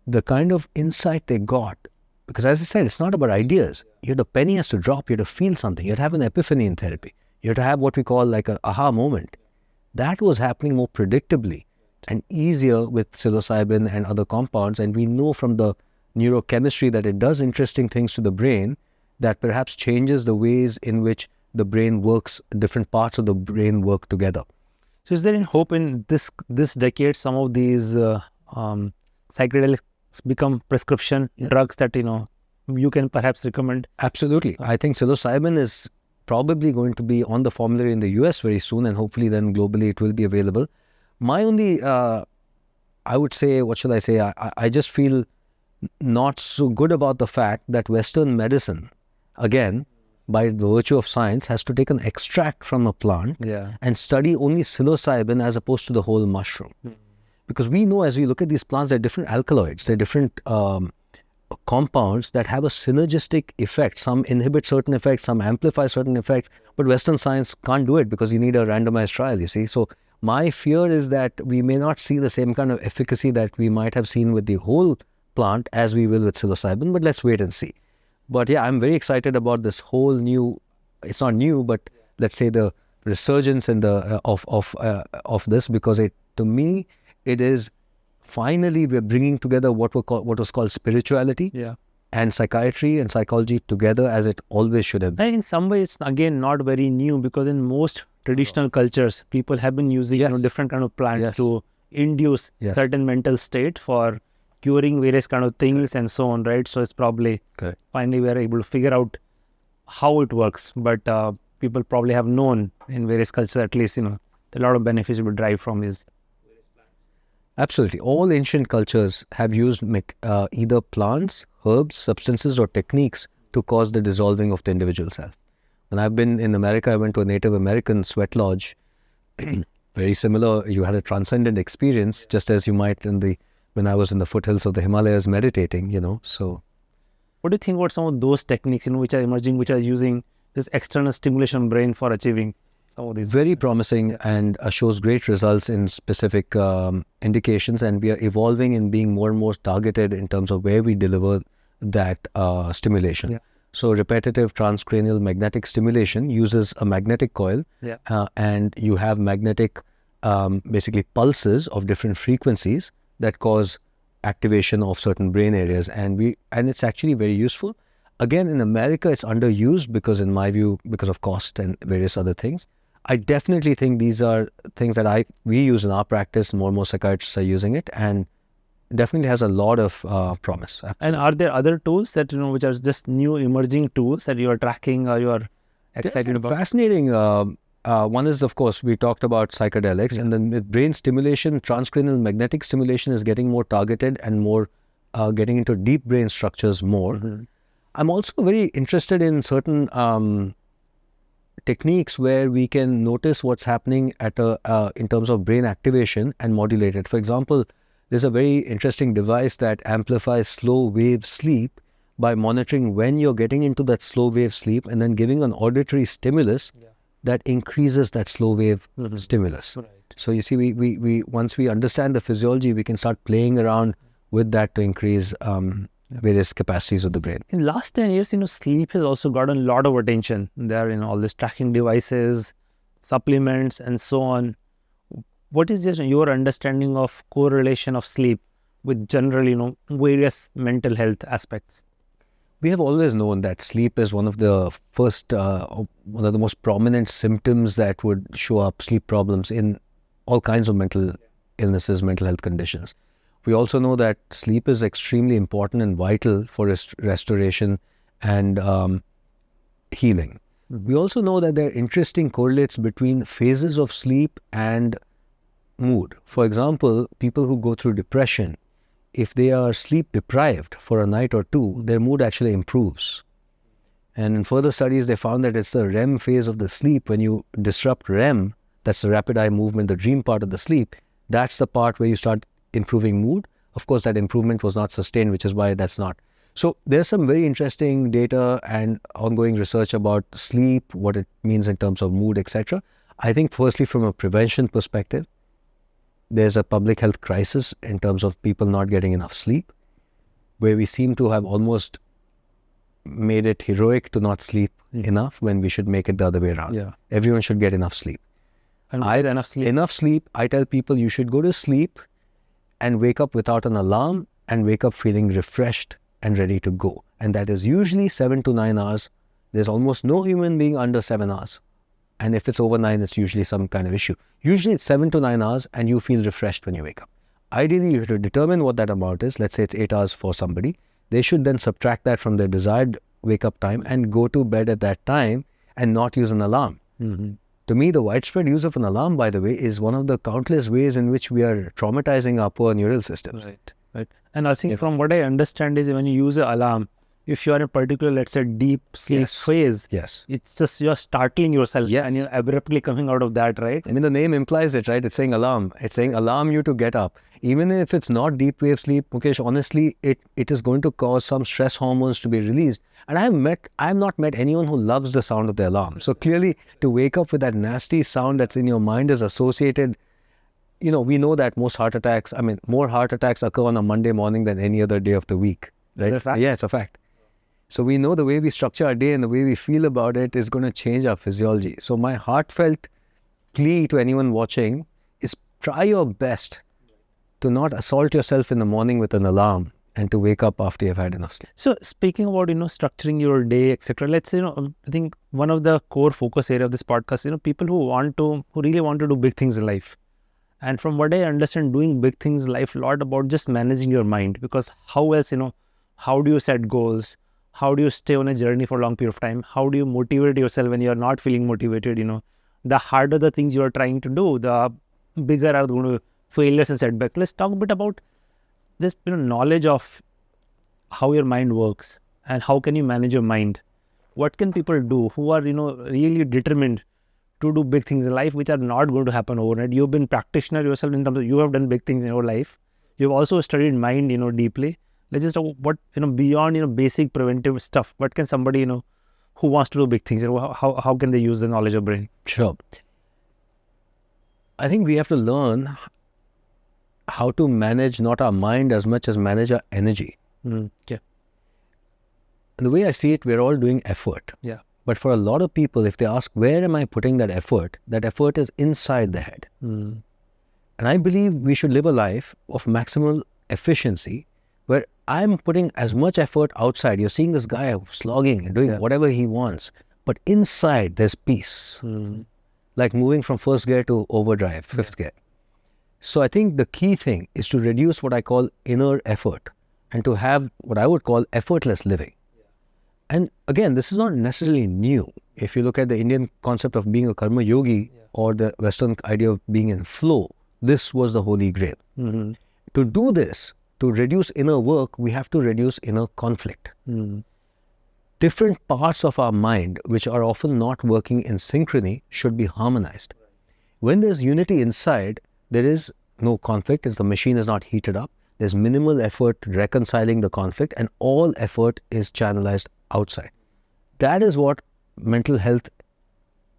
The kind of insight they got, because as I said, it's not about ideas. The penny has to drop. You have to feel something. You have to have an epiphany in therapy. You have to have what we call like an aha moment. That was happening more predictably and easier with psilocybin and other compounds. And we know from the neurochemistry that it does interesting things to the brain that perhaps changes the ways in which the brain works, different parts of the brain work together. So is there any hope in this decade some of these psychedelics become prescription drugs that, you can perhaps recommend? Absolutely. I think psilocybin is probably going to be on the formulary in the US very soon, and hopefully then globally it will be available. My only, I would say, what shall I say? I just feel not so good about the fact that Western medicine, again, by the virtue of science, has to take an extract from a plant and study only psilocybin as opposed to the whole mushroom. Mm. Because we know as we look at these plants, they're different alkaloids, they're different compounds that have a synergistic effect. Some inhibit certain effects, some amplify certain effects, but Western science can't do it because you need a randomized trial, you see. So my fear is that we may not see the same kind of efficacy that we might have seen with the whole plant as we will with psilocybin, but let's wait and see. But yeah, I'm very excited about this whole new, it's not new, but let's say the resurgence in the of this, because to me, it is finally we're bringing together what was called spirituality and psychiatry and psychology together as it always should have been. And in some ways, it's again not very new, because in most traditional cultures, people have been using different kind of plants to induce certain mental state for curing various kind of things and so on, right? So it's probably finally we are able to figure out how it works. But people probably have known in various cultures, at least, a lot of benefits will derive from these. Absolutely. All ancient cultures have used either plants, herbs, substances, or techniques to cause the dissolving of the individual self. When I've been in America, I went to a Native American sweat lodge. Very similar. You had a transcendent experience, just as you might when I was in the foothills of the Himalayas meditating, so. What do you think about some of those techniques, which are emerging, which are using this external stimulation brain for achieving some of these? Very promising and shows great results in specific indications, and we are evolving in being more and more targeted in terms of where we deliver that stimulation. So repetitive transcranial magnetic stimulation uses a magnetic coil and you have magnetic basically pulses of different frequencies that cause activation of certain brain areas, and it's actually very useful. Again, in America, it's underused because, in my view, because of cost and various other things. I definitely think these are things that we use in our practice. More and more psychiatrists are using it, and definitely has a lot of promise. Absolutely. And are there other tools that, which are just new emerging tools that you are tracking or you are excited about? Fascinating. One is, of course, we talked about psychedelics, and then with brain stimulation, transcranial magnetic stimulation is getting more targeted and more getting into deep brain structures more. Mm-hmm. I'm also very interested in certain techniques where we can notice what's happening at in terms of brain activation and modulate it. For example, there's a very interesting device that amplifies slow wave sleep by monitoring when you're getting into that slow wave sleep and then giving an auditory stimulus that increases that slow wave stimulus. Right. So you see, we once we understand the physiology, we can start playing around with that to increase various capacities of the brain. In last 10 years, sleep has also gotten a lot of attention. There are, all these tracking devices, supplements, and so on. What is just your understanding of correlation of sleep with general, various mental health aspects? We have always known that sleep is one of the most prominent symptoms that would show up sleep problems in all kinds of mental illnesses, mental health conditions. We also know that sleep is extremely important and vital for restoration and healing. Mm-hmm. We also know that there are interesting correlates between phases of sleep and mood. For example, people who go through depression, if they are sleep deprived for a night or two, their mood actually improves. And in further studies, they found that it's the REM phase of the sleep. When you disrupt REM, that's the rapid eye movement, the dream part of the sleep, that's the part where you start improving mood. Of course, that improvement was not sustained, which is why that's not. So there's some very interesting data and ongoing research about sleep, what it means in terms of mood, etc. I think firstly, from a prevention perspective, there's a public health crisis in terms of people not getting enough sleep, where we seem to have almost made it heroic to not sleep enough when we should make it the other way around. Yeah. Everyone should get enough sleep. And enough sleep? Enough sleep, I tell people you should go to sleep and wake up without an alarm and wake up feeling refreshed and ready to go. And that is usually 7 to 9 hours. There's almost no human being under 7 hours. And if it's over 9, it's usually some kind of issue. Usually it's 7 to 9 hours and you feel refreshed when you wake up. Ideally, you have to determine what that amount is. Let's say it's 8 hours for somebody. They should then subtract that from their desired wake-up time and go to bed at that time and not use an alarm. Mm-hmm. To me, the widespread use of an alarm, by the way, is one of the countless ways in which we are traumatizing our poor neural systems. Right. And I think from what I understand is when you use an alarm, if you are in a particular, let's say, deep sleep phase, it's just you're startling yourself and you're abruptly coming out of that, right? I mean, the name implies it, right? It's saying alarm. It's saying alarm you to get up. Even if it's not deep wave sleep, Mukesh, honestly, it is going to cause some stress hormones to be released. And I have not met anyone who loves the sound of the alarm. So clearly, to wake up with that nasty sound that's in your mind is associated. We know that more heart attacks occur on a Monday morning than any other day of the week, right? Is that a fact? Yeah, it's a fact. So we know the way we structure our day and the way we feel about it is going to change our physiology. So my heartfelt plea to anyone watching is try your best to not assault yourself in the morning with an alarm and to wake up after you've had enough sleep. So speaking about, structuring your day, etc. Let's say, I think one of the core focus area of this podcast, people who really want to do big things in life. And from what I understand, doing big things in life, a lot about just managing your mind, because how else, how do you set goals? How do you stay on a journey for a long period of time? How do you motivate yourself when you're not feeling motivated? The harder the things you are trying to do, the bigger are the failures and setbacks. Let's talk a bit about this, knowledge of how your mind works and how can you manage your mind. What can people do who are, really determined to do big things in life, which are not going to happen overnight? You've been practitioner yourself in terms of you have done big things in your life. You've also studied mind, deeply. Let's just talk what, beyond, basic preventive stuff. What can somebody, who wants to do big things, how can they use the knowledge of brain? Sure. I think we have to learn how to manage not our mind as much as manage our energy. Okay. And the way I see it, we're all doing effort. Yeah. But for a lot of people, if they ask, where am I putting that effort is inside the head. And I believe we should live a life of maximal efficiency where I'm putting as much effort outside. You're seeing this guy slogging and doing whatever he wants. But inside, there's peace. Like moving from first gear to overdrive, fifth gear. So I think the key thing is to reduce what I call inner effort and to have what I would call effortless living. And again, this is not necessarily new. If you look at the Indian concept of being a karma yogi or the Western idea of being in flow, this was the holy grail. To do this, to reduce inner work, we have to reduce inner conflict. Different parts of our mind, which are often not working in synchrony, should be harmonized. When there's unity inside, there is no conflict, as the machine is not heated up. There's minimal effort reconciling the conflict, and all effort is channelized outside. That is what mental health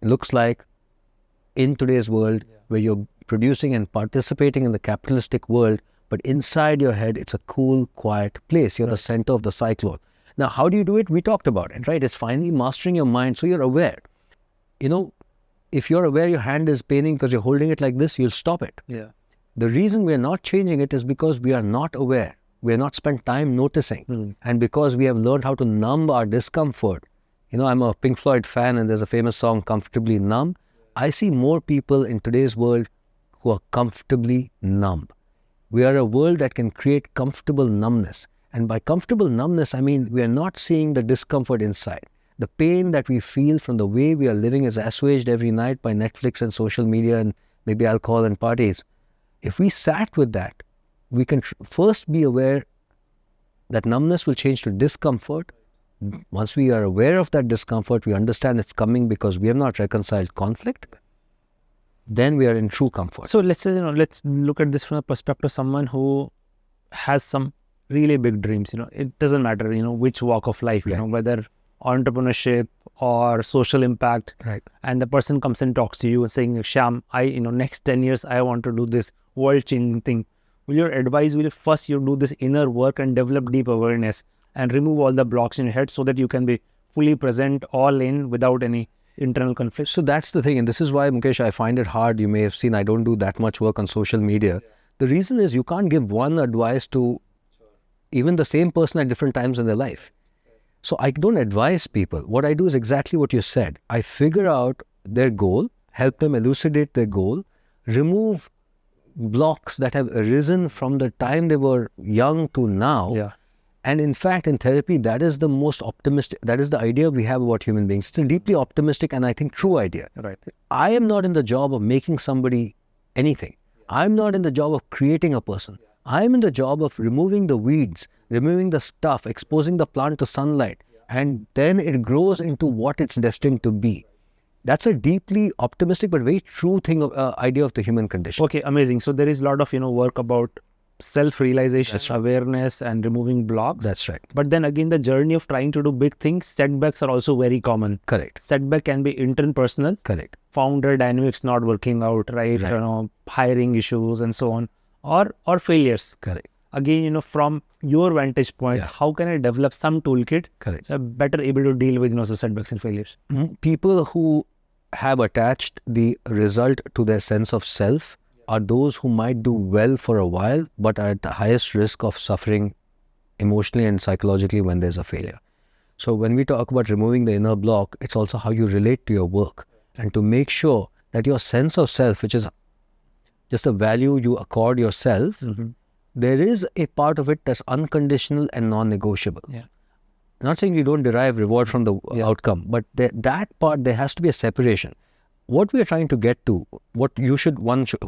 looks like in today's world, where you're producing and participating in the capitalistic world, but inside your head, it's a cool, quiet place. You're the center of the cyclone. Now, how do you do it? We talked about it, right? It's finally mastering your mind so you're aware. If you're aware your hand is paining because you're holding it like this, you'll stop it. The reason we're not changing it is because we are not aware. We have not spent time noticing. And because we have learned how to numb our discomfort. I'm a Pink Floyd fan, and there's a famous song, Comfortably Numb. I see more people in today's world who are comfortably numb. We are a world that can create comfortable numbness. And by comfortable numbness, I mean we are not seeing the discomfort inside. The pain that we feel from the way we are living is assuaged every night by Netflix and social media and maybe alcohol and parties. If we sat with that, we can first be aware that numbness will change to discomfort. Once we are aware of that discomfort, we understand it's coming because we have not reconciled conflict. Then we are in true comfort. So let's say, let's look at this from a perspective of someone who has some really big dreams. It doesn't matter, which walk of life, whether entrepreneurship or social impact. Right. And the person comes and talks to you and saying, Shyam, next 10 years, I want to do this world-changing thing. Will your advice will first you do this inner work and develop deep awareness and remove all the blocks in your head so that you can be fully present, all in, without any internal conflict? So that's the thing. And this is why, Mukesh, I find it hard. You may have seen I don't do that much work on social media. The reason is you can't give one advice to even the same person at different times in their life. So I don't advise people. What I do is exactly what you said. I figure out their goal, help them elucidate their goal, remove blocks that have arisen from the time they were young to now. And in fact, in therapy, that is the most optimistic, that is the idea we have about human beings. It's a deeply optimistic and I think true idea. Right. I am not in the job of making somebody anything. I'm not in the job of creating a person. I'm in the job of removing the weeds, removing the stuff, exposing the plant to sunlight, and then it grows into what it's destined to be. That's a deeply optimistic but very true thing of idea of the human condition. Okay, amazing. So there is a lot of work about self-realization, awareness, and removing blocks. That's right. But then again, the journey of trying to do big things, setbacks are also very common. Correct. Setback can be interpersonal. Correct. Founder dynamics not working out, right? Hiring issues and so on, or failures. Correct. Again, from your vantage point, how can I develop some toolkit so I'm better able to deal with so setbacks and failures? People who have attached the result to their sense of self are those who might do well for a while, but are at the highest risk of suffering emotionally and psychologically when there's a failure. So when we talk about removing the inner block, it's also how you relate to your work and to make sure that your sense of self, which is just a value you accord yourself, there is a part of it that's unconditional and non-negotiable. I'm not saying you don't derive reward from the outcome, but that part, there has to be a separation. What we are trying to get to,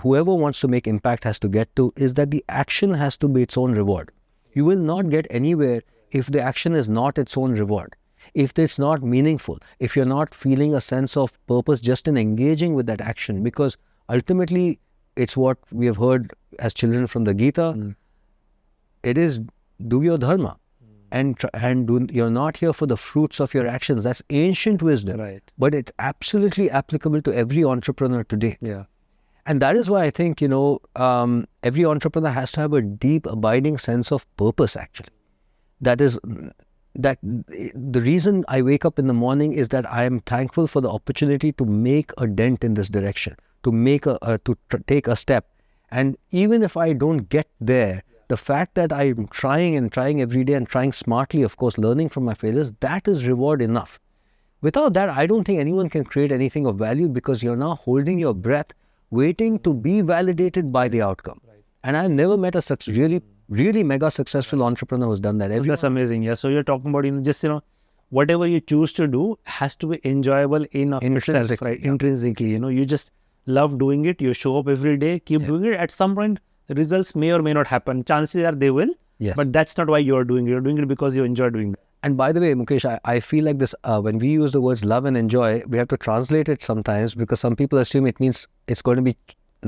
whoever wants to make impact has to get to, is that the action has to be its own reward. You will not get anywhere if the action is not its own reward, if it's not meaningful, if you're not feeling a sense of purpose just in engaging with that action, because ultimately it's what we have heard as children from the Gita. It is do your dharma. You're not here for the fruits of your actions. That's ancient wisdom. Right. But it's absolutely applicable to every entrepreneur today. And that is why I think, every entrepreneur has to have a deep, abiding sense of purpose, actually. That the reason I wake up in the morning is that I am thankful for the opportunity to make a dent in this direction, to take a step. And even if I don't get there, the fact that I'm trying every day and trying smartly, of course, learning from my failures, that is reward enough. Without that, I don't think anyone can create anything of value, because you're now holding your breath waiting to be validated by the outcome. And I've never met a really mega successful entrepreneur who's done that. That's amazing. Yeah. So you're talking about, just, whatever you choose to do has to be enjoyable in itself, right? Intrinsically, you just love doing it. You show up every day, keep doing it. At some point, the results may or may not happen. Chances are they will, but that's not why you're doing it. You're doing it because you enjoy doing it. And by the way, Mukesh, I feel like this, when we use the words love and enjoy, we have to translate it sometimes because some people assume it means it's going to be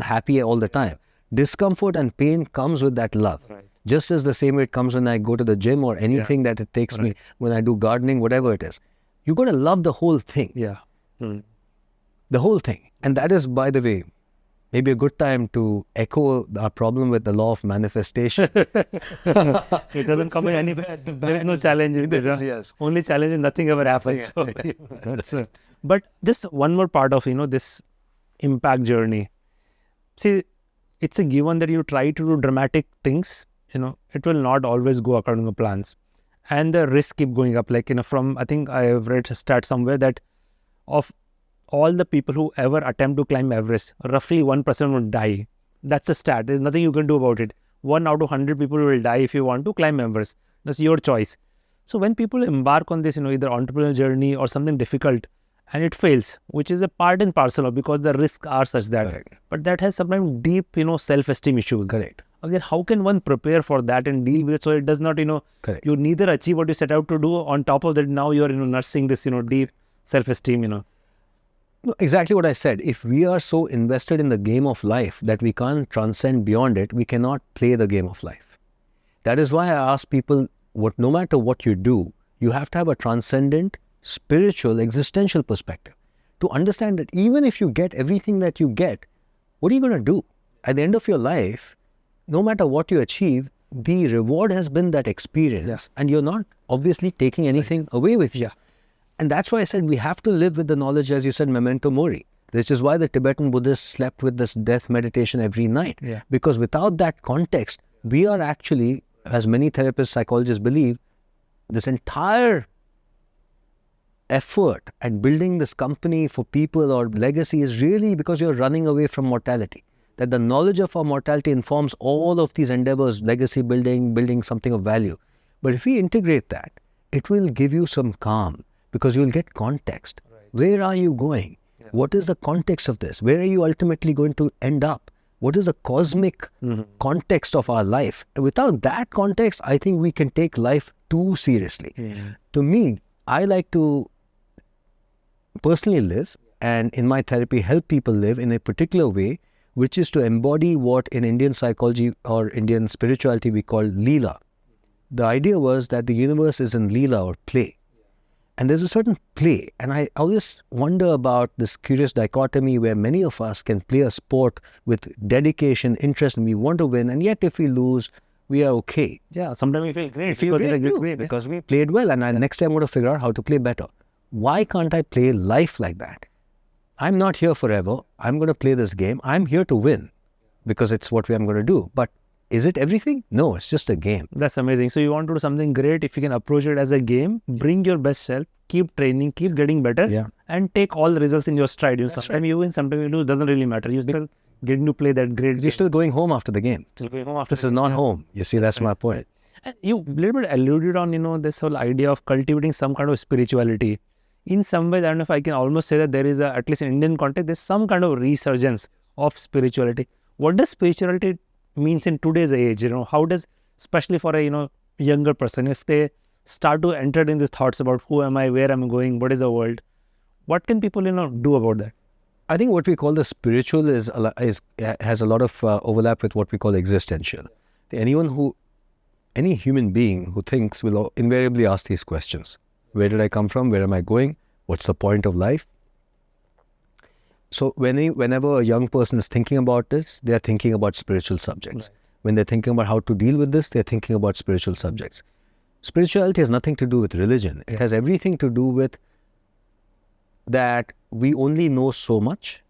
happy all the time. Discomfort and pain comes with that love. Just as the same way it comes when I go to the gym or anything that it takes me, when I do gardening, whatever it is. You're going to love the whole thing. The whole thing. And that is, by the way, maybe a good time to echo our problem with the law of manifestation. It doesn't come in anywhere. There is no challenge in it. Only challenge is nothing ever happens. But just one more part of, this impact journey. See, it's a given that you try to do dramatic things, it will not always go according to plans. And the risks keep going up. Like, from, I think I have read a stat somewhere that of all the people who ever attempt to climb Everest, roughly 1% would die. That's a stat. There's nothing you can do about it. 1 out of 100 people will die if you want to climb Everest. That's your choice. So when people embark on this, either entrepreneurial journey or something difficult, and it fails, which is a part and parcel of, because the risks are such that, but that has sometimes deep, self-esteem issues. Again, how can one prepare for that and deal with it so it does not, you neither achieve what you set out to do, on top of that now you're, nursing this, deep self-esteem, No, exactly what I said. If we are so invested in the game of life that we can't transcend beyond it, we cannot play the game of life. That is why I ask people, no matter what you do, you have to have a transcendent, spiritual, existential perspective to understand that even if you get everything that you get, what are you going to do? At the end of your life, no matter what you achieve, the reward has been that experience, and you're not obviously taking anything away with you. And that's why I said we have to live with the knowledge, as you said, memento mori, which is why the Tibetan Buddhists slept with this death meditation every night. Because without that context, we are actually, as many therapists, psychologists believe, this entire effort at building this company for people or legacy is really because you're running away from mortality. That the knowledge of our mortality informs all of these endeavors, legacy building something of value. But if we integrate that, it will give you some calm because you will get context. Where are you going? What is the context of this? Where are you ultimately going to end up? What is the cosmic context of our life? And without that context, I think we can take life too seriously. To me, I like to personally live, and in my therapy help people live in a particular way, which is to embody what in Indian psychology or Indian spirituality we call Leela. The idea was that the universe is in Leela or play. And there's a certain play. And I always wonder about this curious dichotomy where many of us can play a sport with dedication, interest, and we want to win. And yet if we lose, we are okay. Yeah, sometimes we feel great. Because we played well. And next time I want to figure out how to play better. Why can't I play life like that? I'm not here forever. I'm going to play this game. I'm here to win because it's what I'm going to do. But is it everything? No, it's just a game. That's amazing. So you want to do something great. If you can approach it as a game, bring your best self, keep training, keep getting better, and take all the results in your stride. Sometimes you win, sometimes you lose. Doesn't really matter. You're still getting to play that great game. You're still going home after the game. This is not home. You see, that's my point. And you a little bit alluded on, this whole idea of cultivating some kind of spirituality. In some ways, I don't know if I can almost say that there is at least in Indian context, there's some kind of resurgence of spirituality. What does spirituality means in today's age? How does, especially for a, younger person, if they start to enter in these thoughts about who am I, where am I going, what is the world, what can people, do about that? I think what we call the spiritual has a lot of overlap with what we call existential. Any human being who thinks will invariably ask these questions. Where did I come from? Where am I going? What's the point of life? So whenever a young person is thinking about this, they are thinking about spiritual subjects. When they're thinking about how to deal with this, they're thinking about spiritual subjects. Spirituality has nothing to do with religion. It has everything to do with that we only know so much.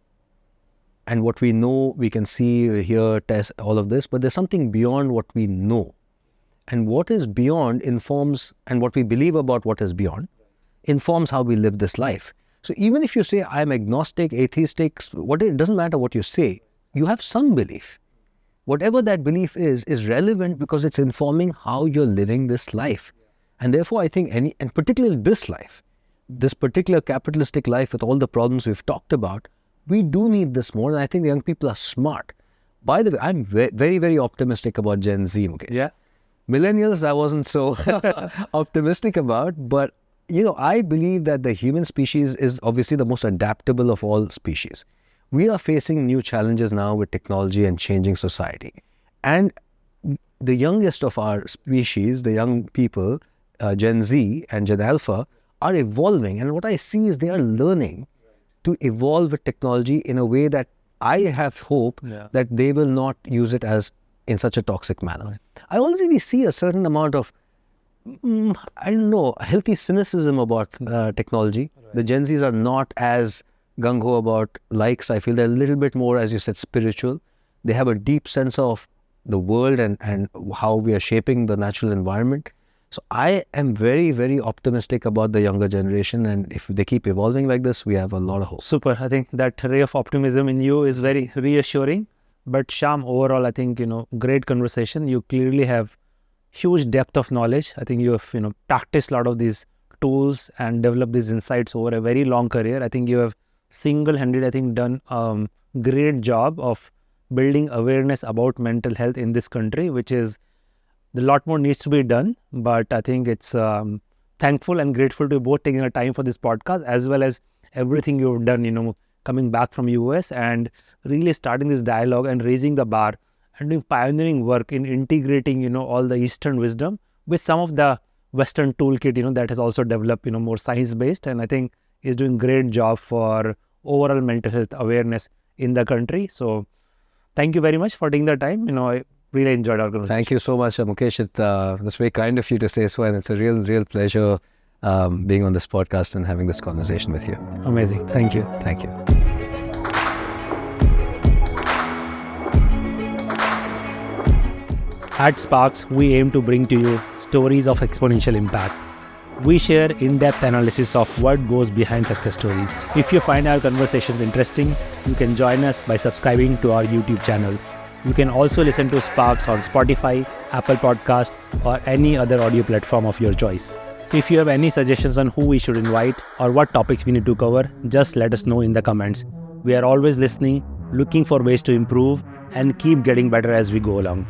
And what we know, we can see, hear, test, all of this. But there's something beyond what we know. And what is beyond informs, and what we believe about what is beyond, informs how we live this life. So even if you say, I'm agnostic, atheistic, it doesn't matter what you say, you have some belief. Whatever that belief is relevant because it's informing how you're living this life. And therefore, I think and particularly this life, this particular capitalistic life with all the problems we've talked about, we do need this more. And I think the young people are smart. By the way, I'm very, very optimistic about Gen Z, Mukesh. Yeah. Millennials, I wasn't so optimistic about, but I believe that the human species is obviously the most adaptable of all species. We are facing new challenges now with technology and changing society. And the youngest of our species, the young people, Gen Z and Gen Alpha, are evolving. And what I see is they are learning to evolve with technology in a way that I have hope that they will not use it as in such a toxic manner. Right. I already see a certain amount of, healthy cynicism about technology. Right. The Gen Zs are not as gung-ho about likes. I feel they're a little bit more, as you said, spiritual. They have a deep sense of the world and how we are shaping the natural environment. So I am very, very optimistic about the younger generation, and if they keep evolving like this, we have a lot of hope. Super. I think that ray of optimism in you is very reassuring. But Shyam, overall, I think, great conversation. You clearly have huge depth of knowledge. I think you have, practiced a lot of these tools and developed these insights over a very long career. I think you have single-handed, done a great job of building awareness about mental health in this country, which is a lot more needs to be done. But I think it's thankful and grateful to you both taking the time for this podcast, as well as everything you've done, coming back from US and really starting this dialogue and raising the bar and doing pioneering work in integrating, all the Eastern wisdom with some of the Western toolkit, that has also developed, more science-based, and I think is doing great job for overall mental health awareness in the country. So thank you very much for taking the time. I really enjoyed our conversation. Thank you so much, Mukesh. That's very kind of you to say so, and it's a real pleasure being on this podcast and having this conversation with you. Amazing. Thank you. Thank you. At Sparks, we aim to bring to you stories of exponential impact. We share in-depth analysis of what goes behind success stories. If you find our conversations interesting, you can join us by subscribing to our YouTube channel. You can also listen to Sparks on Spotify, Apple Podcast, or any other audio platform of your choice. If you have any suggestions on who we should invite or what topics we need to cover, just let us know in the comments. We are always listening, looking for ways to improve, and keep getting better as we go along.